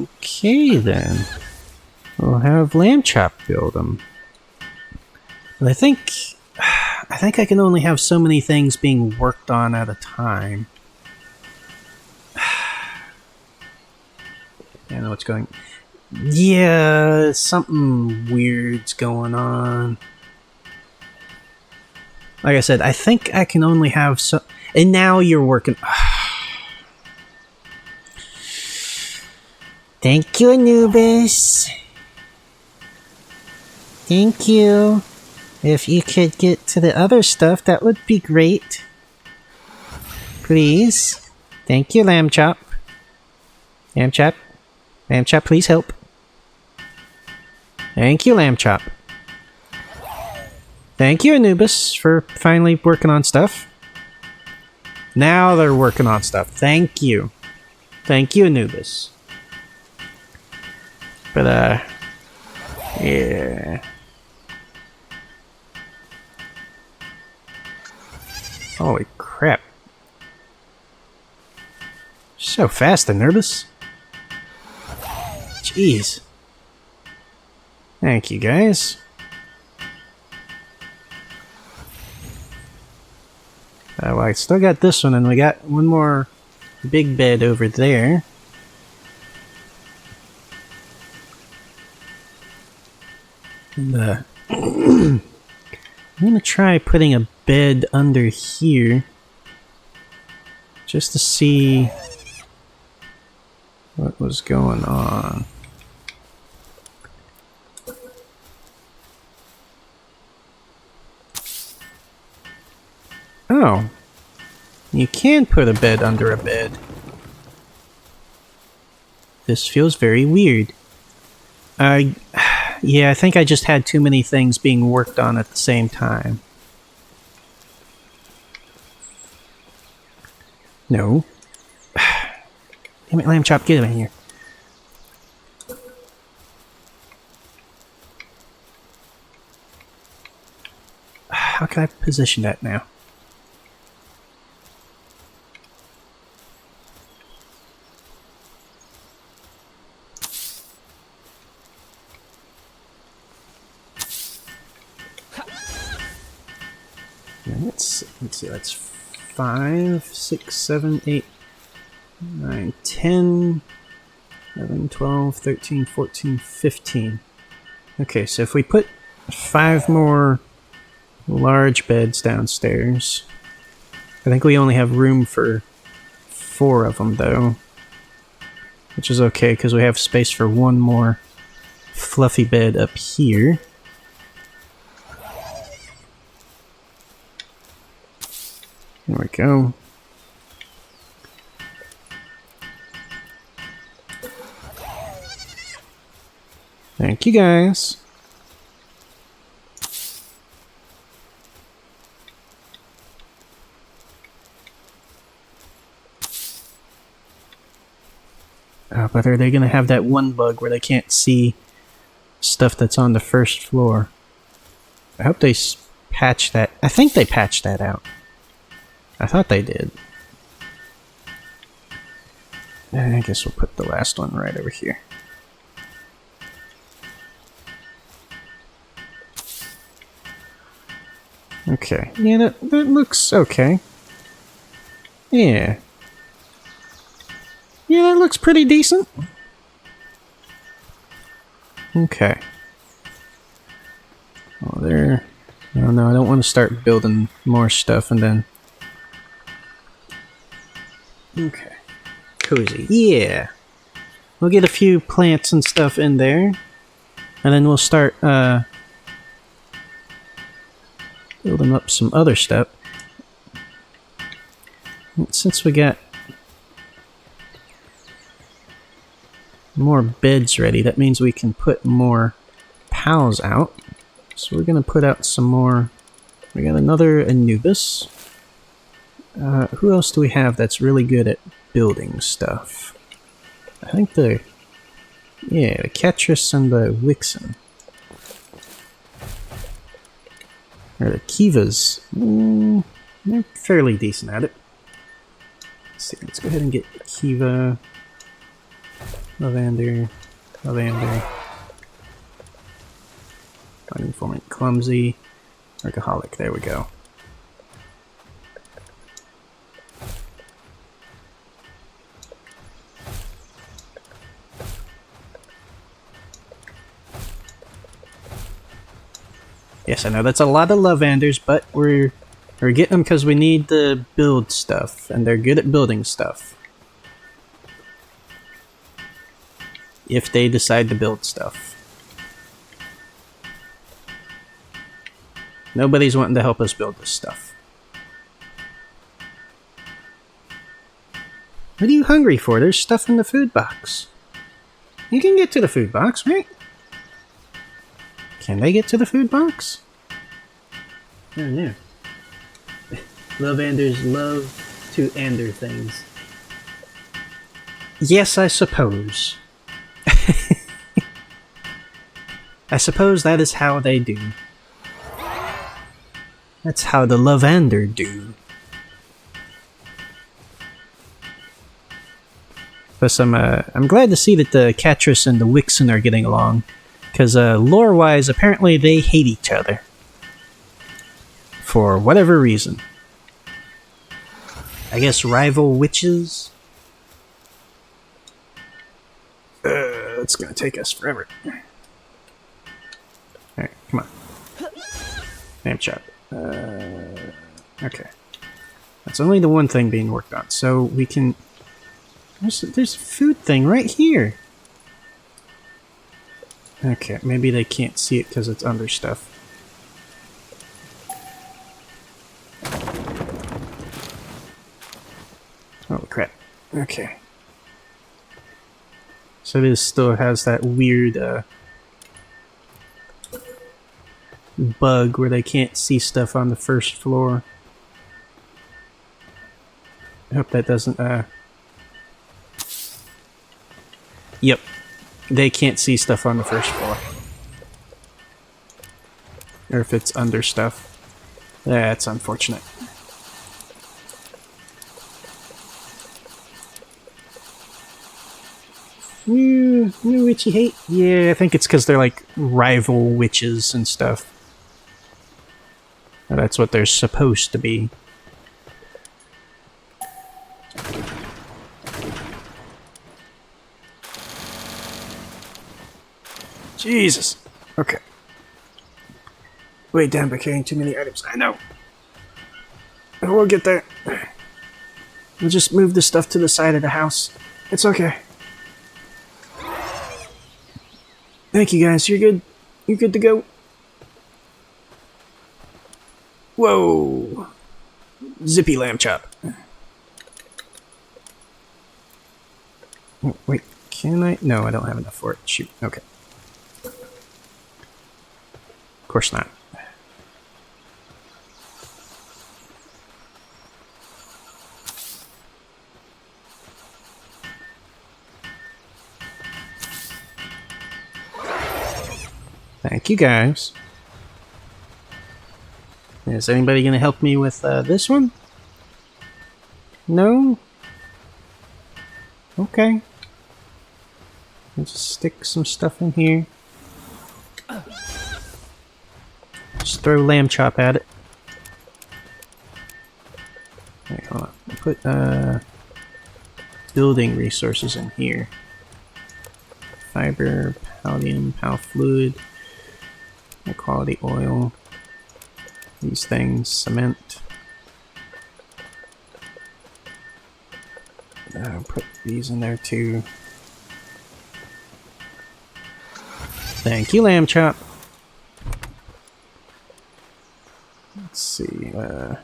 Okay then. We'll have Lamb Chop build them. But I think I can only have so many things being worked on at a time. I know what's going. Yeah, something weird's going on. Like I said, I think I can only have so. And now you're working. Thank you, Anubis. Thank you. If you could get to the other stuff, that would be great. Please. Thank you, Lamb Chop. Lamb Chop. Lamb Chop, please help. Thank you, Lamb Chop. Thank you, Anubis, for finally working on stuff. Now they're working on stuff. Thank you. Thank you, Anubis. But, yeah. Holy crap. So fast, Anubis. Jeez. Thank you, guys. Well, I still got this one, and we got one more big bed over there. And, I'm gonna try putting a bed under here, just to see what was going on. Oh, you can put a bed under a bed. This feels very weird. Yeah, I think I just had too many things being worked on at the same time. No. Damn it, Lamb Chop, get him in here. How can I position that now? Let's see, that's 5, 6, 7, 8, 9, 10, 11, 12, 13, 14, 15. Okay, so if we put 5 more large beds downstairs, I think we only have room for 4 of them though, which is okay because we have space for one more fluffy bed up here. There we go. Thank you, guys. But are they going to have that one bug where they can't see stuff that's on the first floor? I hope they patch that. I think they patched that out. I thought they did. I guess we'll put the last one right over here. Okay. Yeah, that looks okay. Yeah. Yeah, that looks pretty decent. Okay. Oh, there. I don't know, I don't want to start building more stuff and then... Okay. Cozy. Yeah. We'll get a few plants and stuff in there. And then we'll start, building up some other stuff. Since we got more beds ready, that means we can put more pals out. So we're gonna put out some more. We got another Anubis. Who else do we have that's really good at building stuff? I think the Ketris and the Wixen. Or the Kivas. They're fairly decent at it. Let's see, let's go ahead and get Kiva, Lavander, Informant, Clumsy, Workaholic, there we go. Yes, I know that's a lot of Lavanders, but we're getting them because we need to build stuff, and they're good at building stuff. If they decide to build stuff. Nobody's wanting to help us build this stuff. What are you hungry for? There's stuff in the food box. You can get to the food box, right? Can they get to the food box? I don't know. Lavanders love to ander things. Yes, I suppose. I suppose that is how they do. That's how the Lavander do. Plus, I'm glad to see that the Ketris and the Wixen are getting along. Because lore-wise, apparently they hate each other. For whatever reason. I guess rival witches? It's gonna take us forever. Alright, come on. Damn chop. Okay. That's only the one thing being worked on, so we can... There's a food thing right here! Okay, maybe they can't see it because it's under stuff. Holy crap. Okay. So this still has that weird bug where they can't see stuff on the first floor. I hope that doesn't Yep. They can't see stuff on the first floor. Or if it's under stuff. That's unfortunate. New witchy hate? Yeah, I think it's because they're like rival witches and stuff. That's what they're supposed to be. Jesus. Okay. Weighed down by carrying too many items. I know. But we'll get there. We'll just move the stuff to the side of the house. It's okay. Thank you guys. You're good. You're good to go. Whoa. Zippy lamb chop. Oh, wait. Can I? No, I don't have enough for it. Shoot. Okay. Of course not. Thank you guys. Is anybody gonna help me with this one? No? Okay. I'll just stick some stuff in here. Just throw lamb chop at it. Wait, hold on. I'll put building resources in here. Fiber, palladium, pal fluid, high quality oil. These things, cement. I'll put these in there too. Thank you, lamb chop. Let's see. Go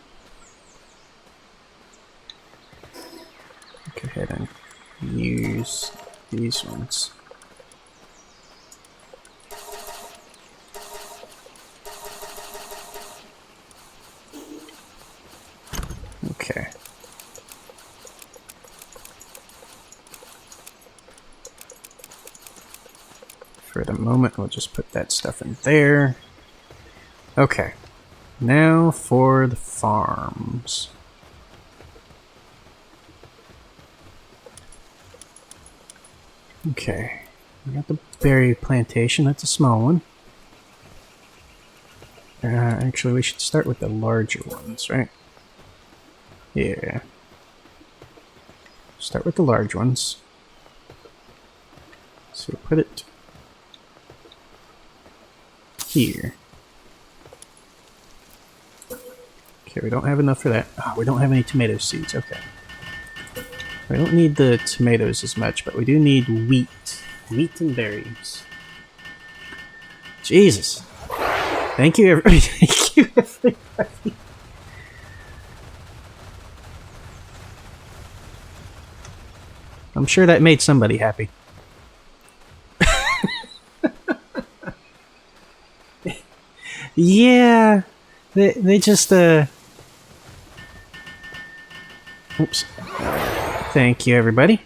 ahead and use these ones. Okay. For the moment, we'll just put that stuff in there. Okay. Now for the farms. Okay. We got the berry plantation. That's a small one. Actually, we should start with the larger ones, right? Yeah. Start with the large ones. So we'll put it here. Okay, we don't have enough for that. Oh, we don't have any tomato seeds. Okay. We don't need the tomatoes as much, but we do need wheat. Wheat and berries. Jesus. Thank you, everybody. Thank you, everybody. I'm sure that made somebody happy. Yeah. They just, Oops. Thank you, everybody.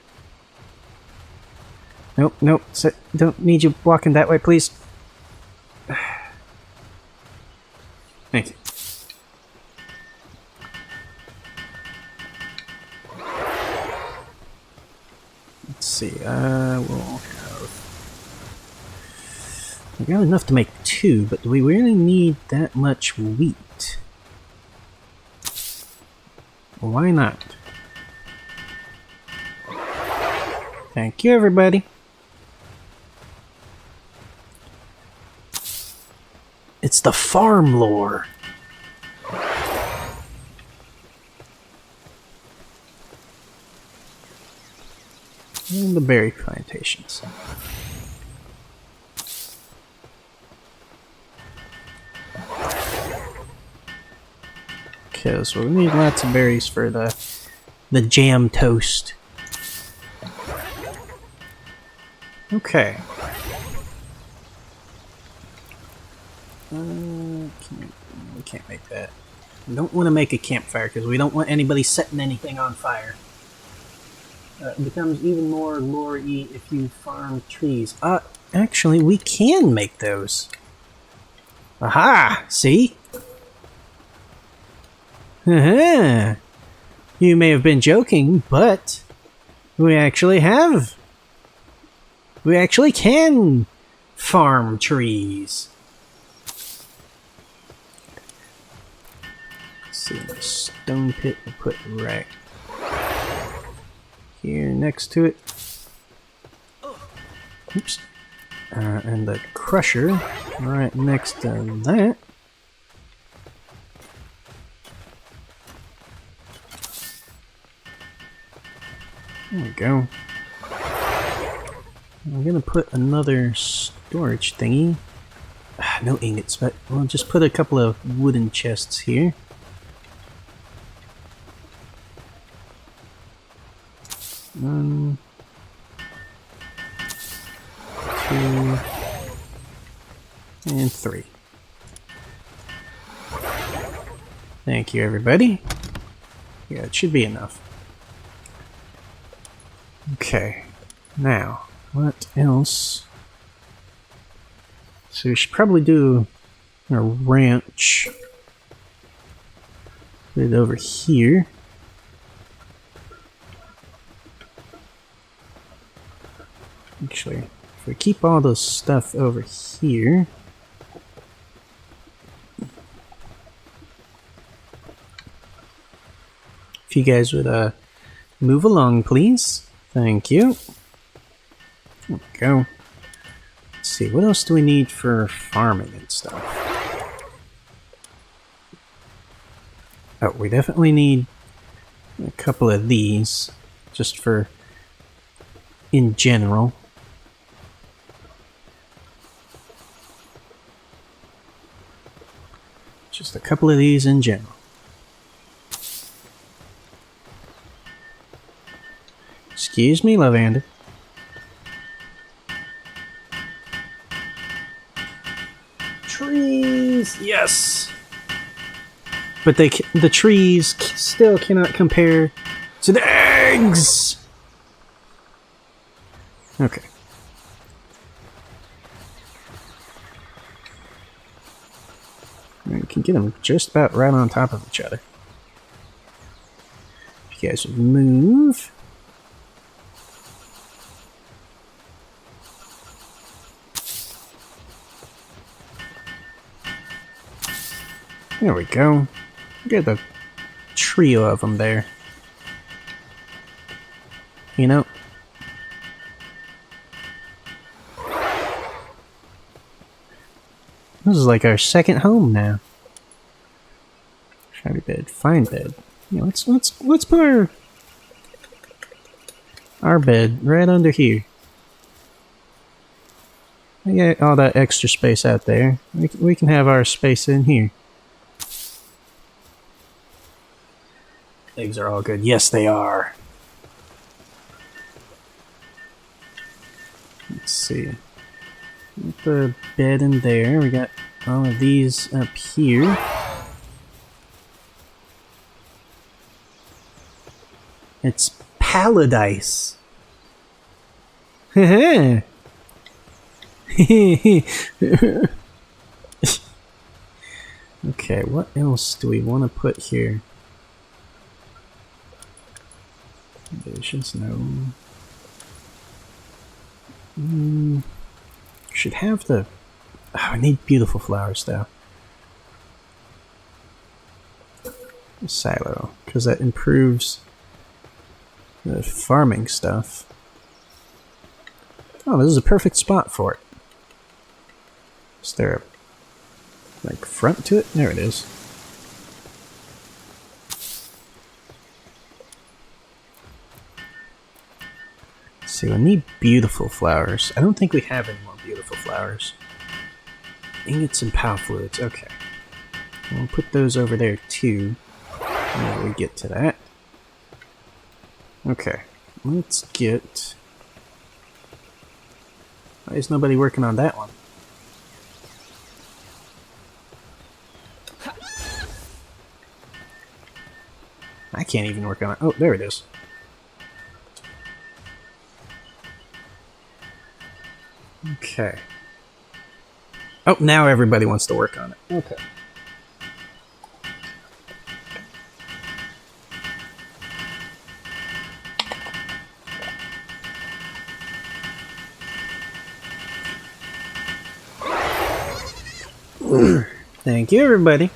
Nope, nope. Don't need you walking that way, please. Thank you. Let's see. We got enough to make 2, but do we really need that much wheat? Why not? Thank you, everybody. It's the farm lore. And the berry plantations. Okay, so we need lots of berries for the jam toast. Okay. We can't make that. We don't want to make a campfire because we don't want anybody setting anything on fire. It becomes even more lore-y if you farm trees. Actually, we can make those. Aha! See? Haha! You may have been joking, but we actually have. We actually can farm trees. Let's see, the stone pit we'll put right here next to it. Oops. And the crusher right next to that. There we go. I'm gonna put another storage thingy. No ingots, but we'll just put a couple of wooden chests here. One, 2, and 3. Thank you, everybody. Yeah, it should be enough. Okay, now, what else? So we should probably do a ranch. Put it over here. Actually, if we keep all this stuff over here. If you guys would move along, please. Thank you. There we go. Let's see, what else do we need for farming and stuff? Oh, we definitely need a couple of these, just for in general. Just a couple of these in general. Excuse me, Lavender. Trees! Yes! But the trees still cannot compare to the eggs! Okay. We can get them just about right on top of each other. If you guys would move. There we go. Get the trio of them there. You know, this is like our second home now. Shabby bed, fine bed. Yeah, let's put our bed right under here. We got all that extra space out there. We can have our space in here. Eggs are all good. Yes, they are. Let's see. Put the bed in there. We got all of these up here. It's paradise. Okay, what else do we want to put here? Visions, no. Should have the... Oh, I need beautiful flowers though. Silo, because that improves the farming stuff. Oh, this is a perfect spot for it. Is there a like front to it? There it is. Let's see, I need beautiful flowers. I don't think we have any more beautiful flowers. Ingots and power fluids. Okay. We'll put those over there too. When we get to that. Okay. Let's get... Why is nobody working on that one? I can't even work on it. Oh, there it is. Okay. Oh, now everybody wants to work on it. Okay. Thank you, everybody.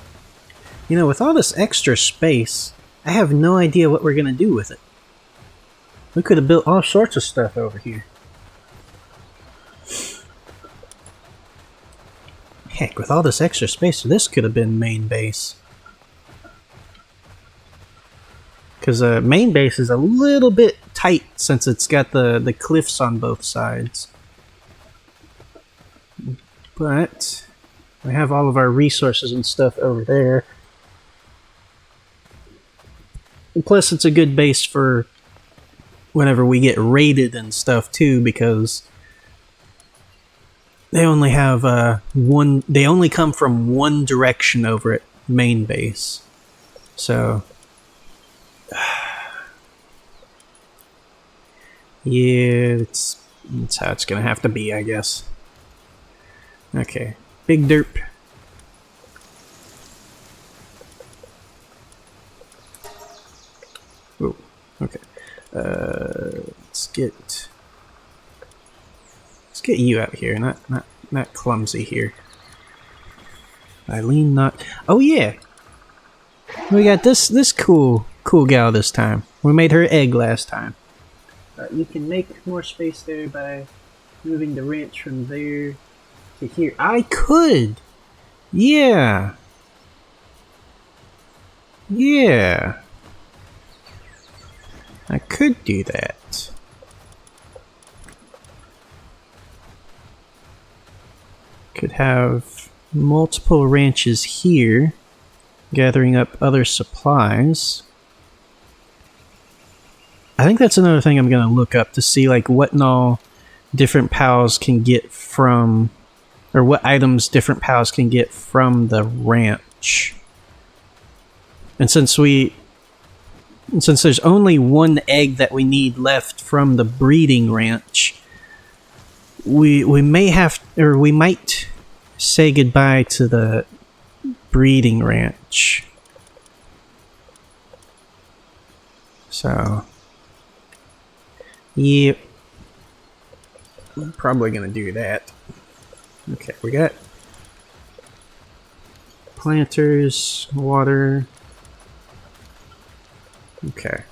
You know, with all this extra space, I have no idea what we're going to do with it. We could have built all sorts of stuff over here. Heck, with all this extra space, this could have been main base. Because main base is a little bit tight since it's got the cliffs on both sides. But we have all of our resources and stuff over there. And plus, it's a good base for whenever we get raided and stuff too, because they only have they only come from one direction over at main base. So yeah, that's how it's gonna have to be, I guess. Okay, big derp. Oh, okay. Let's get you out here, not clumsy here. Eileen, not. Oh yeah, we got this cool gal this time. We made her egg last time. You can make more space there by moving the ranch from there to here. I could. Yeah. Yeah. I could do that. Could have multiple ranches here. gathering up other supplies. I think that's another thing I'm going to look up to see like what and all different pals can get from, or what items different pals can get from the ranch. And since there's only one egg that we need left from the breeding ranch, we might say goodbye to the breeding ranch. So, yeah, I'm probably gonna do that. Okay, we got planters, water. Okay.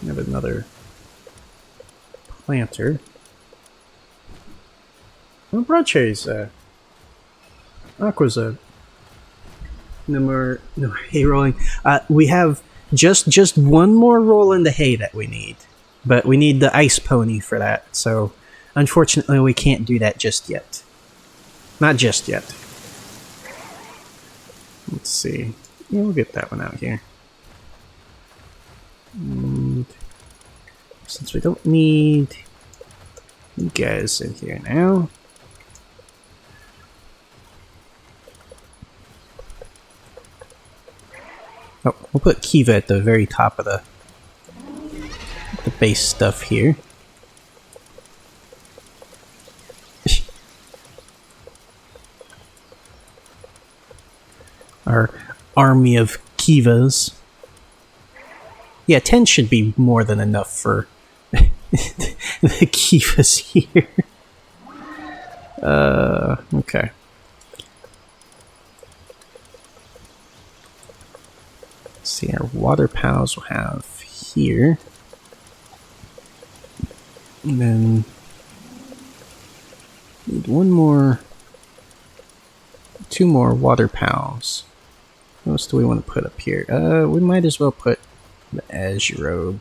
We have another planter. Oh, broad cherries. Aqua's no hay rolling. We have just one more roll in the hay that we need, but we need the ice pony for that. So, unfortunately, we can't do that just yet. Not just yet. Let's see. Yeah, we'll get that one out here. And since we don't need you guys in here now. Oh, we'll put Kiva at the very top of the base stuff here. Our army of Kivas. Yeah, 10 should be more than enough for the Kivas here. Okay. Let's see, our water pals we'll have here. And then need two more water pals. What else do we want to put up here? We might as well put the azure robe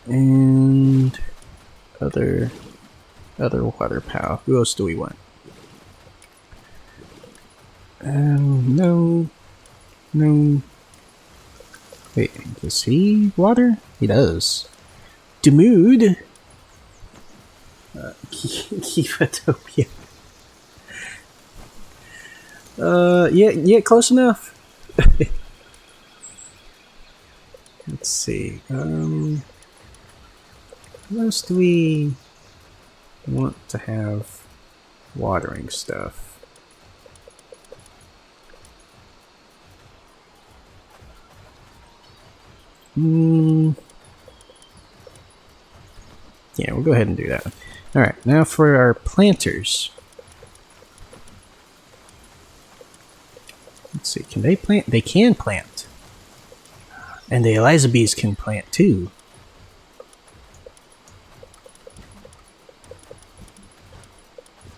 and other water pal. Who else do we want? No. Wait, does he water? He does. Demood. Kivatopia. Yeah, close enough. Let's see. What else do we want to have watering stuff? Yeah, we'll go ahead and do that. Alright, now for our planters. Let's see, can they plant? They can plant. And the Eliza bees can plant too.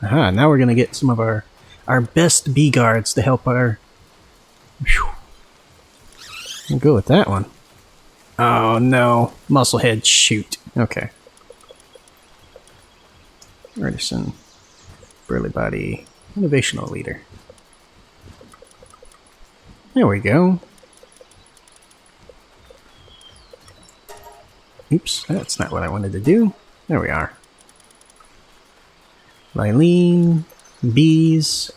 Aha, now we're gonna get some of our best bee guards to help our... Whew. We'll go with that one. Oh no, Musclehead, shoot. Okay. Artisan, Burly Body, Innovational Leader. There we go. Oops, that's not what I wanted to do. There we are. Lylene, bees.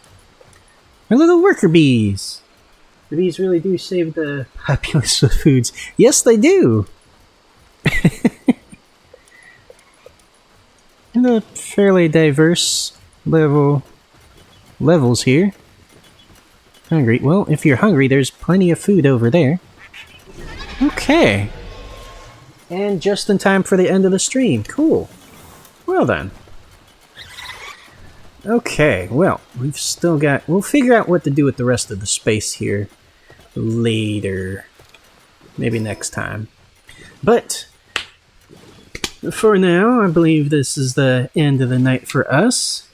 Our little worker bees. The bees really do save the populace of foods. Yes, they do. And a fairly diverse levels here. Hungry. Well, if you're hungry, there's plenty of food over there. Okay. And just in time for the end of the stream. Cool. Well then. Okay, well, we've still got... We'll figure out what to do with the rest of the space here later. Maybe next time. But for now, I believe this is the end of the night for us.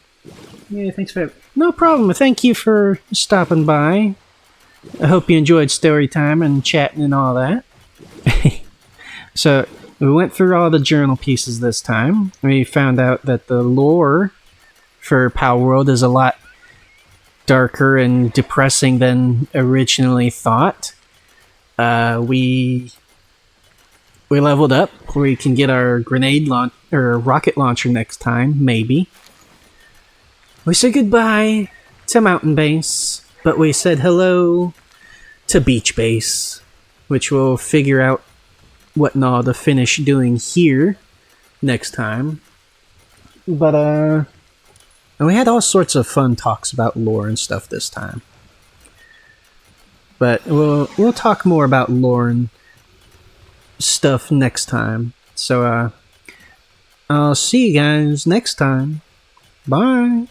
Yeah, thanks for... No problem. Thank you for stopping by. I hope you enjoyed story time and chatting and all that. So, we went through all the journal pieces this time. We found out that the lore for Palworld is a lot darker and depressing than originally thought. We leveled up. We can get our grenade launch or rocket launcher next time, maybe. We said goodbye to Mountain Base, but we said hello to Beach Base, which we'll figure out what Naw to finish doing here next time. But and we had all sorts of fun talks about lore and stuff this time. But we'll talk more about lore and stuff next time. So I'll see you guys next time. Bye.